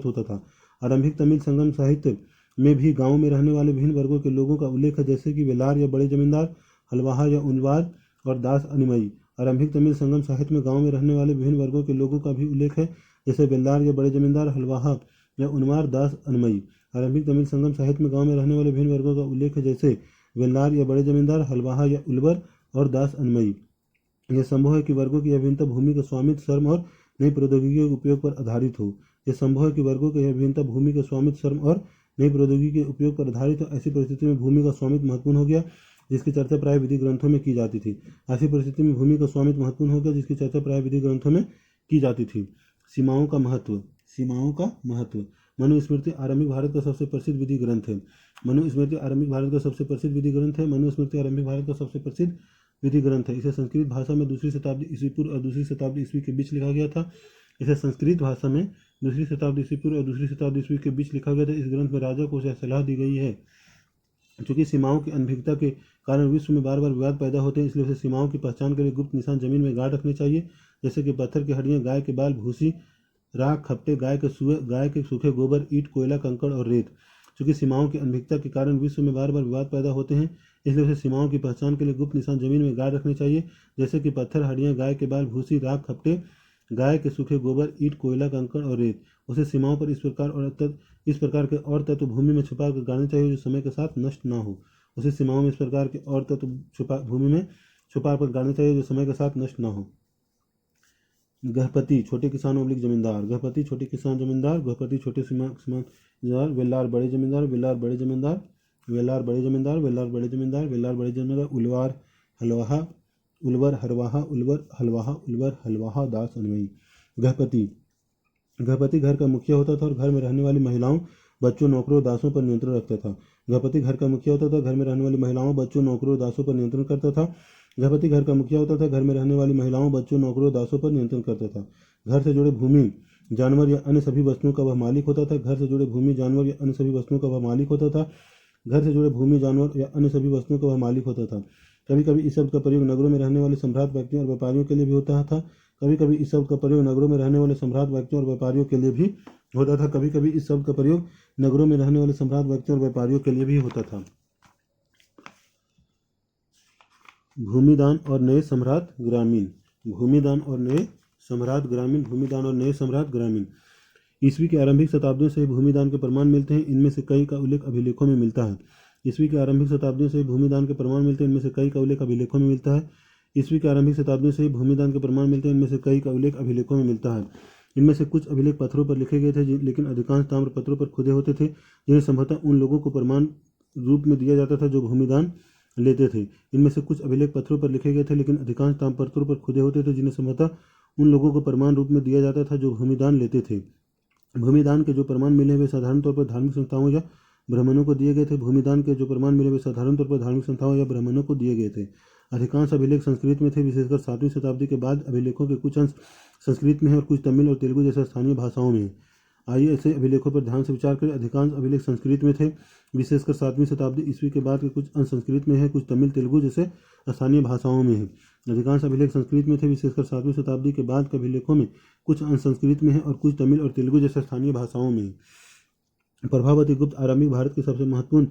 होता था। आरंभिक तमिल संगम साहित्य में भी गाँव में रहने वाले विभिन्न वर्गों के लोगों का उल्लेख है, जैसे कि वेलार या बड़े जमींदार, हलवाहा या उनवार और दास अनिमई। आरंभिक तमिल संगम साहित्य में गाँव में रहने वाले विभिन्न वर्गों के लोगों का भी उल्लेख है, जैसे वेलार या बड़े जमींदार, हलवाहा या उनवार, दास अनमई। आरंभिक तमिल संगम साहित्य में गाँव में रहने वाले विभिन्न वर्गों का उल्लेख है, जैसे वेलार या बड़े जमींदार, हलवाहा या उलवर और दास अनमई। यह संभव है कि वर्गों की अभिन्नता भूमि के स्वामित्व, श्रम और नई प्रौद्योगिकी के उपयोग पर आधारित हो। ऐसी परिस्थिति में भूमि का स्वामित्व महत्वपूर्ण हो गया, जिसकी चर्चा प्राय विधि ग्रंथों में की जाती थी। सीमाओं का महत्व। मनुस्मृति आरंभिक भारत का सबसे प्रसिद्ध विधि ग्रंथ है। इसे संस्कृत भाषा में दूसरी शताब्दी ईस्वी पूर्व और दूसरी शताब्दी ईस्वी के बीच लिखा गया था। इस ग्रंथ में राजा को यह सलाह दी गई है, चूंकि सीमाओं की अनभिज्ञता के कारण विश्व में बार बार विवाद पैदा होते हैं, इसलिए उसे सीमाओं की पहचान के लिए गुप्त निशान जमीन में गाड़ रखने चाहिए, जैसे कि पत्थर की हड्डियां, गाय के बाल, भूसी, राख, खपटे, गाय के सूखे गोबर, ईंट, कोयला, कंकड़ और रेत। चूंकि सीमाओं की अनभिज्ञता के कारण विश्व में बार बार विवाद पैदा होते हैं, इसलिए उसे सीमाओं की पहचान के लिए गुप्त निशान जमीन में गाड़ रखने चाहिए, जैसे कि पत्थर, हड्डियां, गाय के बाल, भूसी, राख, खपटे, गाय के सूखे गोबर, ईंट, कोयला, कंकड़ और रेत। उसे सीमाओं पर इस प्रकार के और तत्व भूमि में छुपा कर गाड़ने चाहिए, जो समय के साथ नष्ट ना हो। गहपति, छोटे किसान ओब्लिक जमींदार। गहपति, छोटे किसान जमींदार। गहपति, छोटे जमींदार। वेलार, बड़े जमींदार। उलवार, हलवाहा, उलवर, हलवाहा, दास अनमई। गहपति गृहपति घर का मुखिया होता था और घर में रहने वाली महिलाओं, बच्चों, नौकरों और दासों पर नियंत्रण रखता था। गृहपति घर का मुखिया होता था, घर में रहने वाली महिलाओं, बच्चों, नौकरों, दासों पर नियंत्रण करता था। गृहपति घर का मुखिया होता था, घर में रहने वाली महिलाओं, बच्चों, नौकरों, दासों पर नियंत्रण करता था। घर से जुड़े भूमि, जानवर या अन्य सभी वस्तुओं का वह मालिक होता था। घर से जुड़े भूमि, जानवर या अन्य सभी वस्तुओं का वह मालिक होता था। घर से जुड़े भूमि, जानवर या अन्य सभी वस्तुओं का वह मालिक होता था। कभी कभी इस शब्द का प्रयोग नगरों में रहने वाले सम्राट, व्यक्तियों और व्यापारियों के लिए भी होता था। कभी कभी इस शब्द का प्रयोग नगरों में रहने वाले सम्राट, व्यक्तियों और व्यापारियों के लिए भी होता था। कभी कभी इस शब्द का प्रयोग नगरों में रहने वाले सम्राट, व्यक्तियों और व्यापारियों के लिए भी होता था। भूमिदान और नए सम्राट ग्रामीण। भूमिदान और नए सम्राट ग्रामीण। भूमिदान और नए सम्राट ग्रामीण। ईस्वी की आरंभिक शताब्दियों से भूमिदान के प्रमाण मिलते हैं। इनमें से कई का उल्लेख अभिलेखों में मिलता है। ईस्वी की आरंभिक शताब्दियों से भूमिदान के प्रमाण मिलते हैं। इनमें से कई का उल्लेख अभिलेखों में मिलता है। ईस्वी की आरंभिक शताब्दियों से भूमिदान के प्रमाण मिलते हैं। इनमें से कई का उल्लेख अभिलेखों में मिलता है। इनमें से कुछ अभिलेख पत्थरों पर लिखे गए थे, लेकिन अधिकांश ताम्र पत्रों पर खुदे होते थे, जिन्हें संभवतः उन लोगों को प्रमाण रूप में दिया जाता था जो भूमिदान लेते थे। इनमें से कुछ अभिलेख पत्थरों पर लिखे गए थे, लेकिन अधिकांश ताम्र पत्रों पर खुदे होते थे, जिन्हें संभवतः उन लोगों को प्रमाण रूप में दिया जाता था जो भूमिदान लेते थे। भूमिदान के जो प्रमाण मिले वे साधारण तौर पर धार्मिक संस्थाओं या ब्राह्मणों को दिए गए थे। भूमिदान के जो प्रमाण मिले वे साधारण तौर पर धार्मिक संस्थाओं या ब्राह्मणों को दिए गए थे। अधिकांश अभिलेख संस्कृत में थे, विशेषकर 7वीं शताब्दी के बाद अभिलेखों के कुछ अंश संस्कृत में है और कुछ तमिल और तेलुगु जैसे स्थानीय भाषाओं में है। आइए ऐसे अभिलेखों पर ध्यान से विचार करें। अधिकांश अभिलेख संस्कृत में थे, विशेषकर 7वीं शताब्दी ईस्वी के बाद के कुछ अंश संस्कृत में है, कुछ तमिल, तेलुगु जैसे स्थानीय भाषाओं में है। अधिकांश अभिलेख संस्कृत में थे, विशेषकर 7वीं शताब्दी के बाद के अभिलेखों में कुछ अंश संस्कृत में है और कुछ तमिल और तेलुगु जैसे स्थानीय भाषाओं में है। प्रभावती गुप्त आरंभिक भारत के सबसे महत्वपूर्ण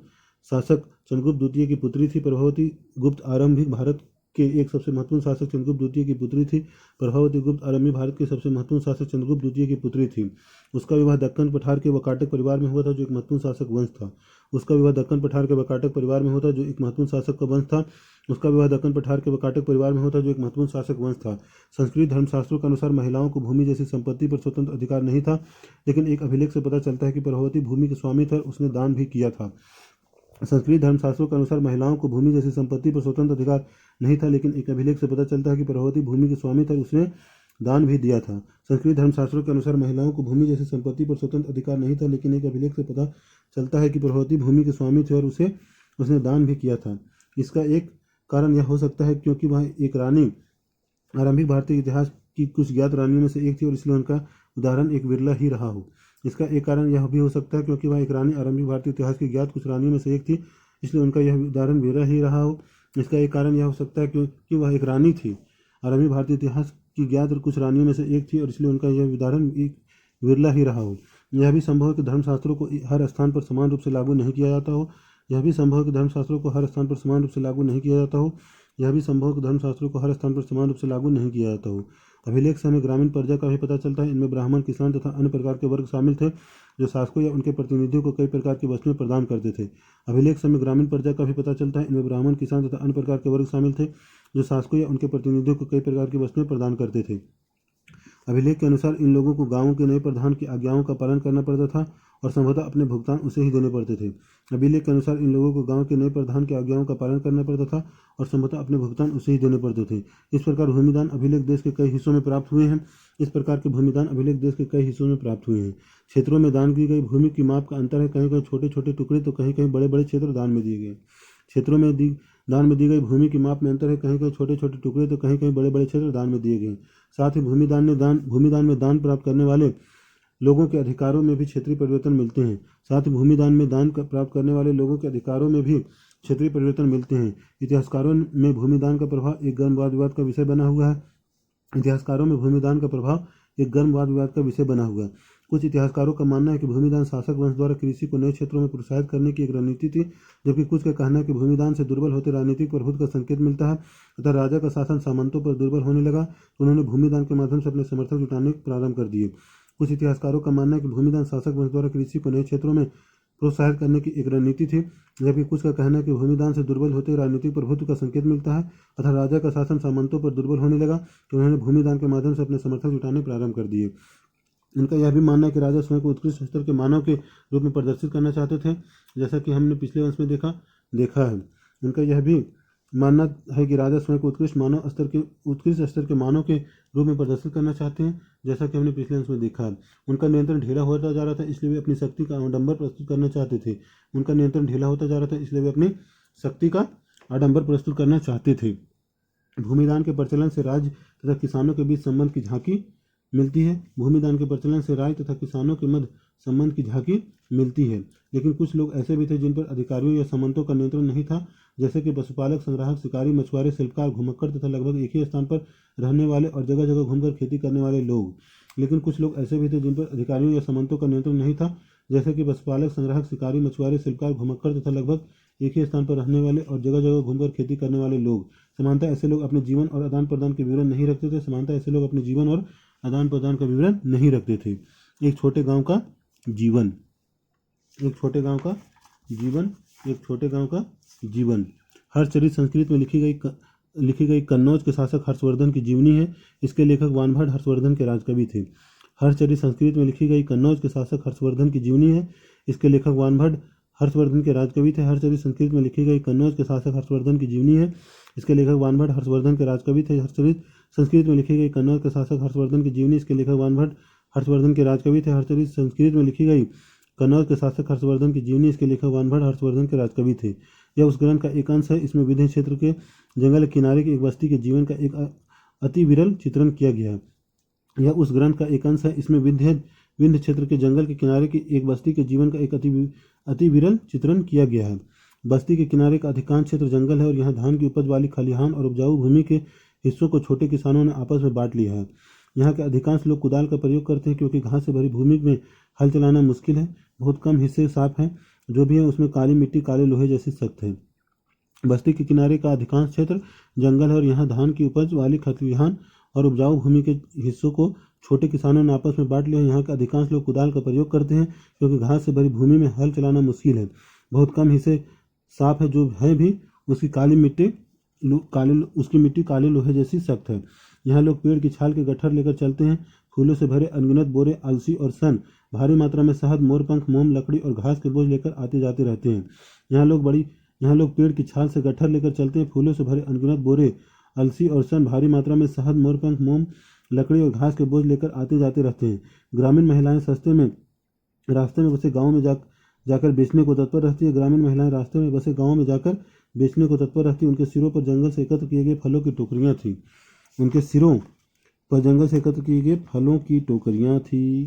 शासक चंद्रगुप्त द्वितीय की पुत्री थी। प्रभावती गुप्त आरंभिक भारत के एक सबसे महत्वपूर्ण शासक चंद्रगुप्त द्वितीय की पुत्री थी। प्रभावती गुप्त आरंभिक भारत के सबसे महत्वपूर्ण शासक चंद्रगुप्त द्वितीय की पुत्री थी। उसका विवाह दक्कन पठार के वकाटक परिवार में हुआ था, जो एक महत्वपूर्ण शासक वंश था। उसका विवाह दक्कन पठार के वकाटक परिवार में होता जो एक महत्वपूर्ण शासक का वंश था। उसका विवाह दक्कन पठार के वकाटक परिवार में होता जो एक महत्वपूर्ण शासक वंश था। संस्कृत धर्मशास्त्रों के अनुसार महिलाओं को भूमि जैसी संपत्ति पर स्वतंत्र अधिकार नहीं था, लेकिन एक अभिलेख से पता चलता है कि प्रभावती भूमि के स्वामी थे और उसने दान भी किया था। संस्कृत धर्मशास्त्रों के अनुसार महिलाओं को भूमि जैसी संपत्ति पर स्वतंत्र अधिकार नहीं था, लेकिन एक अभिलेख से पता चलता है कि प्रभावती भूमि के स्वामी थे और उसने दान भी दिया था। संस्कृत धर्मशास्त्रों के अनुसार महिलाओं को भूमि जैसी संपत्ति पर स्वतंत्र अधिकार नहीं था, लेकिन एक अभिलेख से पता चलता है कि प्रभावती भूमि के स्वामी थे और उसने दान भी किया था। इसका एक कारण यह हो सकता है क्योंकि वह एक रानी आरंभिक भारतीय इतिहास की कुछ ज्ञात रानियों में से एक थी और इसलिए उनका उदाहरण एक विरला ही रहा हो। इसका एक कारण यह भी हो सकता है क्योंकि वह एक रानी आरंभिक भारतीय इतिहास की ज्ञात कुछ रानियों में से एक थी, इसलिए उनका यह उदाहरण विरला ही रहा हो। इसका एक कारण यह हो सकता है क्योंकि वह एक रानी थी, आरंभिक भारतीय इतिहास की ज्ञात कुछ रानियों में से एक थी और इसलिए उनका यह उदाहरण एक विरला ही रहा हो। यह भी संभव है कि धर्मशास्त्रों को हर स्थान पर समान रूप से लागू नहीं किया जाता हो। यह भी संभव है कि धर्मशास्त्रों को हर स्थान पर समान रूप से लागू नहीं किया जाता हो। यह भी संभव है कि धर्मशास्त्रों को हर स्थान पर समान रूप से लागू नहीं किया जाता हो। अभिलेख से हमें ग्रामीण प्रजा का भी पता चलता है। इनमें ब्राह्मण, किसान तथा अन्य प्रकार के वर्ग शामिल थे जो शासकों या उनके प्रतिनिधियों को कई प्रकार की वस्तुएं प्रदान करते थे। अभिलेख से हमें ग्रामीण प्रजा का भी पता चलता है। इनमें ब्राह्मण, किसान तथा अन्य प्रकार के वर्ग शामिल थे जो शासकों या उनके प्रतिनिधियों को कई प्रकार की वस्तुएं प्रदान करते थे। अभिलेख के अनुसार इन लोगों को गांवों के नए प्रधान की आज्ञाओं का पालन करना पड़ता था और संभवतः अपने भुगतान उसे ही देने पड़ते थे। अभिलेख के अनुसार इन लोगों को गांव के नए प्रधान की आज्ञाओं का पालन करना पड़ता था और संभवतः अपने भुगतान उसे ही देने पड़ते थे। इस प्रकार भूमिदान अभिलेख देश के कई हिस्सों में प्राप्त हुए हैं। इस प्रकार के भूमिदान अभिलेख देश के कई हिस्सों में प्राप्त हुए हैं। क्षेत्रों में दान की गई भूमि की माप का अंतर है। कहीं कहीं छोटे छोटे टुकड़े तो कहीं कहीं बड़े बड़े क्षेत्र दान में दिए गए। क्षेत्रों में दान में दी गई भूमि की माप में अंतर है। कहीं कहीं छोटे छोटे टुकड़े तो कहीं कहीं बड़े बड़े क्षेत्र दान में दिए गए। साथ ही भूमिदान में दान प्राप्त करने वाले लोगों के अधिकारों में भी क्षेत्रीय परिवर्तन मिलते हैं। साथ ही भूमिदान में दान प्राप्त करने वाले लोगों के अधिकारों में भी क्षेत्रीय परिवर्तन मिलते हैं। इतिहासकारों में भूमिदान का प्रभाव एक गर्म वाद विवाद का विषय बना हुआ है। इतिहासकारों में भूमिदान का प्रभाव एक गर्म वाद विवाद का विषय बना हुआ है। कुछ इतिहासकारों का मानना है कि भूमिदान शासक वंश द्वारा कृषि को नए क्षेत्रों में प्रोत्साहित करने की एक रणनीति थी, जबकि कुछ का कहना है कि भूमिदान से दुर्बल होते राजनीतिक प्रभुत्व का संकेत मिलता है तथा राजा का शासन सामंतों पर दुर्बल होने लगा तो उन्होंने भूमिदान के माध्यम से अपने समर्थक जुटाने प्रारंभ कर दिए। कुछ इतिहासकारों का मानना है कि भूमिदान शासक वंश द्वारा कृषि को नए क्षेत्रों में प्रोत्साहित करने की एक रणनीति थी, जबकि कुछ का कहना है कि भूमिदान से दुर्बल होते राजनीतिक प्रभुत्व का संकेत मिलता है तथा राजा का शासन सामंतों पर दुर्बल होने लगा तो उन्होंने भूमिदान के माध्यम से अपने समर्थक जुटाने प्रारंभ कर दिए। इनका यह भी मानना है कि राजा स्वयं को उत्कृष्ट स्तर के मानव के रूप में प्रदर्शित करना चाहते थे, जैसा कि हमने पिछले वंश में देखा है। इनका यह भी मानना है कि राजा स्वयं को उत्कृष्ट स्तर के मानव के रूप में प्रदर्शित करना चाहते हैं, जैसा कि हमने पिछले अंश में देखा। उनका नियंत्रण ढीला होता जा रहा था, इसलिए वे अपनी शक्ति का आडंबर प्रस्तुत करना चाहते थे। उनका नियंत्रण ढीला होता जा रहा था, इसलिए वे अपनी शक्ति का आडंबर प्रस्तुत करना चाहते थे। भूमिदान के प्रचलन से राज्य तथा किसानों के बीच संबंध की झांकी मिलती है। भूमिदान के प्रचलन से राज्य तथा किसानों के मध्य संबंध की झांकी मिलती है। लेकिन कुछ लोग ऐसे भी थे जिन पर अधिकारियों या सामंतों का नियंत्रण नहीं था, जैसे कि पशुपालक, संग्राहक, शिकारी, मछुआरे, शिल्पकार, घुमक्कड़ तथा लगभग एक ही स्थान पर रहने वाले और जगह जगह घूमकर खेती करने वाले लोग। लेकिन कुछ लोग ऐसे भी थे जिन पर अधिकारियों या सामंतों का नियंत्रण नहीं था, जैसे कि पशुपालक, संग्राहक, शिकारी, मछुआरे, शिल्पकार, घुमक्कड़ तथा लगभग एक ही स्थान पर रहने वाले और जगह जगह घूमकर खेती करने वाले लोग। समानता ऐसे लोग अपने जीवन और आदान प्रदान के विवरण नहीं रखते थे। समानता ऐसे लोग अपने जीवन और आदान प्रदान का विवरण नहीं रखते थे। एक छोटे गांव का जीवन। एक छोटे गांव का जीवन। एक छोटे गांव का जीवन। हर्षचरित संस्कृत में लिखी गई कन्नौज के शासक हर्षवर्धन की जीवनी है। इसके लेखक वानभट्ट हर्षवर्धन के राजकवि थे। हर्षचरित संस्कृत में लिखी गई कन्नौज के शासक हर्षवर्धन की जीवनी है। इसके लेखक वानभट्ट हर्षवर्धन के राजकवि थे। हर्षचरित संस्कृत में लिखी गई कन्नौज के शासक हर्षवर्धन की जीवनी है। इसके लेखक वानभट्ट हर्षवर्धन के राजकवि थे। हर्षचरित संस्कृत में लिखी गई कन्नौज के शासक हर्षवर्धन की जीवनी। इसके लेखक वानभट्ट हर्षवर्धन के राजकवि थे। हर्षचरित संस्कृत में लिखी गई कन्नौज के शासक हर्षवर्धन की जीवनी। इसके लेखक वानभट्ट हर्षवर्धन के राजकवि थे। यह उस ग्रंथ का एक अंश है। इसमें विंध्य क्षेत्र के जंगल किनारे की एक बस्ती के जीवन का एक अति विरल चित्रण किया गया है। यह उस ग्रंथ का एक अंश है। इसमें विंध्य क्षेत्र के जंगल के किनारे की एक बस्ती के जीवन का एक अति विरल चित्रण किया गया है। बस्ती के किनारे का अधिकांश क्षेत्र जंगल है और यहाँ धान की उपज वाली खलिहान और उपजाऊ भूमि के हिस्सों को छोटे किसानों ने आपस में बांट लिया है। यहाँ के अधिकांश लोग कुदाल का प्रयोग करते हैं, क्योंकि घास से भरी भूमि में हल चलाना मुश्किल है। बहुत कम हिस्से साफ हैं, जो भी है उसमें काली मिट्टी काले लोहे जैसी सख्त है। बस्ती के किनारे का अधिकांश क्षेत्र जंगल है और यहाँ धान की उपज वाली खलिहान और उपजाऊ भूमि के हिस्सों को छोटे किसानों ने आपस में बांट लिया। यहाँ के अधिकांश लोग कुदाल का प्रयोग करते हैं, क्योंकि घास से भरी भूमि में हल चलाना मुश्किल है। बहुत कम हिस्से साफ है, जो है भी उसकी मिट्टी काले लोहे जैसी सख्त है। यहाँ लोग पेड़ की छाल के गट्ठर लेकर चलते हैं। फूलों से भरे अनगिनत बोरे, अलसी और सन, भारी मात्रा में शहद, मोरपंख, मोम, लकड़ी और घास के बोझ लेकर आते जाते रहते हैं। यहाँ लोग पेड़ की छाल से गट्ठर लेकर चलते हैं। फूलों से भरे अनगिनत बोरे, अलसी और सन, भारी मात्रा में शहद, मोरपंख, मोम, लकड़ी और घास के बोझ लेकर आते जाते रहते हैं। ग्रामीण महिलाएं रास्ते में बसे गाँव में जाकर बेचने को तत्पर रहती है। ग्रामीण महिलाएं रास्ते में बसे गाँव में जाकर बेचने को तत्पर रहती है। उनके सिरों पर जंगल से एकत्र किए गए फलों की टोकरियां थी। उनके सिरों पर जंगल से एकत्र किए गए फलों की टोकरियां थी।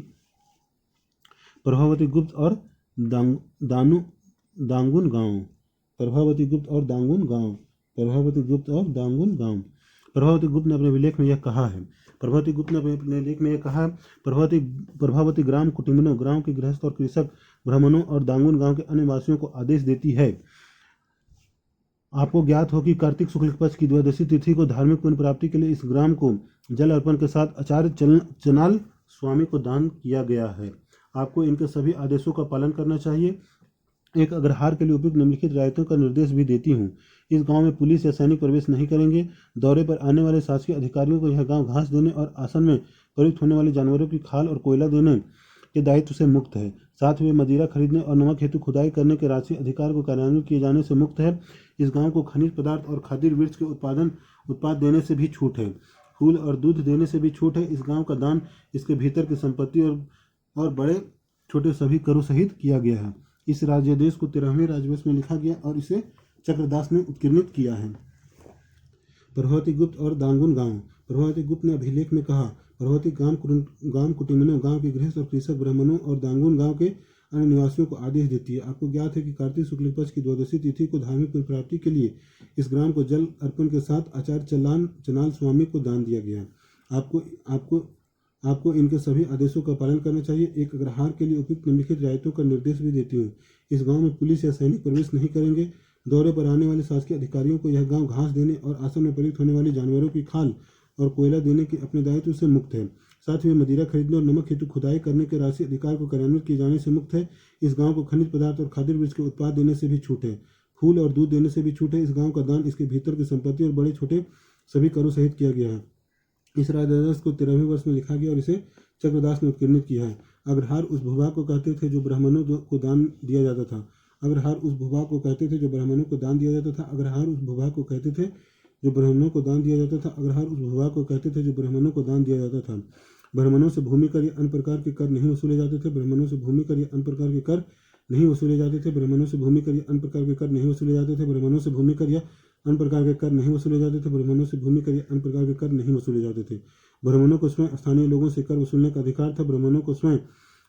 प्रभावती गुप्त और दांगुन गांव। प्रभावती गुप्त और दांगुन गांव। प्रभावती गुप्त और दांगुन गांव। प्रभावती गुप्त ने अपने लेख में यह कहा है। प्रभावती ग्राम कुटुंबिनों, गांव के गृहस्थ और कृषक ब्राह्मणों और दांगुन गांव के अन्य वासियों को आदेश देती है। आपको ज्ञात हो कि कार्तिक शुक्ल पक्ष की द्वादशी तिथि को धार्मिक पुण्य प्राप्ति के लिए इस ग्राम को जल अर्पण के साथ आचार्य चनाल स्वामी को दान किया गया है। आपको इनके सभी आदेशों का पालन करना चाहिए। एक अग्रहार के लिए उपयुक्त निम्नलिखित रियायतों का निर्देश भी देती हूँ। इस गांव में पुलिस या सैनिक प्रवेश नहीं करेंगे। दौरे पर आने वाले शासकीय अधिकारियों को यह गांव घास देने और आसन में प्रयुक्त होने वाले जानवरों की खाल और कोयला देने के दायित्व से मुक्त है। साथ ही मदिरा खरीदने और नमक हेतु खुदाई करने के राशि अधिकार को कार्यान्वित किए जाने से मुक्त है। इस गांव को खनिज पदार्थ और खाद्य वृक्ष के उत्पाद देने से भी छूट है। फूल और दूध देने से भी छूट है। इस गांव का दान इसके भीतर की संपत्ति और बड़े छोटे सभी करों सहित किया गया है। इस राज्यादेश को 13वें राजवंश में लिखा गया और इसे चक्रदास ने उत्कीर्णित किया है। प्रभावती गुप्त और दांगुन गांव। प्रभावती गुप्त ने अभिलेख में कहा, प्रभावती गांव कुटुंबिनों, गांव के गृहस्थ और कृषक ब्राह्मणों और दांगुन गांव के अन्य निवासियों को आदेश देती है। आपको ज्ञात है कि कार्तिक शुक्ल पक्ष की द्वादशी तिथि को धार्मिक पुण्य प्राप्ति के लिए इस ग्राम को जल अर्पण के साथ आचार्य चनाल स्वामी को दान दिया गया। आपको इनके सभी आदेशों का पालन करना चाहिए। एक अग्रहार के लिए उपयुक्त निम्नलिखित रियायतों का निर्देश भी देती हूँ। इस गांव में पुलिस या सैनिक प्रवेश नहीं करेंगे। दौरे पर आने वाले शासकीय अधिकारियों को यह गांव घास देने और आसन में प्रयुक्त होने वाली जानवरों की खाल और कोयला देने के अपने दायित्व से मुक्त है। साथ ही मदिरा खरीदने और नमक हेतु खुदाई करने के राशि अधिकार को कार्यान्वित किए जाने से मुक्त है। इस गांव को खनिज पदार्थ और खाद्य वृक्ष के उत्पाद देने से भी छूट है। फूल और दूध देने से भी छूट है। इस गांव का दान इसके भीतर की संपत्ति और बड़े छोटे सभी करों सहित किया गया है। इस राज्यादेश को 13वें वर्ष में लिखा गया और इसे चक्रदास ने उत्कीर्णित किया है। अग्रहार उस भूभाग को कहते थे जो ब्राह्मणों को दान दिया जाता था। अग्रहार उस भूभाग को कहते थे जो ब्राह्मणों को दान दिया जाता था। अग्रहार उस भूभाग को कहते थे जो ब्राह्मणों को दान दिया जाता था। अग्रहार उस भूभाग को कहते थे जो ब्राह्मणों को दान दिया जाता था। ब्राह्मणों से भूमि कर या अन्य प्रकार के कर नहीं वसूले जाते थे। ब्राह्मणों से भूमि कर या अन्य प्रकार के कर नहीं वसूले जाते थे। ब्राह्मणों से भूमि कर या अन्य प्रकार के कर नहीं वसूले जाते थे। ब्राह्मणों से भूमि कर या अन्य प्रकार के कर नहीं वसूले जाते थे। ब्राह्मणों से भूमि कर या अन्य प्रकार के कर नहीं वसूले जाते थे। ब्राह्मणों को स्वयं स्थानीय लोगों से कर वसूलने का अधिकार था। ब्राह्मणों को स्वयं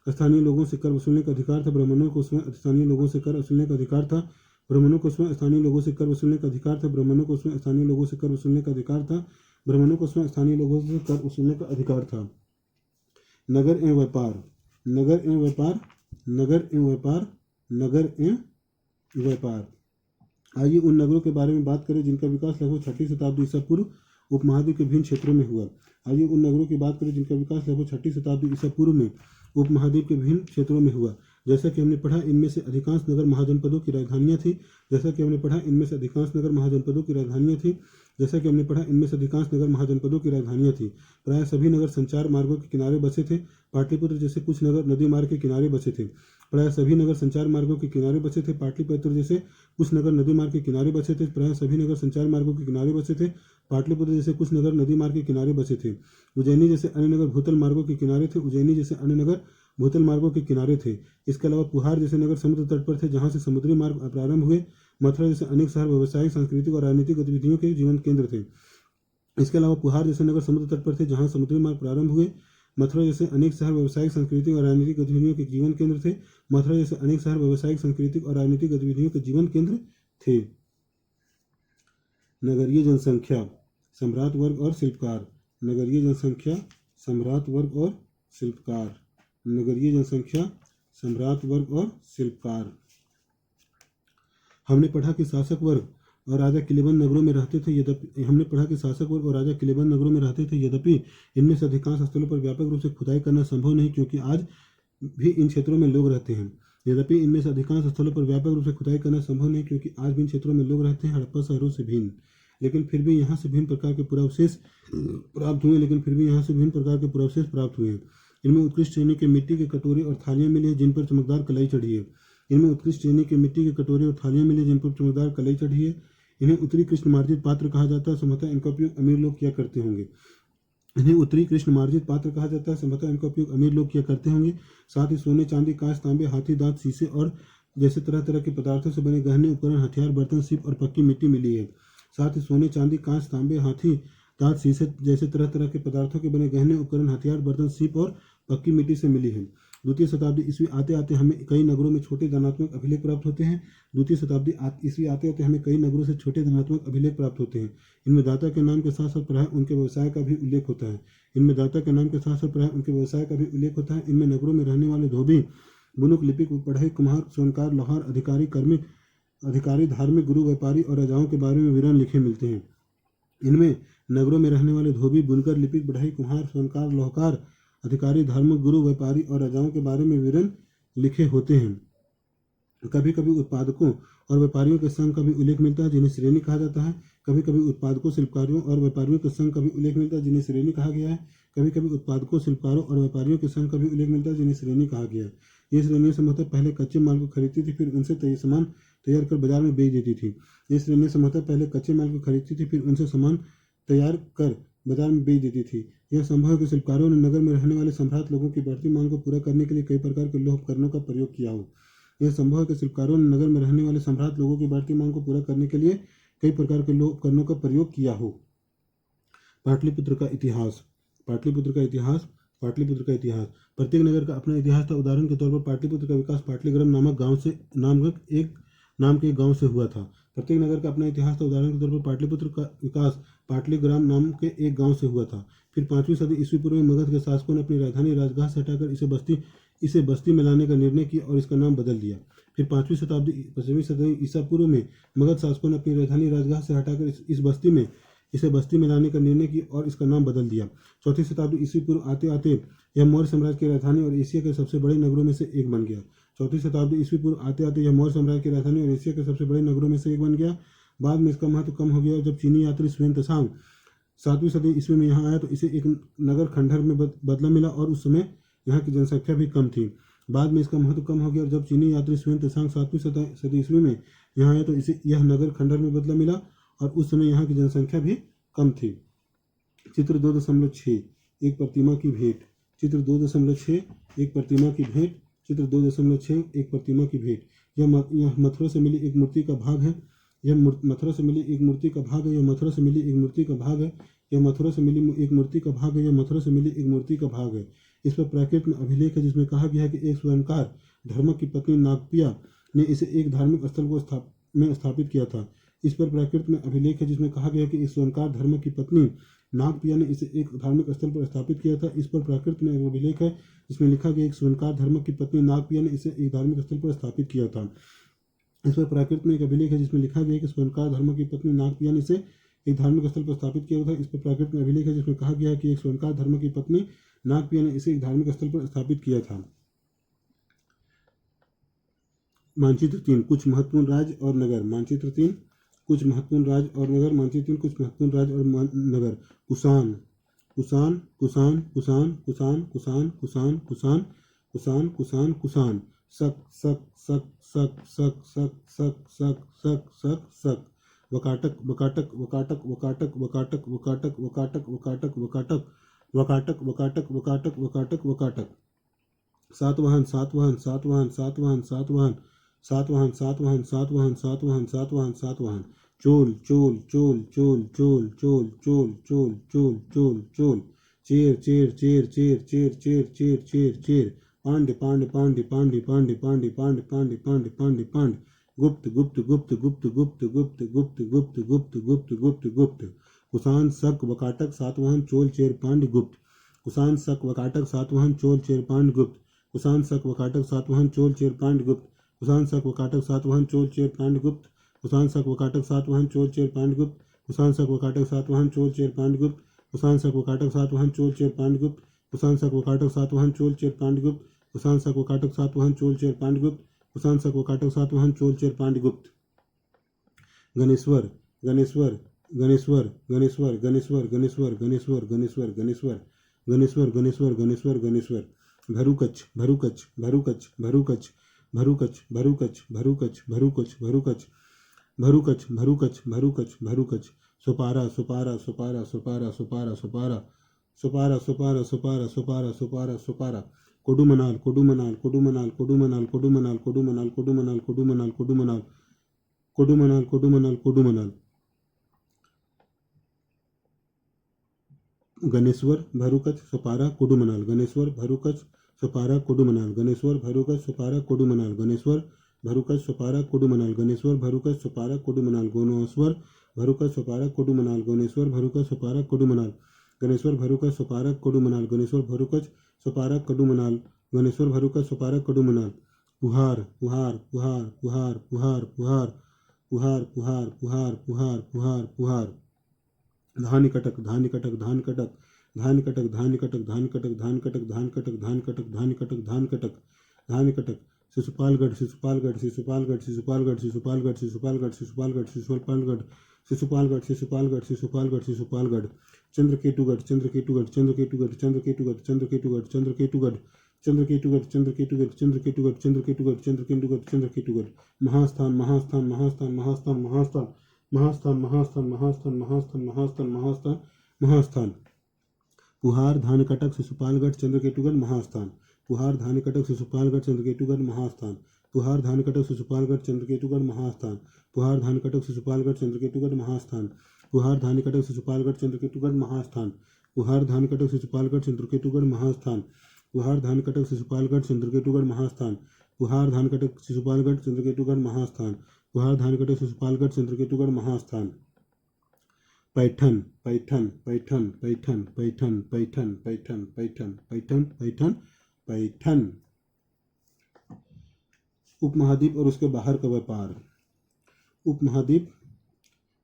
स्थानीय लोगों से कर वसूलने का अधिकार था। ब्राह्मणों को स्वयं स्थानीय लोगों से कर वसूलने का अधिकार था। ब्राह्मणों को स्वयं स्थानीय लोगों से कर वसूलने का अधिकार था। ब्राह्मणों को स्वयं स्थानीय लोगों से कर वसूलने का अधिकार था। ब्राह्मणों को स्वयं स्थानीय लोगों से कर वसूलने का अधिकार था। नगर एवं व्यापार, नगर एवं व्यापार, नगर एवं व्यापार, नगर एवं व्यापार। आइए उन नगरों के बारे में बात करें जिनका विकास लगभग 6वीं शताब्दी ईसा पूर्व उपमहाद्वीप के विभिन्न क्षेत्रों में हुआ। आइए उन नगरों की बात करें जिनका विकास लगभग 6वीं शताब्दी ईसा पूर्व में उपमहाद्वीप के विभिन्न क्षेत्रों में हुआ। जैसा कि हमने पढ़ा, इनमें से अधिकांश नगर महाजनपदों की राजधानियां थी। जैसा कि हमने पढ़ा, इनमें से अधिकांश नगर महाजनपदों की राजधानियां थी। जैसा कि हमने पढ़ा, इनमें से अधिकांश नगर महाजनपदों की राजधानियां थी। प्राय सभी नगर संचार मार्गों के किनारे बसे थे। पाटलिपुत्र जैसे कुछ नगर नदी मार्ग के किनारे बसे थे। प्राय सभी नगर संचार मार्गों के किनारे बसे थे। पाटलिपुत्र जैसे कुछ नगर नदी मार्ग के किनारे बसे थे। प्राय सभी नगर संचार मार्गों के किनारे बसे थे। पाटलिपुत्र जैसे कुछ नगर नदी मार्ग के किनारे बसे थे। उज्जैनी जैसे अन्य नगर भूतल मार्गों के किनारे थे। उज्जैनी जैसे अन्य नगर भूतल मार्गों के किनारे थे। इसके अलावा पुहार जैसे नगर समुद्र तट पर थे, जहां से समुद्री मार्ग प्रारंभ हुए। मथुरा जैसे अनेक शहर व्यावसायिक, सांस्कृतिक और राजनीतिक गतिविधियों के जीवन केंद्र थे। इसके अलावा पुहार जैसे नगर समुद्र तट पर थे, जहां समुद्री मार्ग प्रारंभ हुए। मथुरा जैसे अनेक शहर व्यावसायिक, सांस्कृतिक और राजनीतिक गतिविधियों के जीवन केंद्र थे। मथुरा जैसे अनेक शहर व्यावसायिक, सांस्कृतिक और राजनीतिक गतिविधियों के जीवन केंद्र थे। नगरीय जनसंख्या, सम्राट वर्ग और शिल्पकार। नगरीय जनसंख्या, सम्राट वर्ग और शिल्पकार। नगरीय जनसंख्या, सम्राट वर्ग और शिल्पकार। हमने पढ़ा कि शासक वर्ग और राजा किलेबंद नगरों में रहते थे। यद्यपि इनमें से अधिकांश स्थलों पर व्यापक रूप से खुदाई करना संभव नहीं, क्योंकि आज भी इन क्षेत्रों में लोग रहते हैं। यद्यपि इनमें से अधिकांश स्थलों पर व्यापक रूप से खुदाई करना संभव नहीं, क्योंकि आज भी इन क्षेत्रों में लोग रहते हैं, हड़प्पा शहरों से भिन्न। लेकिन फिर भी यहाँ से विभिन्न प्रकार के पुरावशेष प्राप्त हुए। इनमें उत्कृष्ट श्रेणी के मिट्टी के कटोरे और थालियां मिली है, जिन पर चमकदार कलाई चढ़ी है। इनमें उत्कृष्ट श्रेणी के मिट्टी के कटोरे और थालियां मिली है, जिन पर चमकदार कलाई चढ़ी है। इन्हें उत्तरी कृष्ण मार्जित पात्र कहा जाता है। संभवतः इनका उपयोग अमीर लोग किया करते होंगे। इन्हें उत्तरी कृष्ण मार्जित पात्र कहा जाता है। संभवतः इनका उपयोग अमीर लोग किया करते होंगे। साथ ही सोने, चांदी, कांच, तांबे, हाथी दांत, शीशे और जैसे तरह तरह के पदार्थों से बने गहने उपकरण, हथियार, बर्तन, सीप और पक्की मिट्टी मिली है। साथ ही सोने, चांदी, कांच, तांबे, हाथी दांत, शीशे जैसे तरह तरह के पदार्थों के बने गहने उपकरण, हथियार, बर्तन, सीप और पक्की मिट्टी से मिली है। द्वितीय शताब्दी ईस्वी आते आते हमें कई नगरों में छोटे धनात्मक अभिलेख प्राप्त होते हैं। इनमें दाता के नाम के साथ साथ प्रायः उनके व्यवसाय का भी उल्लेख होता है। इनमें नगरों में रहने वाले धोबी, बुनुक, लिपिक, पढ़ई, कुम्हार, स्वनकार, लोहार, अधिकारी, धार्मिक, गुरु, व्यापारी और राजाओं के बारे में विवरण लिखे मिलते हैं। इनमें नगरों में रहने वाले धोबी, बुनकर, लिपिक, बढ़ई, कुम्हार, स्वनकार, लोहकार, अधिकारी, धार्मिक, गुरु, व्यापारी और राजाओं के बारे में विवरण लिखे होते हैं। कभी कभी उत्पादकों और व्यापारियों के संघ का भी उल्लेख मिलता है, जिन्हें श्रेणी कहा जाता है। कभी कभी उत्पादकों, शिल्पकारों और व्यापारियों के संघ का भी उल्लेख मिलता है, जिन्हें श्रेणी कहा गया है। कभी कभी उत्पादकों, शिल्पकारों और व्यापारियों के संघ का भी उल्लेख मिलता है, जिन्हें श्रेणी कहा गया है। ये श्रेणियां संभवतः पहले कच्चे माल को खरीदती थी, फिर उनसे सामान तैयार कर बाजार में बेच देती थी। ये श्रेणियां संभवतः पहले कच्चे माल को खरीदती थी, फिर उनसे सामान तैयार कर बाजार में बेच देती थी। यह संभव है कि शिल्पकारों ने नगर में रहने वाले सम्राट लोगों की बढ़ती मांग को पूरा करने के लिए कई प्रकार के लोह उपकरणों का प्रयोग किया हो। यह संभव है कि शिल्पकारों ने नगर में रहने वाले सम्राट लोगों की बढ़ती मांग को पूरा करने के लिए कई प्रकार के लोह उपकरणों का प्रयोग किया हो। पाटलिपुत्र का इतिहास। प्रत्येक नगर का अपना इतिहास था। उदाहरण के तौर पर पाटलिपुत्र का विकास पाटलिग्राम नामक एक गांव से हुआ था। प्रत्येक नगर का अपना इतिहास था। उदाहरण के तौर पर पाटलिपुत्र का विकास पाटलिग्राम नाम के एक गांव से हुआ था। फिर 5वीं सदी ईस्वी पूर्व में मगध के शासकों ने अपनी राजधानी राजगाह से हटाकर इसे बस्ती में लाने का निर्णय किया और इसका नाम बदल दिया। फिर 5वीं सदी ईसा पूर्व में मगध शासकों ने अपनी राजधानी राजगाह से हटाकर इसे बस्ती में लाने का निर्णय किया और इसका नाम बदल दिया। 4वीं शताब्दी ईस्वी पूर्व आते आते यह मौर्य साम्राज्य की राजधानी और एशिया के सबसे बड़े नगरों में से एक बन गया। 4वीं शताब्दी ईस्वी पूर्व आते आते यह मौर्य साम्राज्य की राजधानी और एशिया के सबसे बड़े नगरों में से एक बन गया। बाद में इसका महत्व कम हो गया। जब चीनी यात्री स्वेन त्सांग 7वीं सदी ईस्वी में यहाँ आया तो इसे एक नगर खंडहर में बदला मिला और उस समय यहाँ की जनसंख्या भी कम थी। बाद में इसका महत्व कम हो गया और जब चीनी यात्री स्वयं त्सांग 7वीं सदी ईस्वी में यहाँ आए तो इसे यह नगर खंडर में बदला मिला और उस समय यहाँ की जनसंख्या भी कम थी। चित्र 2.6 एक प्रतिमा की भेंट। चित्र 2.6 एक प्रतिमा की भेंट। चित्र 2.6 एक प्रतिमा की भेंट। यह मथुरा से मिली एक मूर्ति का भाग है। यह मथुरा से मिली एक मूर्ति का भाग है। यह मथुरा से मिली एक मूर्ति का भाग है। यह मथुरा से मिली एक मूर्ति का भाग है। यह मथुरा से मिली एक मूर्ति का भाग है। इस पर प्राकृत में अभिलेख है जिसमें कहा गया है कि एक स्वर्णकार धर्मक की पत्नी नागपिया ने इसे एक धार्मिक स्थल को स्थापित किया था। इस पर प्राकृत में अभिलेख है जिसमें कहा गया है कि एक स्वर्णकार धर्मक की पत्नी नागपिया ने इसे एक धार्मिक स्थल पर स्थापित किया था। इस पर प्राकृत में एक अभिलेख है जिसमें लिखा गया एक स्वर्णकार धर्मक की पत्नी नागपिया ने इसे एक धार्मिक स्थल पर स्थापित किया था। इस पर प्राकृत में एक अभिलेख है जिसमें लिखा गया कि स्वर्णकार धर्मक की पत्नी नागपिया ने इसे एक धार्मिक स्थल पर स्थापित किया था। इस पर प्राकृत में अभिलेख है जिसमें कहा गया है कि एक स्वर्णकार धर्म की पत्नी नागपिया ने इसे एक धार्मिक स्थल पर स्थापित किया था। मानचित्र 3 कुछ महत्वपूर्ण राज्य और नगर। मानचित्र 3 कुछ महत्वपूर्ण राज्य और नगर। मानचित्र 3 कुछ महत्वपूर्ण राज्य और नगर। कुषाण कुषाण कुषाण कुषाण कुषाण कुषाण कुषाण कुषाण कुषाण कुषाण कुषाण शक शक शक शक शक शक शक शक शक शक शक वकाटक वकाटक वकाटक वकाटक वकाटक वकाटक वकाटक वकाटक वकाटक वकाटक वकाटक वकाटक वकाटक वकाटक सातवाहन सातवाहन सातवाहन सातवाहन सातवाहन सातवाहन सातवाहन सातवाहन सातवाहन सातवाहन सातवाहन चोल चोल चोल चोल चोल चोल चोल चोल चोल चोल चोल चेर चेर चेर चेर चेर चेर चेर चेर चेर पांडे पांडे पांडे पांडे पांडे पांडे पांडे पांडे पांडे पांडे पांडे गुप्त गुप्त गुप्त गुप्त गुप्त गुप्त गुप्त गुप्त गुप्त गुप्त गुप्त गुप्त कुषाण शक वकाटक सातवाहन चोल चेर पांडे गुप्त कुषाण शक वकाटक सातवाहन चोल चेर पांडे गुप्त कुषाण शक वकाटक सातवाहन चोल चेर पांडे गुप्त कुषाण शक वकाटक सातवाहन चोल चेर पांडे गुप्त कुषाण शक वकाटक सातवाहन चोल चेर पांडे गुप्त कुषाण शक वकाटक सातवाहन चोल चेर पांडे गुप्त कुषाण शक वकाटक सातवाहन चोल चेर पांडे गुप्त कुषाण शक वकाटक सातवाहन चोल चेर पांडे गुप्त कुषाण शक वकाटक सातवाहन चोल चेर पांडे गुप्त कुषाण शक वकाटक सातवाहन चोल चेर पांडे गुप्त गणेश्वर गणेश्वर गणेश्वर गणेश्वर गणेश्वर गणेश्वर गणेश्वर गणेश्वर गणेश्वर गणेश्वर गणेश्वर गणेश्वर गणेश्वर भरुकच भरुकच भरुकच भरुकच भरुकच भरुकच भरुकच भरुकच भरुकच भरुकच भरुकच भरुकच भरुकच सुपारा सुपारा सुपारा सुपारा सुपारा सुपारा सुपारा सुपारा सुपारा सुपारा सुपारा सुपारा कोडुमनाल कोडुमनाल कोडुमनाल कोडुमनाल कोडुमनाल कोडुमनाल कोडुमनाल कोडुमनाल कोडुमनाल कोडुमनाल कोडुमनाल कोडुमनाल गणेश्वर भरुकच सुपारा कोडुमनाल गणेश्वर भरुकच सुपारा कोडुमनाल गणेश्वर भरुकच सुपारा कोडुमनाल गणेश्वर भरुकच सुपारा कोडुमनाल गणेश्वर भरुकच सुपारा कोडुमनाल गणेश्वर भरुकच सुपारा कोडुमनाल गणेश्वर भरुकच सुपारा कोडुमनाल गणेश्वर भरुकच सुपारा कोडुमनाल गणेश्वर भरुकच सुपारा कोडुमनाल गणेश्वर भरुकच सुपारा कोडुमनाल पुहार पुहार पुहार पुहार पुहार पुहार पुहार पुहार पुहार पुहार पुहार पुहार धान कटक धान कटक धान कटक धान कटक धान कटक धान कटक धान कटक धान कटक धान कटक धान कटक धान कटक धान कटक शिशुपालगढ़ शिशुपालगढ़ शिशुपालगढ़ शिशुपालगढ़ शिशुपालगढ़ शिशुपालगढ़ शिशुपालगढ़ शिशुपालगढ़ शिशुपालगढ़ शिशुपालगढ़ शिशुपालगढ़ शिशुपालगढ़ चंद्रकेतुगढ़ चंद्रकेतुगढ़ चंद्रकेतुगढ़ चंद्रकेतुगढ़ चंद्रकेतुगढ़ चंद्रकेतुगढ़ चंद्रकेतुगढ़ चंद्रकेतुगढ़ चंद्रकेतुगढ़ चंद्रकेतुगढ़ चंद्रकेतुगढ़ चंद्रकेतुगढ़ महास्थान महास्थान महास्थान महास्थान महास्थान महास्थान महास्थान महास्थान महास्थान महास्थान महास्थान महास्थान पुहार धान कटक शिशुपालगढ़ चंद्रकेतुगढ़ महास्थान पुहार धान कटक शिशुपालगढ़ चंद्रकेतुगढ़ महास्थान पुहार धान कटक शिशुपालगढ़ चंद्रकेतुगढ़ महास्थान पुहार धान कटक शिशुपालगढ़ चंद्रकेतुगढ़ महास्थान पुहार धान कटक शिशुपालगढ़ चंद्रकेतुगढ़ महास्थान पुहार धान कटक शिशुपालगढ़ चंद्रकेतुगढ़ महास्थान पुहार धान कटक शिशुपालगढ़ चंद्रकेतुगढ़ महास्थान पुहार धान कटक शिशुपालगढ़ चंद्रकेतुगढ़ महास्थान पुहार धान कटक शिशुपालगढ़ चंद्रकेतुगढ़ महास्थान पैठन पैठन पैठन पैठन पैठन पैठन पैठन पैठन पैठन पैठन पैठन उपमहाद्वीप और उसके बाहर का व्यापार उपमहाद्वीप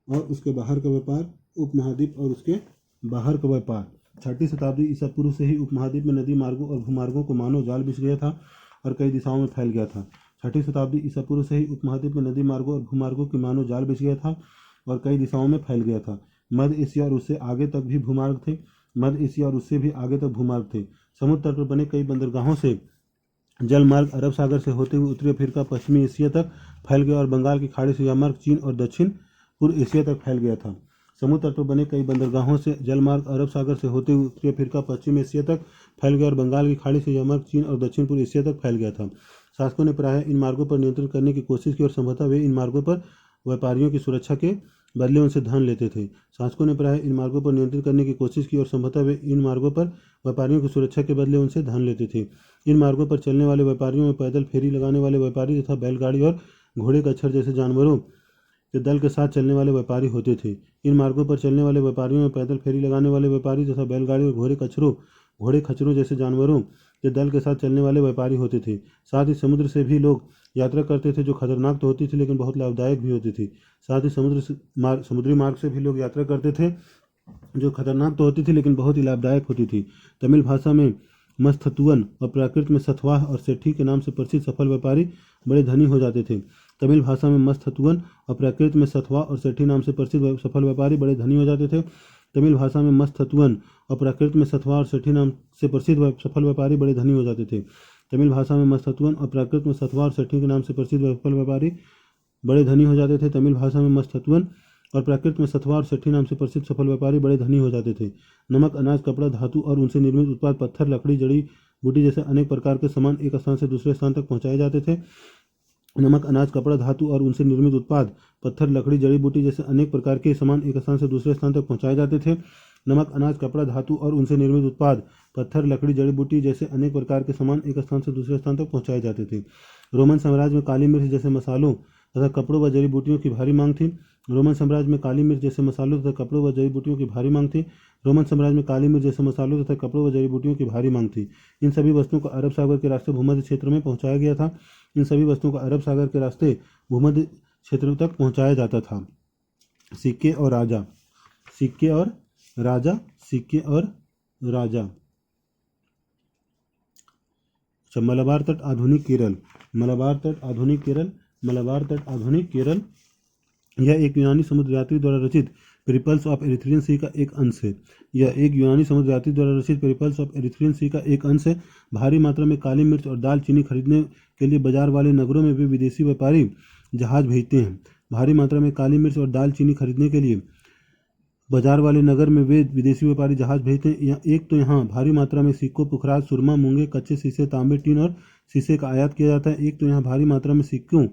और उसके बाहर का व्यापार उपमहाद्वीप और उसके बाहर का व्यापार 6वीं शताब्दी ईसा पूर्व से ही उपमहाद्वीप में नदी मार्गों और भूमार्गों को मानव जाल बिछ गया था और कई दिशाओं में फैल गया था। 6वीं शताब्दी ईसा पूर्व से ही उपमहाद्वीप में नदी मार्गों और भूमार्गों की मानव जाल बिछ गया था और कई दिशाओं में फैल गया था। मध्य एशिया और उससे आगे तक भी भूमार्ग थे। मध्य एशिया और उससे भी आगे तक भूमार्ग थे। समुद्र तट पर बने कई बंदरगाहों से जल मार्ग अरब सागर से होते हुए उत्तरी अफ्रीका पश्चिमी एशिया तक फैल गया और बंगाल की खाड़ी से यह मार्ग चीन और दक्षिण पूर्व एशिया तक फैल गया था। समुद्र तट पर बने कई बंदरगाहों से जल मार्ग अरब सागर से होते हुए उत्तरी अफ्रीका पश्चिम एशिया तक फैल गया और बंगाल की खाड़ी से यह मार्ग चीन और दक्षिण पूर्व एशिया तक फैल गया था। शासकों ने प्रायः इन मार्गों पर नियंत्रण करने की कोशिश की और संभवतः वे इन मार्गों पर व्यापारियों की सुरक्षा के बदले उनसे धन लेते थे। शासकों ने प्रायः इन मार्गों पर नियंत्रण करने की कोशिश की और संभवतः वे इन मार्गों पर व्यापारियों की सुरक्षा के बदले उनसे धन लेते थे। इन मार्गों पर चलने वाले व्यापारियों में पैदल फेरी लगाने वाले व्यापारी तथा बैलगाड़ी और घोड़े कच्छर जैसे जानवरों के दल के साथ चलने वाले व्यापारी होते थे। इन मार्गों पर चलने वाले व्यापारियों में पैदल फेरी लगाने वाले व्यापारी तथा बैलगाड़ी और घोड़े खच्चरों जैसे जानवरों के दल के साथ चलने वाले व्यापारी होते थे। साथ ही समुद्र से भी लोग यात्रा करते थे जो खतरनाक तो होती थी लेकिन बहुत लाभदायक भी होती थी। साथ ही समुद्री मार्ग से भी लोग यात्रा करते थे जो खतरनाक तो होती थी लेकिन बहुत ही लाभदायक होती थी। तमिल भाषा में मत्स्यत्वन और प्राकृत में सतवाह और सेठी के नाम से प्रसिद्ध सफल व्यापारी बड़े धनी हो जाते थे। तमिल भाषा में मत्स्यत्वन और प्राकृत में सतवाह और सेठी नाम से प्रसिद्ध सफल व्यापारी बड़े धनी हो जाते थे। तमिल भाषा में मत्स्यत्वन और प्राकृत में सतवाह और सेठी नाम से प्रसिद्ध सफल व्यापारी बड़े धनी हो जाते थे। तमिल भाषा में मत्स्यत्वन और प्राकृत में सतवाह और सेठी के नाम से प्रसिद्ध सफल व्यापारी बड़े धनी हो जाते थे। तमिल भाषा में मत्स्यत्वन और प्राकृत में सतवाह और सेठी नाम से प्रसिद्ध सफल व्यापारी बड़े धनी हो जाते थे। नमक, अनाज, कपड़ा, धातु और उनसे निर्मित उत्पाद, पत्थर, लकड़ी, जड़ी बूटी जैसे अनेक प्रकार के सामान एक स्थान से दूसरे स्थान तक पहुंचाए जाते थे। नमक, अनाज, कपड़ा, धातु और उनसे निर्मित उत्पाद, पत्थर, लकड़ी, जड़ी बूटी जैसे अनेक प्रकार के सामान एक स्थान से दूसरे स्थान तक पहुंचाए जाते थे। नमक, अनाज, कपड़ा, धातु और उनसे निर्मित उत्पाद, पत्थर, लकड़ी, जड़ी बूटी जैसे अनेक प्रकार के सामान एक स्थान से दूसरे स्थान तक पहुंचाए जाते थे। रोमन साम्राज्य में काली मिर्च जैसे मसालों तथा कपड़ों व जड़ी बूटियों की भारी मांग थी। रोमन साम्राज्य में काली मिर्च जैसे मसालों तथा कपड़ों व जड़ी बूटियों की भारी मांग थी। रोमन साम्राज्य में काली मिर्च जैसे मसालों तथा कपड़ों व जड़ी बूटियों की भारी मांग थी। इन सभी वस्तुओं को अरब सागर के रास्ते भूमध्य क्षेत्र में पहुंचाया गया था। इन सभी वस्तुओं को अरब सागर के रास्ते भूमध्य क्षेत्र तक पहुंचाया जाता था। सिक्के और राजा। सिक्के और राजा। सिक्के और राजा। मलाबार तट आधुनिक केरल। मलाबार तट आधुनिक केरल। मलाबार तट आधुनिक केरल यह एक यूनानी समुद्र यात्री द्वारा रचित पेरिपल्स ऑफ एरिथ्रियन सी का एक अंश है। यह एक यूनानी समुद्र यात्री द्वारा रचित पेरिपल्स ऑफ एरिथ्रियन सी का एक अंश है। भारी मात्रा में काली मिर्च और दाल चीनी खरीदने के लिए बाजार वाले नगरों में वे विदेशी व्यापारी जहाज भेजते हैं। भारी मात्रा में काली मिर्च और दाल चीनी खरीदने के लिए बाजार वाले नगर में वे विदेशी व्यापारी जहाज भेजते हैं। एक तो यहाँ भारी मात्रा में सिक्कों, पुखराज, सुरमा, मूंगे, कच्चे शीशे, तांबे, टीन और शीशे का आयात किया जाता है। एक तो यहाँ भारी मात्रा में सिक्कों,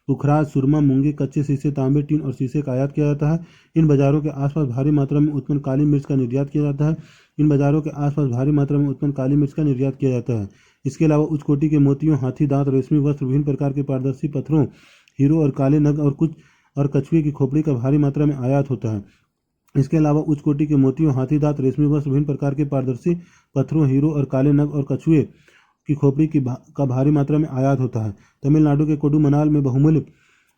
पुखराज, सुरमा, मूंगे, कच्चे शीशे, तांबे, टीन और शीशे का आयात किया जाता है। इन बाजारों के आसपास भारी मात्रा में उत्पन्न काली मिर्च का निर्यात किया जाता है। इन बाजारों के आसपास भारी मात्रा में उत्पन्न काली मिर्च का निर्यात किया जाता है। इसके अलावा उच्च कोटि के मोतियों, हाथी दांत, रेशमी वस्त्र, विभिन्न प्रकार के पारदर्शी पत्थरों, हीरो और काले नग और कछुए की खोपड़ी का भारी मात्रा में आयात होता है। इसके अलावा उच्च कोटि के मोतियों, हाथी दांत, रेशमी वस्त्र, विभिन्न प्रकार के पारदर्शी पत्थरों, हीरो और काले नग और कछुए की खोपड़ी का भारी मात्रा में आयात होता है। तमिलनाडु के कोडुमनाल में बहुमूल्य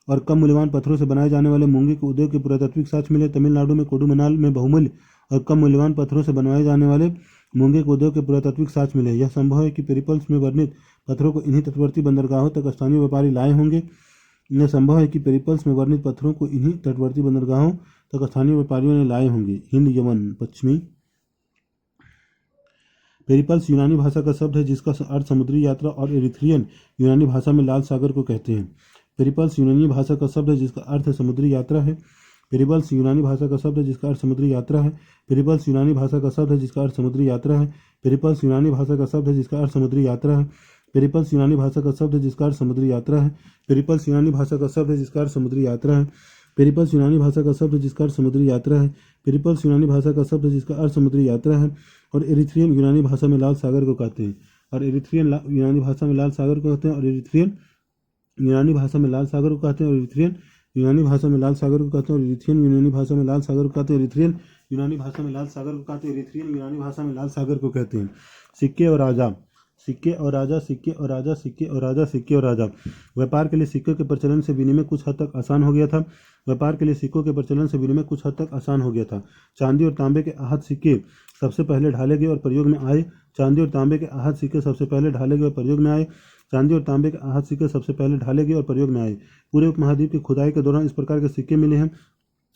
और कम मूल्यवान पत्थरों से बनाए जाने वाले मूंगे के उद्योग के पुरातात्विक साक्ष्य मिले। तमिलनाडु में कोडुमनाल में बहुमूल्य और कम मूल्यवान पत्थरों से बनाए जाने वाले मूंगे के उद्योग के पुरातात्विक साक्ष्य मिले। यह संभव है कि पेरिपल्स में वर्णित पत्थरों को इन्हीं तटवर्ती बंदरगाहों तक स्थानीय व्यापारी लाए होंगे। यह संभव है कि पेरिपल्स में वर्णित पत्थरों को इन्हीं तटवर्ती बंदरगाहों तक स्थानीय व्यापारियों ने लाए होंगे। हिंद, यमन, पश्चिमी। पेरिपल्स यूनानी भाषा का शब्द है जिसका अर्थ समुद्री यात्रा और एरिथ्रियन यूनानी भाषा में लाल सागर को कहते हैं। पेरिपल्स यूनानी भाषा का शब्द है जिसका अर्थ समुद्री यात्रा है। पेरिपल्स यूनानी भाषा का शब्द है जिसका अर्थ समुद्री यात्रा है। पेरिपल्स यूनानी भाषा का शब्द है जिसका अर्थ समुद्री यात्रा है। पेरिपल्स यूनानी भाषा का शब्द है जिसका अर्थ समुद्री यात्रा है। पेरिपल्स यूनानी भाषा का शब्द है जिसका अर्थ समुद्री यात्रा है। पेरिपल्स यूनानी भाषा का शब्द है जिसका अर्थ समुद्री यात्रा है। पेरिपल्स यूनानी भाषा का शब्द है जिसका अर्थ समुद्री यात्रा है। पेरिपल्स यूनानी भाषा का शब्द है जिसका अर्थ समुद्री यात्रा है। और एरिथ्रियन यूनानी भाषा में लाल सागर को कहते हैं। और एरिथ्रियन यूनानी भाषा में लाल सागर को कहते हैं। और एरिथ्रियन यूनानी भाषा में लाल सागर को कहते हैं। और एरिथ्रियन यूनानी भाषा में लाल सागर को कहते हैं। और एरिथ्रियन यूनानी भाषा में लाल सागर को कहते हैं। एरिथ्रियन यूनानी भाषा में लाल सागर को कहते हैं। एरिथ्रियन यूनानी भाषा में लाल सागर को कहते हैं। सिक्के और राजा। सिक्के और राजा। सिक्के और राजा। सिक्के और राजा। सिक्के और राजा। व्यापार के लिए सिक्कों के प्रचलन से विनिमय कुछ हद तक आसान हो गया था। व्यापार के लिए सिक्कों के प्रचलन से विनिमय कुछ हद तक आसान हो गया था। चांदी और तांबे के आहत सिक्के सबसे पहले ढाले गए और प्रयोग में आए। चांदी और तांबे के आहत सिक्के सबसे पहले ढाले गए और प्रयोग में आए। चांदी और तांबे के आहत सिक्के सबसे पहले ढाले गए और प्रयोग में आए। पूरे उपमहाद्वीप की खुदाई के दौरान इस प्रकार के सिक्के मिले हैं।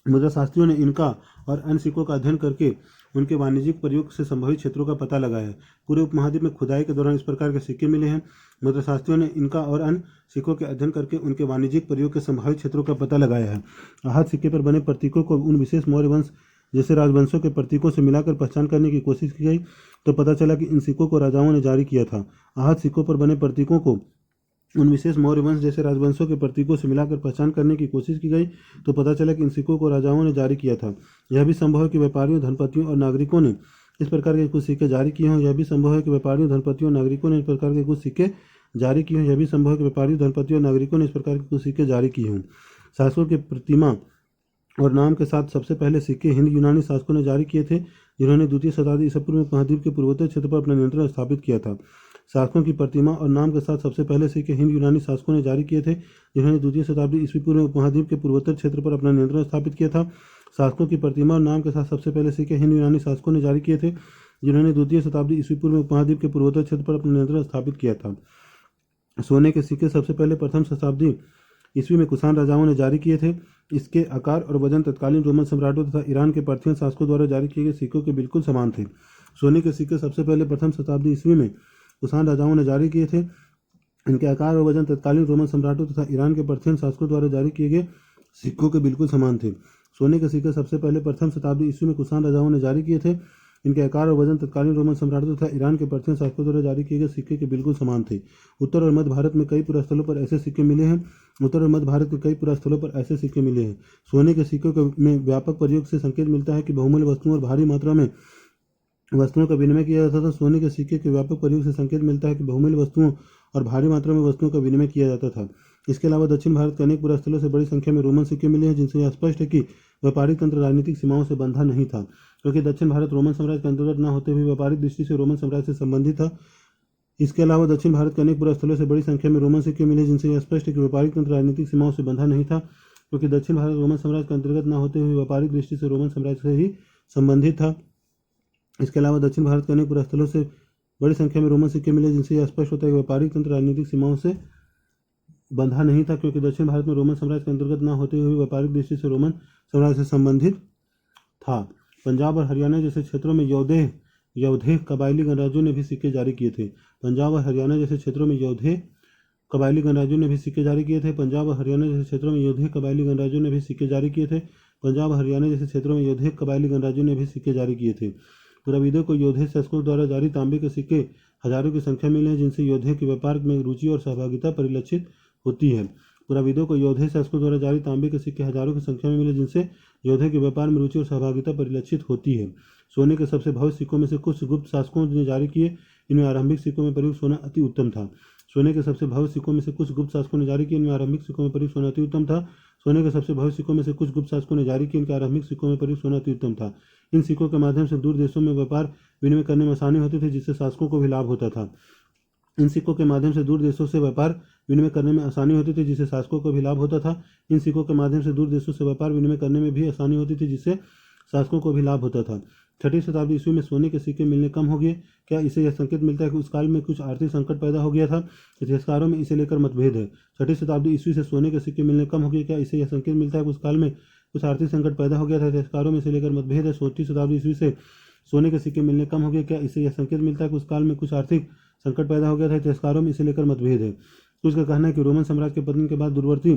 मुद्रा शास्त्रियों ने इनका और अन्य सिक्कों का अध्ययन करके उनके वाणिज्यिक प्रयोग से संभावित क्षेत्रों का पता लगाया है। पूरे उपमहाद्वीप में खुदाई के दौरान इस प्रकार के सिक्के मिले हैं। मुद्राशास्त्रियों ने इनका और अन्य सिक्कों के अध्ययन करके उनके वाणिज्यिक प्रयोग के संभावित क्षेत्रों का पता लगाया है। आहत सिक्के पर बने प्रतीकों को उन विशेष मौर्य वंश जैसे राजवंशों के प्रतीकों से मिलाकर पहचान करने की कोशिश की गई तो पता चला कि इन सिक्कों को राजाओं ने जारी किया था। आहत सिक्कों पर बने प्रतीकों को उन विशेष मौर्य वंश जैसे राजवंशों के प्रतीकों से मिलाकर पहचान करने की कोशिश की गई तो पता चला कि इन सिक्कों को राजाओं ने जारी किया था। यह भी संभव है कि व्यापारियों, धनपतियों और नागरिकों ने इस प्रकार के कुछ सिक्के जारी किए हों। यह भी संभव है कि व्यापारियों, धनपतियों और नागरिकों ने इस प्रकार के कुछ सिक्के जारी किए हों। यह भी संभव है कि व्यापारियों, धनपतियों और नागरिकों ने इस प्रकार के कुछ सिक्के जारी किए हों। शासकों की प्रतिमा और नाम के साथ सबसे पहले सिक्के हिंद यूनानी शासकों ने जारी किए थे, जिन्होंने द्वितीय शताब्दी ईसा पूर्व में महाद्वीप के पूर्वोत्तर क्षेत्र पर अपना नियंत्रण स्थापित किया था। शासकों की प्रतिमा और नाम के साथ सबसे पहले सिक्के हिंद यूनानी शासकों ने जारी किए थे, जिन्होंने द्वितीय शताब्दी ईस्वी पूर्व में महाद्वीप के पूर्वोत्तर क्षेत्र पर अपना नियंत्रण स्थापित किया था। शासकों की प्रतिमा और नाम के साथ सबसे पहले सिक्के हिंद यूनानी शासकों ने जारी किए थे, जिन्होंने द्वितीय शताब्दी ईस्वी पूर्व में महाद्वीप के पूर्वोत्तर क्षेत्र पर अपना नियंत्रण स्थापित किया था। सोने के सिक्के सबसे पहले प्रथम शताब्दी ईस्वी में कुषाण राजाओं ने जारी किए थे। इसके आकार और वजन तत्कालीन रोमन सम्राटों तथा ईरान के पार्थियन शासकों द्वारा जारी किए गए सिक्कों के बिल्कुल समान थे। सोने के सिक्के सबसे पहले प्रथम शताब्दी ईस्वी में कुषाण राजाओं ने जारी किए थे। इनके आकार और वजन तत्कालीन रोमन सम्राटों तथा ईरान के पार्थियन शासकों द्वारा जारी किए गए सिक्कों के बिल्कुल समान थे। सोने के सिक्के सबसे पहले प्रथम शताब्दी ईस्वी में कुषाण राजाओं ने जारी किए थे। इनके आकार और वजन तत्कालीन रोमन सम्राटों तथा ईरान के पार्थियन शासकों द्वारा जारी किए गए सिक्के के बिल्कुल समान थे। उत्तर और मध्य भारत में कई पुरास्थलों पर ऐसे सिक्के मिले हैं। उत्तर और मध्य भारत के कई पुरास्थलों पर ऐसे सिक्के मिले हैं। सोने के सिक्कों में व्यापक प्रयोग से संकेत मिलता है कि बहुमूल्य वस्तुओं और भारी मात्रा में वस्तुओं का विनिमय किया जाता था। सोने के सिक्के के व्यापक प्रयोग से संकेत मिलता है कि बहुमूल्य वस्तुओं और भारी मात्रा में वस्तुओं का विनिमय किया जाता था। इसके अलावा दक्षिण भारत के अनेक पुरास्थलों से बड़ी संख्या में रोमन सिक्के मिले हैं, जिनसे यह स्पष्ट है कि व्यापारिक तंत्र राजनीतिक सीमाओं से बंधा नहीं था, क्योंकि दक्षिण भारत रोमन साम्राज्य के अंतर्गत न होते हुए व्यापारिक दृष्टि से रोमन साम्राज्य से संबंधित था। इसके अलावा दक्षिण भारत के अनेक पुरास्थलों से बड़ी संख्या में रोमन सिक्के मिले, जिनसे यह स्पष्ट है कि व्यापारिक तंत्र राजनीतिक सीमाओं से बंधा नहीं था, क्योंकि दक्षिण भारत रोमन साम्राज्य के अंतर्गत न होते हुए व्यापारिक दृष्टि से रोमन साम्राज्य से ही संबंधित था। इसके अलावा दक्षिण भारत के अनेक पुरास्थलों से बड़ी संख्या में रोमन सिक्के मिले, जिनसे यह स्पष्ट होता है कि व्यापारिक तंत्र राजनीतिक सीमाओं से बंधा नहीं था, क्योंकि दक्षिण भारत में रोमन साम्राज्य के अंतर्गत न होते हुए व्यापारिक दृष्टि से रोमन साम्राज्य से संबंधित था। पंजाब और हरियाणा जैसे क्षेत्रों में यौधे कबायली गणराज्यों ने भी सिक्के जारी किए थे। पंजाब और हरियाणा जैसे क्षेत्रों में यौधे कबायली गणराज्यों ने भी सिक्के जारी किए थे। पंजाब और हरियाणा जैसे क्षेत्रों में यौधे कबायली गणराज्यों ने भी सिक्के जारी किए थे। पंजाब और हरियाणा जैसे क्षेत्रों में यौधे कबायली गणराज्यों ने भी सिक्के जारी किए थे। पुराविदों को यौधे शासकों द्वारा जारी तांबे के सिक्के हजारों की संख्या मिले हैं, जिनसे यौधे के व्यापार में रुचि और सहभागिता परिलक्षित होती है। पुराविदों को यौधे शासकों द्वारा जारी तांबे के सिक्के हजारों की संख्या में मिले, जिनसे यौधे के व्यापार में रुचि और सहभागिता परिलक्षित होती है। सोने के सबसे भव्य सिक्कों में से कुछ गुप्त शासकों ने जारी किए। इनमें आरंभिक सिक्कों में प्रयुक्त सोना अति उत्तम था। सोने के सबसे भव्य सिक्कों में से कुछ गुप्त शासकों ने जारी किए। इनमें आरंभिक सिक्कों में प्रयुक्त सोना अति उत्तम था। सोने के सबसे भव्य सिक्कों में से कुछ गुप्त शासकों ने जारी किए। इनके आरंभिक सिक्कों में प्रयुक्त सोना अति उत्तम था। इन सिक्कों के माध्यम से दूर देशों में व्यापार विनिमय करने में आसानी होती थी, जिससे शासकों को भी लाभ होता था। इन सिक्कों के माध्यम से दूर देशों से व्यापार विनिमय करने में आसानी होती थी, जिससे शासकों को भी लाभ होता था। इन सिक्कों के माध्यम से दूर देशों से व्यापार विनिमय करने में भी आसानी होती थी, जिससे शासकों को भी लाभ होता था। छठी शताब्दी ईस्वी में सोने के सिक्के मिलने कम हो गए। क्या इससे यह संकेत मिलता है कि उस काल में कुछ आर्थिक संकट पैदा हो गया था? इतिहासकारों में इसे लेकर मतभेद है। छठी शताब्दी ईस्वी से सोने के सिक्के मिलने कम हो गए। क्या इससे यह संकेत मिलता है कि उस काल में कुछ आर्थिक संकट पैदा हो गया था? इतिहासकारों में इसे लेकर मतभेद है। चौथी शताब्दी ईस्वी से सोने के सिक्के मिलने कम हो गए। क्या इससे यह संकेत मिलता है कि उस काल में कुछ आर्थिक संकट पैदा हो गया था? इतिहासकारों में इसे लेकर मतभेद है। कुछ का कहना है कि रोमन साम्राज्य के पतन के बाद दूरवर्ती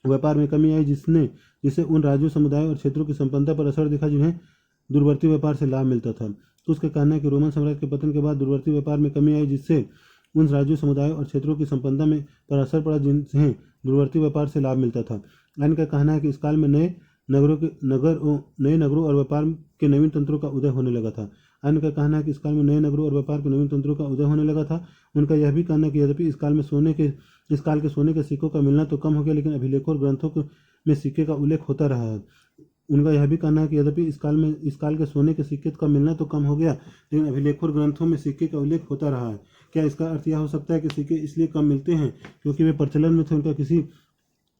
व्यापार में कमी आई, जिससे उन राज्यों, समुदायों और क्षेत्रों की संपन्नता पर असर दिखा जिन्हें दूरवर्ती व्यापार से लाभ मिलता था। कुछ का कहना है कि रोमन साम्राज्य के पतन के बाद दूरवर्ती व्यापार में कमी आई, जिससे उन राज्यों, समुदायों और क्षेत्रों की संपन्नता में पर असर पड़ा जिन्हें दूरवर्ती व्यापार से लाभ मिलता था। अन्य का कहना है कि इस काल में नए नगरों और व्यापार के नवीन तंत्रों का उदय होने लगा था। अन्य का कहना है कि इस काल में नए नगरों और व्यापार के नवीन तंत्रों का उदय होने लगा था। उनका यह भी कहना है कि यद्यपि इस काल के सोने के सिक्कों का मिलना तो कम हो गया, लेकिन अभिलेखों और ग्रंथों में सिक्के का उल्लेख होता रहा है। उनका यह भी कहना है कि यद्यपि इस काल के सोने के सिक्के का मिलना तो कम हो गया, लेकिन अभिलेखों और ग्रंथों में सिक्के का उल्लेख होता रहा है। क्या इसका अर्थ यह हो सकता है कि सिक्के इसलिए कम मिलते हैं क्योंकि वे प्रचलन में थे, उनका किसी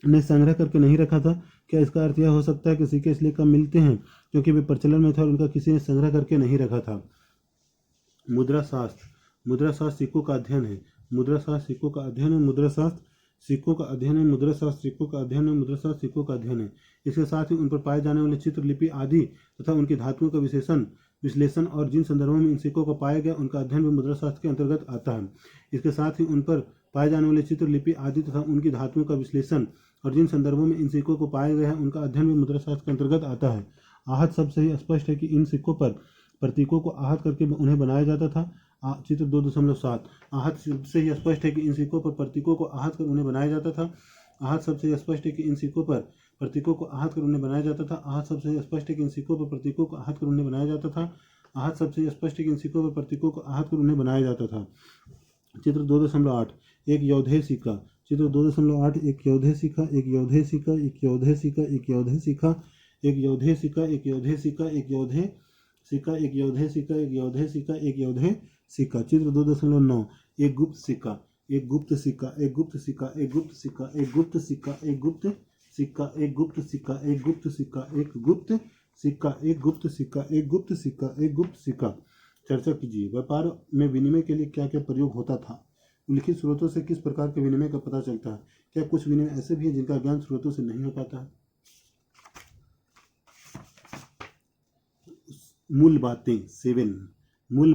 ने संग्रह करके नहीं रखा था? क्या इसका अर्थ यह हो सकता है कि सिक्के इसलिए कम मिलते हैं क्योंकि वे प्रचलन में थे और उनका किसी ने संग्रह करके नहीं रखा था? मुद्राशास्त्र सिक्कों का अध्ययन है। मुद्राशास्त्र सिक्कों का अध्ययन है। मुद्राशास्त्र सिक्कों का अध्ययन है। मुद्राशास्त्र सिक्कों का अध्ययन है। मुद्राशास्त्र सिक्कों का अध्ययन है। इसके साथ ही उन पर पाए जाने वाले चित्र, लिपि आदि तथा उनकी धातुओं का विशेषण विश्लेषण और जिन संदर्भों में इन सिक्कों को पाया गया उनका अध्ययन भी मुद्रा शास्त्र के अंतर्गत आता है। इसके साथ ही उन पर पाए जाने वाले चित्र, लिपि आदि तथा उनकी धातुओं का विश्लेषण और जिन संदर्भों में इन सिक्कों को पाया गया है उनका अध्ययन भी मुद्रा शास्त्र के अंतर्गत आता है। आहत शब्द से ही स्पष्ट है कि इन सिक्कों पर प्रतीकों को आहत करके उन्हें बनाया जाता था। चित्र 2.7 आहत शब्द से ही स्पष्ट है कि इन सिक्कों पर प्रतीकों को आहत कर उन्हें बनाया जाता था। आहत शब्द से स्पष्ट है कि इन सिक्कों पर प्रतीकों को आहत कर उन्हें बनाया जाता था। आहत शब्द से स्पष्ट है कि इन सिक्कों पर प्रतीकों को आहत कर उन्हें बनाया जाता था। आहत शब्द से स्पष्ट है कि इन सिक्कों पर प्रतीकों को आहत कर उन्हें बनाया जाता था। चित्र 2.8 एक योधेय सिक्का। चित्र 2.8 एक योधेय सिक्का, एक योधेय सिक्का, एक योधेय सिक्का, एक योधेय सिक्का, एक योधेय सिक्का, एक योधेय सिक्का, एक योधेय सिक्का, एक योधेय सिक्का, एक योधेय सिक्का, एक योधेय सिक्का। चित्र 2.9 एक गुप्त सिक्का, एक गुप्त सिक्का, एक गुप्त सिक्का, एक गुप्त सिक्का, एक गुप्त सिक्का, एक गुप्त सिक्का, एक गुप्त सिक्का, एक गुप्त सिक्का, एक गुप्त सिक्का, एक गुप्त सिक्का, एक गुप्त सिक्का, एक गुप्त सिक्का। चर्चा कीजिए। व्यापार में विनिमय के लिए क्या क्या प्रयोग होता था? लिखित स्रोतों से किस प्रकार के विनिमय का पता चलता है? क्या कुछ विनिमय ऐसे भी हैं जिनका ज्ञान स्रोतों से नहीं हो पाता है? मूल बातें 7 मूल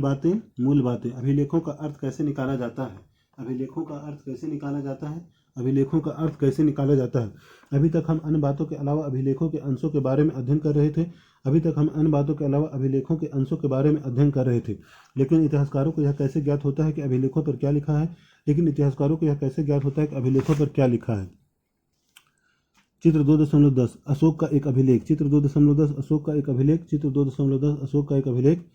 बातें अभिलेखों का अर्थ कैसे निकाला जाता है? अभिलेखों का अर्थ कैसे निकाला जाता है? अभिलेखों का अर्थ कैसे निकाला जाता है? अभी तक हम अन्य बातों के अलावा अभिलेखों के अंशों के बारे में अध्ययन कर रहे थे। लेकिन इतिहासकारों को यह कैसे ज्ञात होता है कि अभिलेखों पर क्या लिखा है? चित्र 2.10 अशोक का एक अभिलेख। चित्र 2.10 अशोक का एक अभिलेख। चित्र 2.10 अशोक का एक अभिलेख।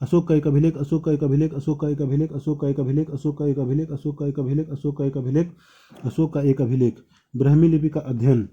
अशोक का एक अभिलेख। अशोक का एक अभिलेख। अशोक का एक अभिलेख। अशोक का एक अभिलेख। अशोक का एक अभिलेख। अशोक का एक अभिलेख। अशोक का एक अभिलेख। अशोक का एक अभिलेख। ब्राह्मी लिपि का अध्ययन।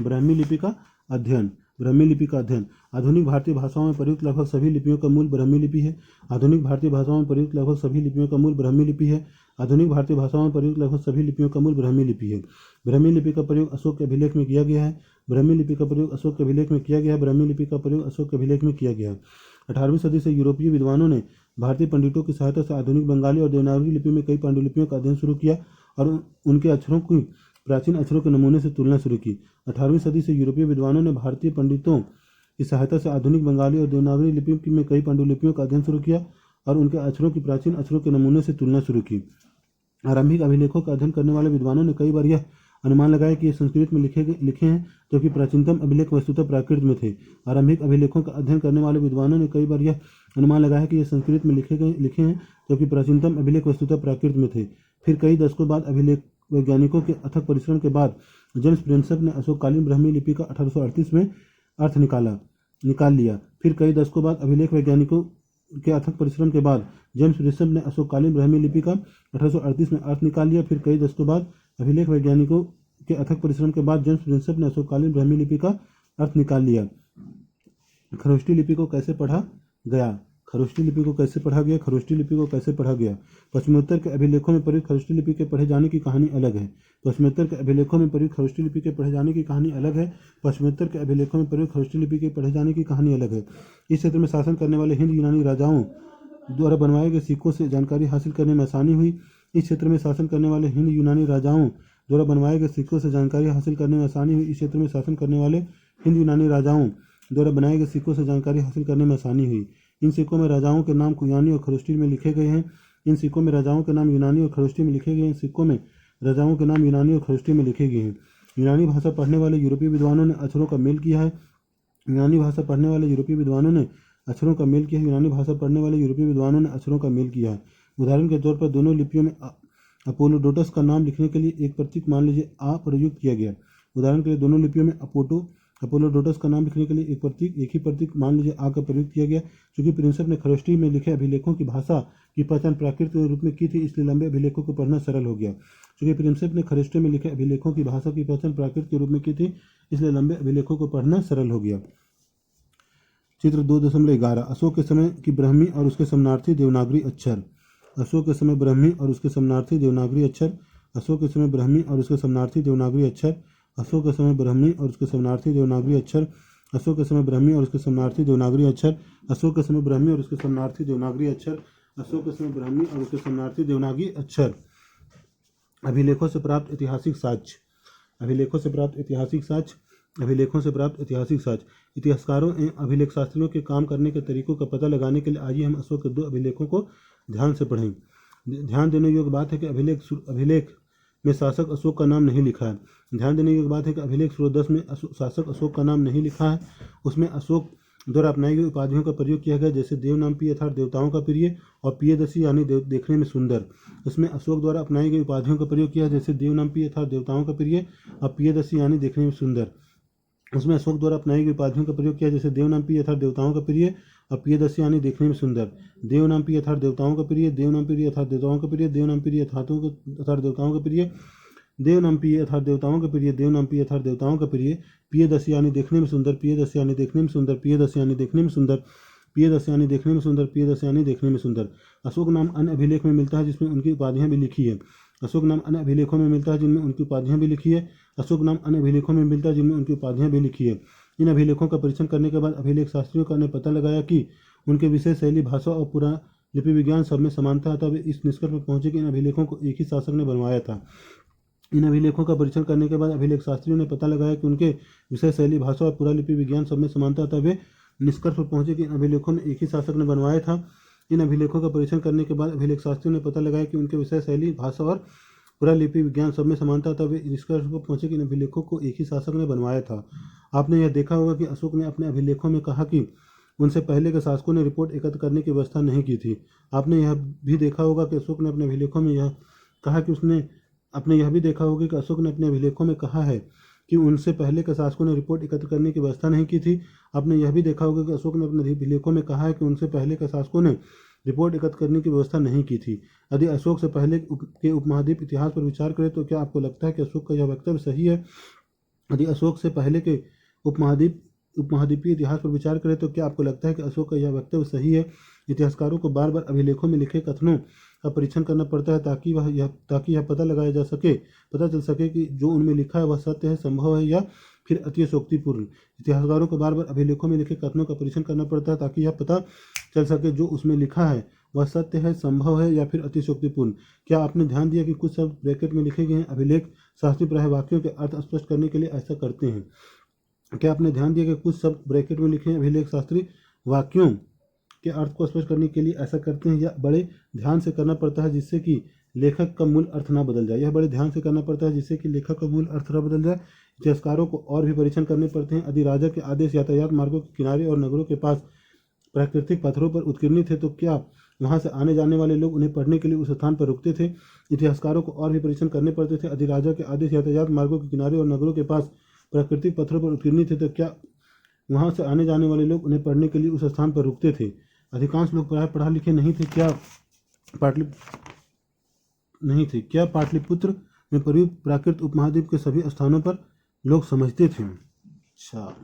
ब्राह्मी लिपि का अध्ययन। ब्राह्मी लिपि का अध्ययन। आधुनिक भारतीय भाषाओं में प्रयुक्त लगभग सभी लिपियों का मूल ब्राह्मी लिपि है। आधुनिक भारतीय भाषाओं में प्रयुक्त लगभग सभी लिपियों का मूल ब्राह्मी लिपि है। आधुनिक भारतीय भाषाओं में प्रयुक्त लगभग सभी लिपियों का मूल ब्राह्मी लिपि है। ब्राह्मी लिपि का प्रयोग अशोक के अभिलेख में किया गया है। ब्राह्मी लिपि का प्रयोग अशोक के अभिलेख में किया गया है। ब्राह्मी लिपि का प्रयोग अशोक के अभिलेख में किया गया है। 18वीं सदी से यूरोपीय विद्वानों ने भारतीय पंडितों की सहायता से आधुनिक बंगाली और देवनागरी लिपि में कई पांडुलिपियों का अध्ययन शुरू किया और उनके अक्षरों की प्राचीन अक्षरों के नमूने से तुलना शुरू की। 18वीं सदी से यूरोपीय विद्वानों ने भारतीय पंडितों की सहायता से आधुनिक बंगाली और देवनागरी लिपि में कई पांडुलिपियों का अध्ययन शुरू किया और उनके अक्षरों की प्राचीन अक्षरों के नमूने से तुलना शुरू की। आरंभिक अभिलेखों का अध्ययन करने वाले विद्वानों ने कई बार यह अनुमान लगाया कि ये संस्कृत में लिखे हैं, जबकि प्राचीनतम अभिलेख वस्तुतः प्राकृत में थे। आरंभिक अभिलेखों का अध्ययन करने वाले विद्वानों ने कई बार यह अनुमान लगाया कि ये संस्कृत में लिखे हैं, जबकि प्राचीनतम अभिलेख वस्तुतः प्राकृत में थे। फिर कई दशकों बाद अभिलेख वैज्ञानिकों के अथक परिश्रम के बाद जेम्स प्रिंसेप ने अशोककालीन ब्राह्मी लिपि का 1838 में अर्थ निकाल लिया। फिर कई दशकों बाद अभिलेख वैज्ञानिकों के अथक परिश्रम के बाद जेम्स प्रिंसेप ने अशोककालीन ब्राह्मी लिपि का 1838 में अर्थ निकाल लिया। फिर कई दशकों बाद अभिलेख वैज्ञानिकों के अथक परिश्रम के बाद जेम्स प्रिंसेप ने अशोककालीन ब्राह्मी लिपि का अर्थ निकाल लिया। खरोष्टी लिपि को कैसे पढ़ा गया? खरोष्टी लिपि को कैसे पढ़ा गया? खरोष्टी लिपि को कैसे पढ़ा गया? पश्चिमोत्तर के अभिलेखों में प्रयुक्त खरोष्टी लिपि के पढ़े जाने की कहानी अलग है। पश्चिमोत्तर के अभिलेखों में प्रयुक्त खरोष्टी लिपि के पढ़े जाने की कहानी अलग है। पश्चिमोत्तर के अभिलेखों में प्रयुक्त खरोष्टी लिपि के पढ़े जाने की कहानी अलग है। इस क्षेत्र में शासन करने वाले हिंद यूनानी राजाओं द्वारा बनवाए गए सिक्कों से जानकारी हासिल करने में आसानी हुई। इस क्षेत्र में शासन करने वाले हिंद यूनानी राजाओं द्वारा बनवाए गए सिक्कों से जानकारी हासिल करने में आसानी हुई। इस क्षेत्र में शासन करने वाले हिंद यूनानी राजाओं द्वारा बनाए गए सिक्कों से जानकारी हासिल करने में आसानी हुई। इन सिक्कों में राजाओं के नाम यूनानी और खरोष्टी में लिखे गए हैं। इन सिक्कों में राजाओं के नाम यूनानी और खरोष्टी में लिखे गए हैं। सिक्कों में राजाओं के नाम यूनानी और खरोष्टी में लिखे गए हैं। यूनानी भाषा पढ़ने वाले यूरोपीय विद्वानों ने अक्षरों का मेल किया है। यूनानी भाषा पढ़ने वाले यूरोपीय विद्वानों ने अक्षरों का मेल किया है। यूनानी भाषा पढ़ने वाले यूरोपीय विद्वानों ने अक्षरों का मेल किया है। उदाहरण के तौर पर दोनों लिपियों में अपोलोडोटस का नाम लिखने के लिए एक प्रतीक मान लीजिए आ प्रयुक्त किया गया। उदाहरण के लिए दोनों लिपियों में अपोलोडोटस का नाम लिखने के लिए एक ही प्रतीक मान लीजिए आ का प्रयोग किया गया। क्योंकि प्रिंसेप ने खरोष्टी में लिखे अभिलेखों की भाषा की पहचान प्राकृत के रूप में की थी, इसलिए लंबे अभिलेखों को पढ़ना सरल हो गया। क्योंकि प्रिंसेप ने खरोष्टी में लिखे अभिलेखों की भाषा की पहचान प्राकृत के रूप में की थी, इसलिए लंबे अभिलेखों को पढ़ना सरल हो गया। चित्र 2.11 अशोक के समय की ब्राह्मी और उसके शरणार्थी देवनागरी अक्षर। अशोक के समय ब्राह्मी और उसके शरणार्थी देवनागरी अक्षर। अशोक के समय ब्राह्मी और उसके शरणार्थी देवनागरी अक्षर। अशोक के समय ब्राह्मी और उसके शरणार्थी देवनागरी अक्षर। अशोक के समय ब्राह्मी और उसके शरणार्थी देवनागरी अक्षर। अशोक के समय ब्राह्मी और उसके शरणार्थी देवनागरी अक्षर। अशोक के समय ब्राह्मी और उसके शरणार्थी देवनागरी अक्षर। अभिलेखों से प्राप्त ऐतिहासिक साक्ष्य। अभिलेखों से प्राप्त ऐतिहासिक साक्ष्य। अभिलेखों से प्राप्त ऐतिहासिक साक्ष्य। इतिहासकारों एवं अभिलेख शास्त्रियों के काम करने के तरीकों का पता लगाने के लिए आइए हम अशोक के 2 अभिलेखों को ध्यान से पढ़ें। ध्यान देने योग्य बात है कि अभिलेख में शासक अशोक का नाम नहीं लिखा है। ध्यान देने योग्य बात है कि अभिलेख 1610 में शासक अशोक का नाम नहीं लिखा है। उसमें अशोक द्वारा अपनाई गई उपाधियों का प्रयोग किया गया, जैसे देव नाम प्रिय अर्थात देवताओं का प्रिय, और प्रियदर्शी यानी देखने में सुंदर। इसमें अशोक द्वारा अपनाई गई उपाधियों का प्रयोग किया, जैसे देव नाम प्रिय अर्थात देवताओं का प्रिय और प्रियदर्शी यानी देखने में सुंदर। उसमें अशोक द्वारा अपनाई गई उपाधियों का प्रयोग किया, जैसे देव नाम प्रिय अर्थात देवताओं का प्रिय और प्रियदर्शी यानी देखने में सुंदर। देव नाम प्रिय अर्थात देवताओं का प्रिय, देव नाम प्रिय अर्थात देवताओं का प्रिय, देव नाम प्रिय अर्थात देवताओं का प्रिय, देव नाम प्रिय अर्थात देवताओं का प्रिय, देव नाम प्रिय अर्थात देवताओं का प्रिय, प्रियदर्शी यानी देखने में सुंदर, प्रियदर्शी यानी देखने में सुंदर, प्रियदर्शी यानी देखने में सुंदर, प्रियदर्शी यानी देखने में सुंदर, प्रियदर्शी यानी देखने में सुंदर। अशोक नाम अन्य अभिलेख में मिलता है जिसमें उनकी उपाधियां भी लिखी है। अशोक नाम अन्य अभिलेखों में मिलता है जिनमें उनकी उपाधियां भी लिखी है। अशोक नाम अन्य अभिलेखों में मिलता है जिनमें उनकी उपाधियां भी लिखी है। इन अभिलेखों का परीक्षण करने के बाद अभिलेख शास्त्रियों ने पता लगाया कि उनके विषय, शैली, भाषा और पुरा लिपि विज्ञान सब में समानता था। वे इस निष्कर्ष पर पहुंचे कि इन अभिलेखों को एक ही शासक ने बनवाया था। इन अभिलेखों का परीक्षण करने के बाद अभिलेख शास्त्रियों ने पता लगाया कि उनके विषय, शैली, भाषा और पुरा लिपि विज्ञान सब में समानता था। वे निष्कर्ष पर पहुंचे कि इन अभिलेखों में एक ही शासक ने बनवाया था। इन अभिलेखों का परीक्षण करने के बाद अभिलेख शास्त्रियों ने पता लगाया कि उनके विषय, शैली, भाषा और पुरा लिपि विज्ञान सब में समानता था। वे निष्कर्ष पर पहुंचे कि इन अभिलेखों को एक ही शासक ने बनवाया था। आपने यह देखा होगा कि अशोक ने अपने अभिलेखों में कहा कि उनसे पहले के शासकों ने रिपोर्ट एकत्र करने की व्यवस्था नहीं की थी। आपने यह भी देखा होगा कि अशोक ने अपने अभिलेखों में यह कहा कि अशोक ने अपने अभिलेखों में कहा है कि उनसे पहले के शासकों ने रिपोर्ट एकत्र करने की व्यवस्था नहीं की थी। आपने यह भी देखा होगा कि अशोक ने अपने अभिलेखों में कहा है कि उनसे पहले के शासकों ने रिपोर्ट एकत्र करने की व्यवस्था नहीं की थी। यदि अशोक से पहले के उपमहाद्वीप इतिहास पर विचार करें तो क्या आपको लगता है कि अशोक का यह वक्तव्य सही है? यदि अशोक से पहले के उपमहाद्वीपीय इतिहास पर विचार करें तो क्या आपको लगता है कि अशोक का यह वक्तव्य सही है? इतिहासकारों को बार बार अभिलेखों में लिखे कथनों का परीक्षण करना पड़ता है ताकि यह पता चल सके कि जो उनमें लिखा है वह सत्य है, संभव है या फिर अतिशयोक्तिपूर्ण। इतिहासकारों को बार बार अभिलेखों में लिखे कथनों का परीक्षण करना पड़ता है ताकि यह पता चल सके जो उसमें लिखा है वह सत्य है, संभव है या फिर अतिशयोक्तिपूर्ण। क्या आपने ध्यान दिया कि कुछ शब्द ब्रैकेट में लिखे गए हैं? अभिलेख शास्त्री प्रायः वाक्यों के अर्थ स्पष्ट करने के लिए ऐसा करते हैं। क्या आपने ध्यान दिया कि कुछ शब्द ब्रैकेट में लिखे हैं? अभिलेख शास्त्री वाक्यों के अर्थ को स्पष्ट करने के लिए ऐसा करते हैं। यह बड़े ध्यान से करना पड़ता है जिससे कि लेखक का मूल अर्थ ना बदल जाए। इतिहासकारों को और भी परीक्षण करने पड़ते हैं। यदि राजा के आदेश यातायात मार्गों के किनारे और नगरों के पास प्राकृतिक पत्थरों पर उत्कीर्णित थे तो क्या वहां से आने जाने वाले लोग उन्हें पढ़ने के लिए उस स्थान पर रुकते थे? इतिहासकारों को और भी परीक्षण करने पड़ते थे। यदि राजा के आदेश यातायात मार्गों के किनारे और नगरों के पास प्राकृतिक पत्थरों पर उत्कीर्णित थे तो क्या वहां से आने जाने वाले लोग उन्हें पढ़ने के लिए उस स्थान पर रुकते थे? अधिकांश लोग प्रायः पढ़ा लिखे नहीं थे। क्या पाटलिपुत्र में प्रयुक्त प्राकृत उपमहाद्वीप के सभी स्थानों पर लोग समझते थे? अच्छा,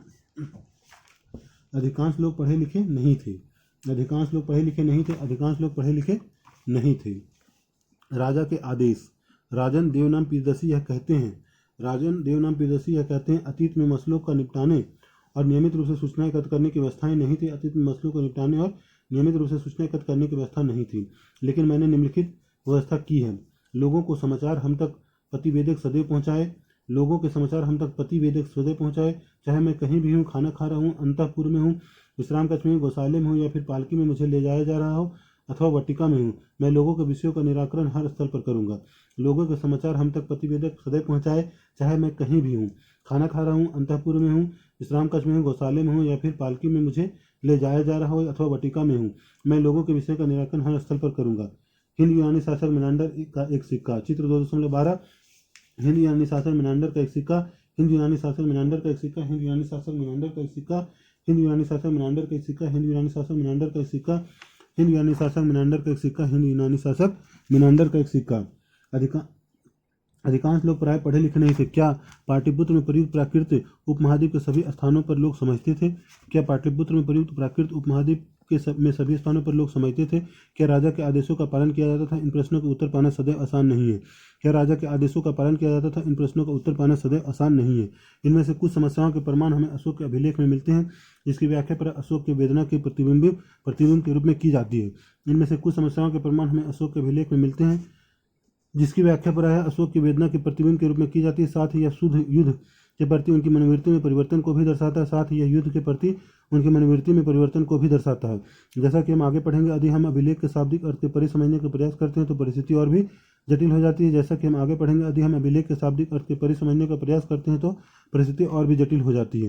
अधिकांश लोग पढ़े लिखे नहीं थे। राजा के आदेश। राजन देवनाम प्रियदर्शी यह कहते हैं अतीत में मसलों का निपटाने और नियमित रूप से सूचना एकत्र करने की व्यवस्थाएं नहीं थी। लेकिन मैंने निम्नलिखित व्यवस्था की है। लोगों के समाचार हम तक प्रतिवेदक सदैव पहुंचाए, चाहे मैं कहीं भी हूँ, खाना खा रहा हूँ, अंतःपुर में हूँ, विश्राम कक्ष में हूँ, गौशाले में हूँ या फिर पालकी में मुझे ले जाया जा रहा हो अथवा वटिका में हूँ। मैं लोगों के विषयों का निराकरण हर स्थल पर करूँगा। लोगों के समाचार हम तक प्रतिवेदक सदैव पहुँचाए, चाहे मैं कहीं भी हूँ, खाना खा रहा हूँ, अंतःपुर में हूँ, विश्राम कक्ष में हूँ, गौशाले में हूँ या फिर पालकी में मुझे ले जाया जा रहा हो अथवा वटिका में हूँ। मैं लोगों के विषय का निराकरण हर स्थल पर करूँगा। हिंद यूनानी शासक मिनांडर का एक सिक्का। चित्र 2.12 हिंद यूनानी शासक मिनांडर का एक सिक्का। हिंद यूनानी शासक मिनांडर का एक सिक्का। हिंद यूनानी शासक मिनांडर का एक सिक्का। हिंद यूनानी शासक मिनांडर का एक सिक्का। हिंद यूनानी शासक मिनांडर का एक सिक्का। हिंद यूनानी शासक मिनांडर का एक सिक्का। हिंद यूनानी शासक मिनांडर का एक सिक्का। अधिकांश लोग प्राय पढ़े लिखे नहीं थे। क्या पाटलिपुत्र में प्रयुक्त प्राकृत उपमहाद्वीप के सभी स्थानों पर लोग समझते थे? क्या पाटलिपुत्र में प्रयुक्त प्राकृत उपमहाद्वीप में सभी स्थानों पर लोग समझते थे? क्या राजा के आदेशों का पालन किया जाता था? इन प्रश्नों का उत्तर पाना सदैव आसान नहीं है। क्या राजा के आदेशों का पालन किया जाता था? इन प्रश्नों का उत्तर पाना सदैव आसान नहीं है। इनमें से कुछ समस्याओं के प्रमाण हमें अशोक के अभिलेख में मिलते हैं जिसकी व्याख्या पर अशोक की वेदना के प्रतिबिंब के रूप में की जाती है। इनमें से कुछ समस्याओं के प्रमाण हमें अशोक के अभिलेख में मिलते हैं जिसकी व्याख्या पर अशोक की वेदना के प्रतिबिंब के रूप में की जाती है। साथ ही यह शुद्ध युद्ध के प्रति उनकी मनोवृत्ति में परिवर्तन को भी दर्शाता है। साथ ही यह युद्ध के प्रति उनकी मनोवृत्ति में परिवर्तन को भी दर्शाता है। जैसा कि हम आगे पढ़ेंगे, यदि हम अभिलेख के शाब्दिक अर्थ के परिसमझने का प्रयास करते हैं तो परिस्थिति और भी जटिल हो जाती है। जैसा कि हम आगे पढ़ेंगे, यदि हम अभिलेख के शाब्दिक अर्थ के परिसमझने का प्रयास करते हैं तो परिस्थिति और भी जटिल हो जाती है।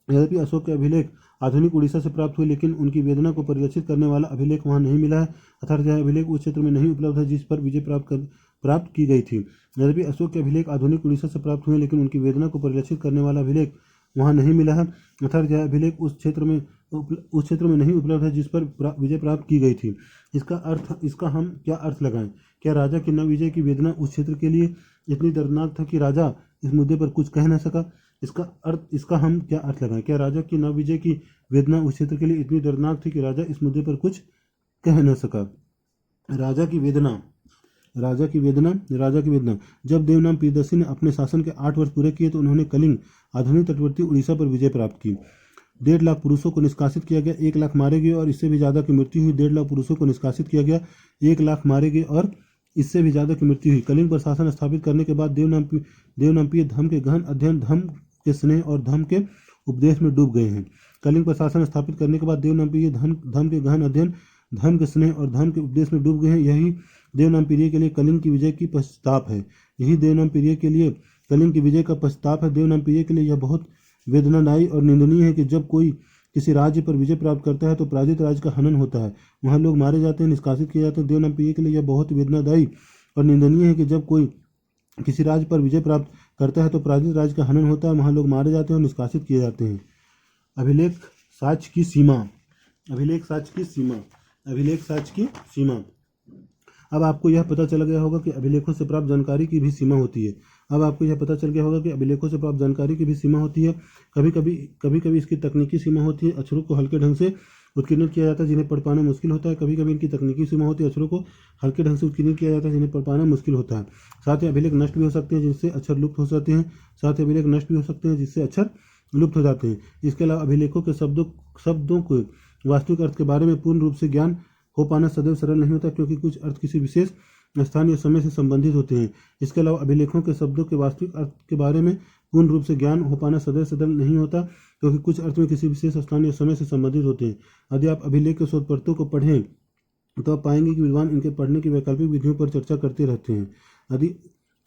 यद्यपि अशोक के अभिलेख आधुनिक उड़ीसा से प्राप्त हुए, लेकिन उनकी वेदना को परिलक्षित करने वाला अभिलेख वहां नहीं मिला है, अर्थात यह अभिलेख उस क्षेत्र में नहीं उपलब्ध है जिस पर विजय प्राप्त की गई थी। यद्यपि अशोक के अभिलेख आधुनिक उड़ीसा से प्राप्त हुए, लेकिन उनकी वेदना को परिलक्षित करने वाला अभिलेख वहां नहीं मिला है, अर्थात यह अभिलेख उस क्षेत्र में नहीं उपलब्ध है जिस पर विजय प्राप्त की गई थी। इसका हम क्या अर्थ लगाएं? क्या राजा की नव विजय की वेदना उस क्षेत्र के लिए इतनी दर्दनाक था कि राजा इस मुद्दे पर कुछ कह न सका? इसका हम क्या अर्थ लगाएं? क्या राजा की नव विजय की वेदना उस क्षेत्र के लिए इतनी दर्दनाक थी कि राजा इस मुद्दे पर कुछ कह न सका? राजा की वेदना। जब देवनाम प्रियदर्शी ने अपने शासन के 8 वर्ष पूरे किए तो उन्होंने कलिंग, आधुनिक तटवर्ती उड़ीसा पर विजय प्राप्त की। 1.5 लाख पुरुषों को निष्कासित किया गया, 1 लाख मारे गए और इससे भी ज्यादा की मृत्यु हुई। 1.5 लाख पुरुषों को निष्कासित किया गया, 1 लाख मारे गए और इससे भी ज्यादा की मृत्यु हुई। कलिंग पर शासन स्थापित करने के बाद देवनाम्पीय धर्म के गहन अध्ययन, धर्म के स्नेह और धर्म के उपदेश में डूब गए हैं। कलिंग पर शासन स्थापित करने के बाद देवनाम्पीय धर्म के गहन अध्ययन, धर्म के स्नेह और धर्म के उपदेश में डूब गए हैं। यही देवनाम्पीय के लिए कलिंग की विजय की पश्चाताप है। देवनाम्पीय के लिए यह बहुत वेदनादायी और निंदनीय है कि जब कोई किसी राज्य पर विजय प्राप्त करता है तो पराजित राज्य का हनन होता है, वहाँ लोग मारे जाते हैं, निष्कासित किए जाते हैं। देवनाम्पीय के लिए यह बहुत वेदनादायी और निंदनीय है कि जब कोई किसी राज्य पर विजय प्राप्त करता है तो पराजित राज्य का हनन होता है, वहाँ लोग मारे जाते हैं और निष्कासित किए जाते हैं। अभिलेख साक्ष्य की सीमा। अब आपको यह पता चल गया होगा कि अभिलेखों से प्राप्त जानकारी की भी सीमा होती है। कभी कभी इसकी तकनीकी सीमा होती है। अक्षरों को हल्के ढंग से उत्कीर्णित किया जाता है जिन्हें पढ़ पाना मुश्किल होता है। कभी कभी इनकी तकनीकी सीमा होती है। अक्षरों को हल्के ढंग से उत्कीर्णित किया जाता है जिन्हें पढ़ पाना मुश्किल होता है। साथ ही अभिलेख नष्ट भी हो सकते हैं जिससे अक्षर लुप्त हो जाते हैं। इसके अलावा अभिलेखों के शब्दों को वास्तविक अर्थ के बारे में पूर्ण रूप से ज्ञान हो पाना सदैव सरल नहीं होता, क्योंकि कुछ अर्थ किसी विशेष स्थान या समय से संबंधित होते हैं। इसके अलावा अभिलेखों के शब्दों के वास्तविक अर्थ के बारे में पूर्ण रूप से ज्ञान हो पाना सदैव सरल नहीं होता, क्योंकि कुछ अर्थ में किसी विशेष स्थान या समय से संबंधित होते हैं। यदि आप अभिलेख के शोधपत्रों को पढ़ें तो आप पाएंगे कि विद्वान इनके पढ़ने की वैकल्पिक विधियों पर चर्चा करते रहते हैं।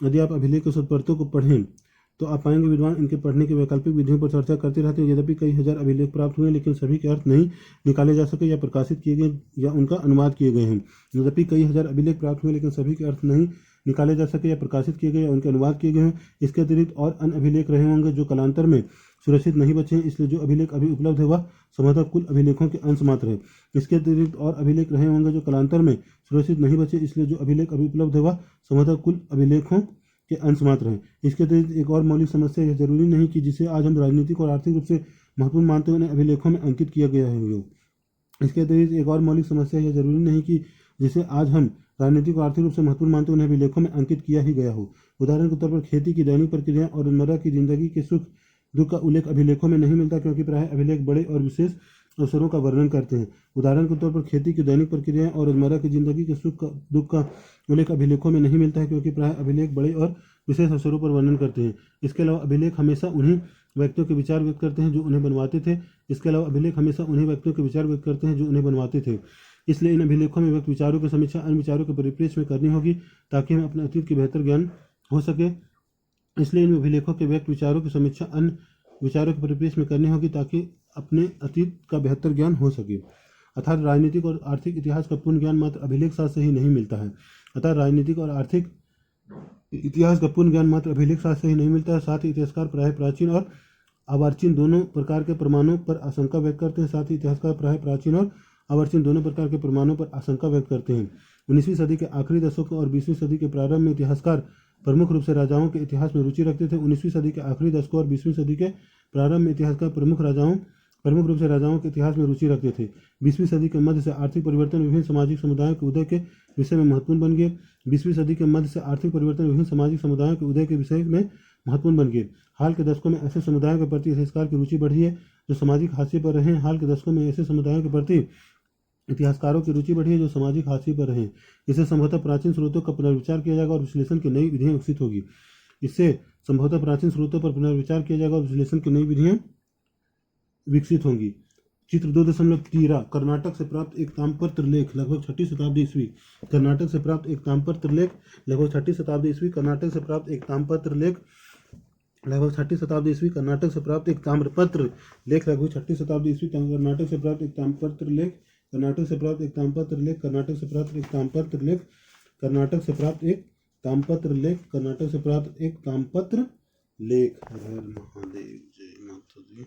यदि आप अभिलेख के शोधपत्रों को पढ़ें तो आप पाएंगे विद्वान इनके पढ़ने की वैकल्पिक विधियों पर चर्चा करते रहते हैं। यद्यपि कई हजार अभिलेख प्राप्त हुए, लेकिन सभी के अर्थ नहीं निकाले जा सके या प्रकाशित किए गए या उनका अनुवाद किए गए हैं। इसके अतिरिक्त और अन्य अभिलेख रहे होंगे जो कालांतर में सुरक्षित नहीं बचे हैं, इसलिए जो अभिलेख अभी उपलब्ध है वह संभवतः कुल अभिलेखों के अंश मात्र है। इसके अतिरिक्त और अभिलेख रहे होंगे जो कालांतर में सुरक्षित नहीं बचे, इसलिए जो अभिलेख अभी उपलब्ध है वह संभवतः कुल अभिलेखों के अंश मात्र है। इसके अतिरिक्त एक और मौलिक समस्या यह जरूरी नहीं कि जिसे आज हम राजनीतिक और आर्थिक रूप से महत्वपूर्ण मानते हैं उन्हें अभिलेखों में अंकित किया गया है। किया ही गया हो। उदाहरण के तौर पर खेती की दैनिक प्रक्रियाएं और रोजमर्रा की जिंदगी के सुख दुख का उल्लेख अभिलेखों में नहीं मिलता, क्योंकि प्रायः अभिलेख बड़े और विशेष अवसरों का वर्णन करते हैं। उदाहरण के तौर पर खेती की दैनिक प्रक्रियाएं और रोजमर्रा की जिंदगी के सुख दुख का उल्लेख अभिलेखों में नहीं मिलता है, क्योंकि प्रायः अभिलेख बड़े और विशेष अवसरों पर वर्णन करते हैं। इसके अलावा अभिलेख हमेशा उन्हीं व्यक्तियों के विचार व्यक्त करते हैं जो उन्हें बनवाते थे। इसलिए इन अभिलेखों में व्यक्त विचारों की समीक्षा अन्य विचारों के परिप्रेक्ष्य में करनी होगी ताकि हमें अपने अतीत की बेहतर ज्ञान हो सके। अर्थात राजनीतिक और आर्थिक इतिहास का पूर्ण ज्ञान मात्र अभिलेख शास्त्र से ही नहीं मिलता है। साथ ही इतिहासकार प्रायः प्राचीन और अर्वाचीन दोनों प्रकार के प्रमाणों पर आशंका व्यक्त करते हैं। 19वीं सदी के आखिरी दशक और 20वीं सदी के प्रारंभ में इतिहासकार प्रमुख रूप से राजाओं के इतिहास में रुचि रखते थे। 19वीं सदी के आखिरी दशकों और 20वीं सदी के प्रारंभ में इतिहासकार प्रमुख रूप से राजाओं के इतिहास में रुचि रखते थे। 20वीं सदी के मध्य से आर्थिक परिवर्तन विभिन्न सामाजिक समुदायों के उदय के विषय में महत्वपूर्ण बन गए। हाल के दशकों में ऐसे समुदायों के प्रति इतिहासकार की रुचि बढ़ी है जो सामाजिक हाशिए पर रहे। इससे संभवतः प्राचीन स्रोतों का पुनर्विचार किया जाएगा और विश्लेषण की नई विधियां विकसित होगी। इससे संभवतः प्राचीन स्रोतों पर पुनर्विचार किया जाएगा और विश्लेषण की नई विधियां विकसित होंगी। चित्र 2.13 कर्नाटक से प्राप्त एक ताम्रपत्र लेख लगभग 6वीं शताब्दी ईस्वी। कर्नाटक से प्राप्त एक ताम्रपत्र लेख लगभग 6वीं शताब्दी ईस्वी। कर्नाटक से प्राप्त एक ताम्रपत्र लेख लगभग 6वीं शताब्दी ईस्वी। कर्नाटक से प्राप्त एक ताम्रपत्र लेख लगभग 6वीं शताब्दी ईस्वी। कर्नाटक से प्राप्त एक ताम्रपत्र लेख कर्नाटक से प्राप्त एक ताम्रपत्र लेख कर्नाटक से प्राप्त एक ताम्रपत्र लेख कर्नाटक से प्राप्त एक ताम्रपत्र लेख कर्नाटक से प्राप्त एक ताम्रपत्र लेख। हर हर महादेव, जय माता दी।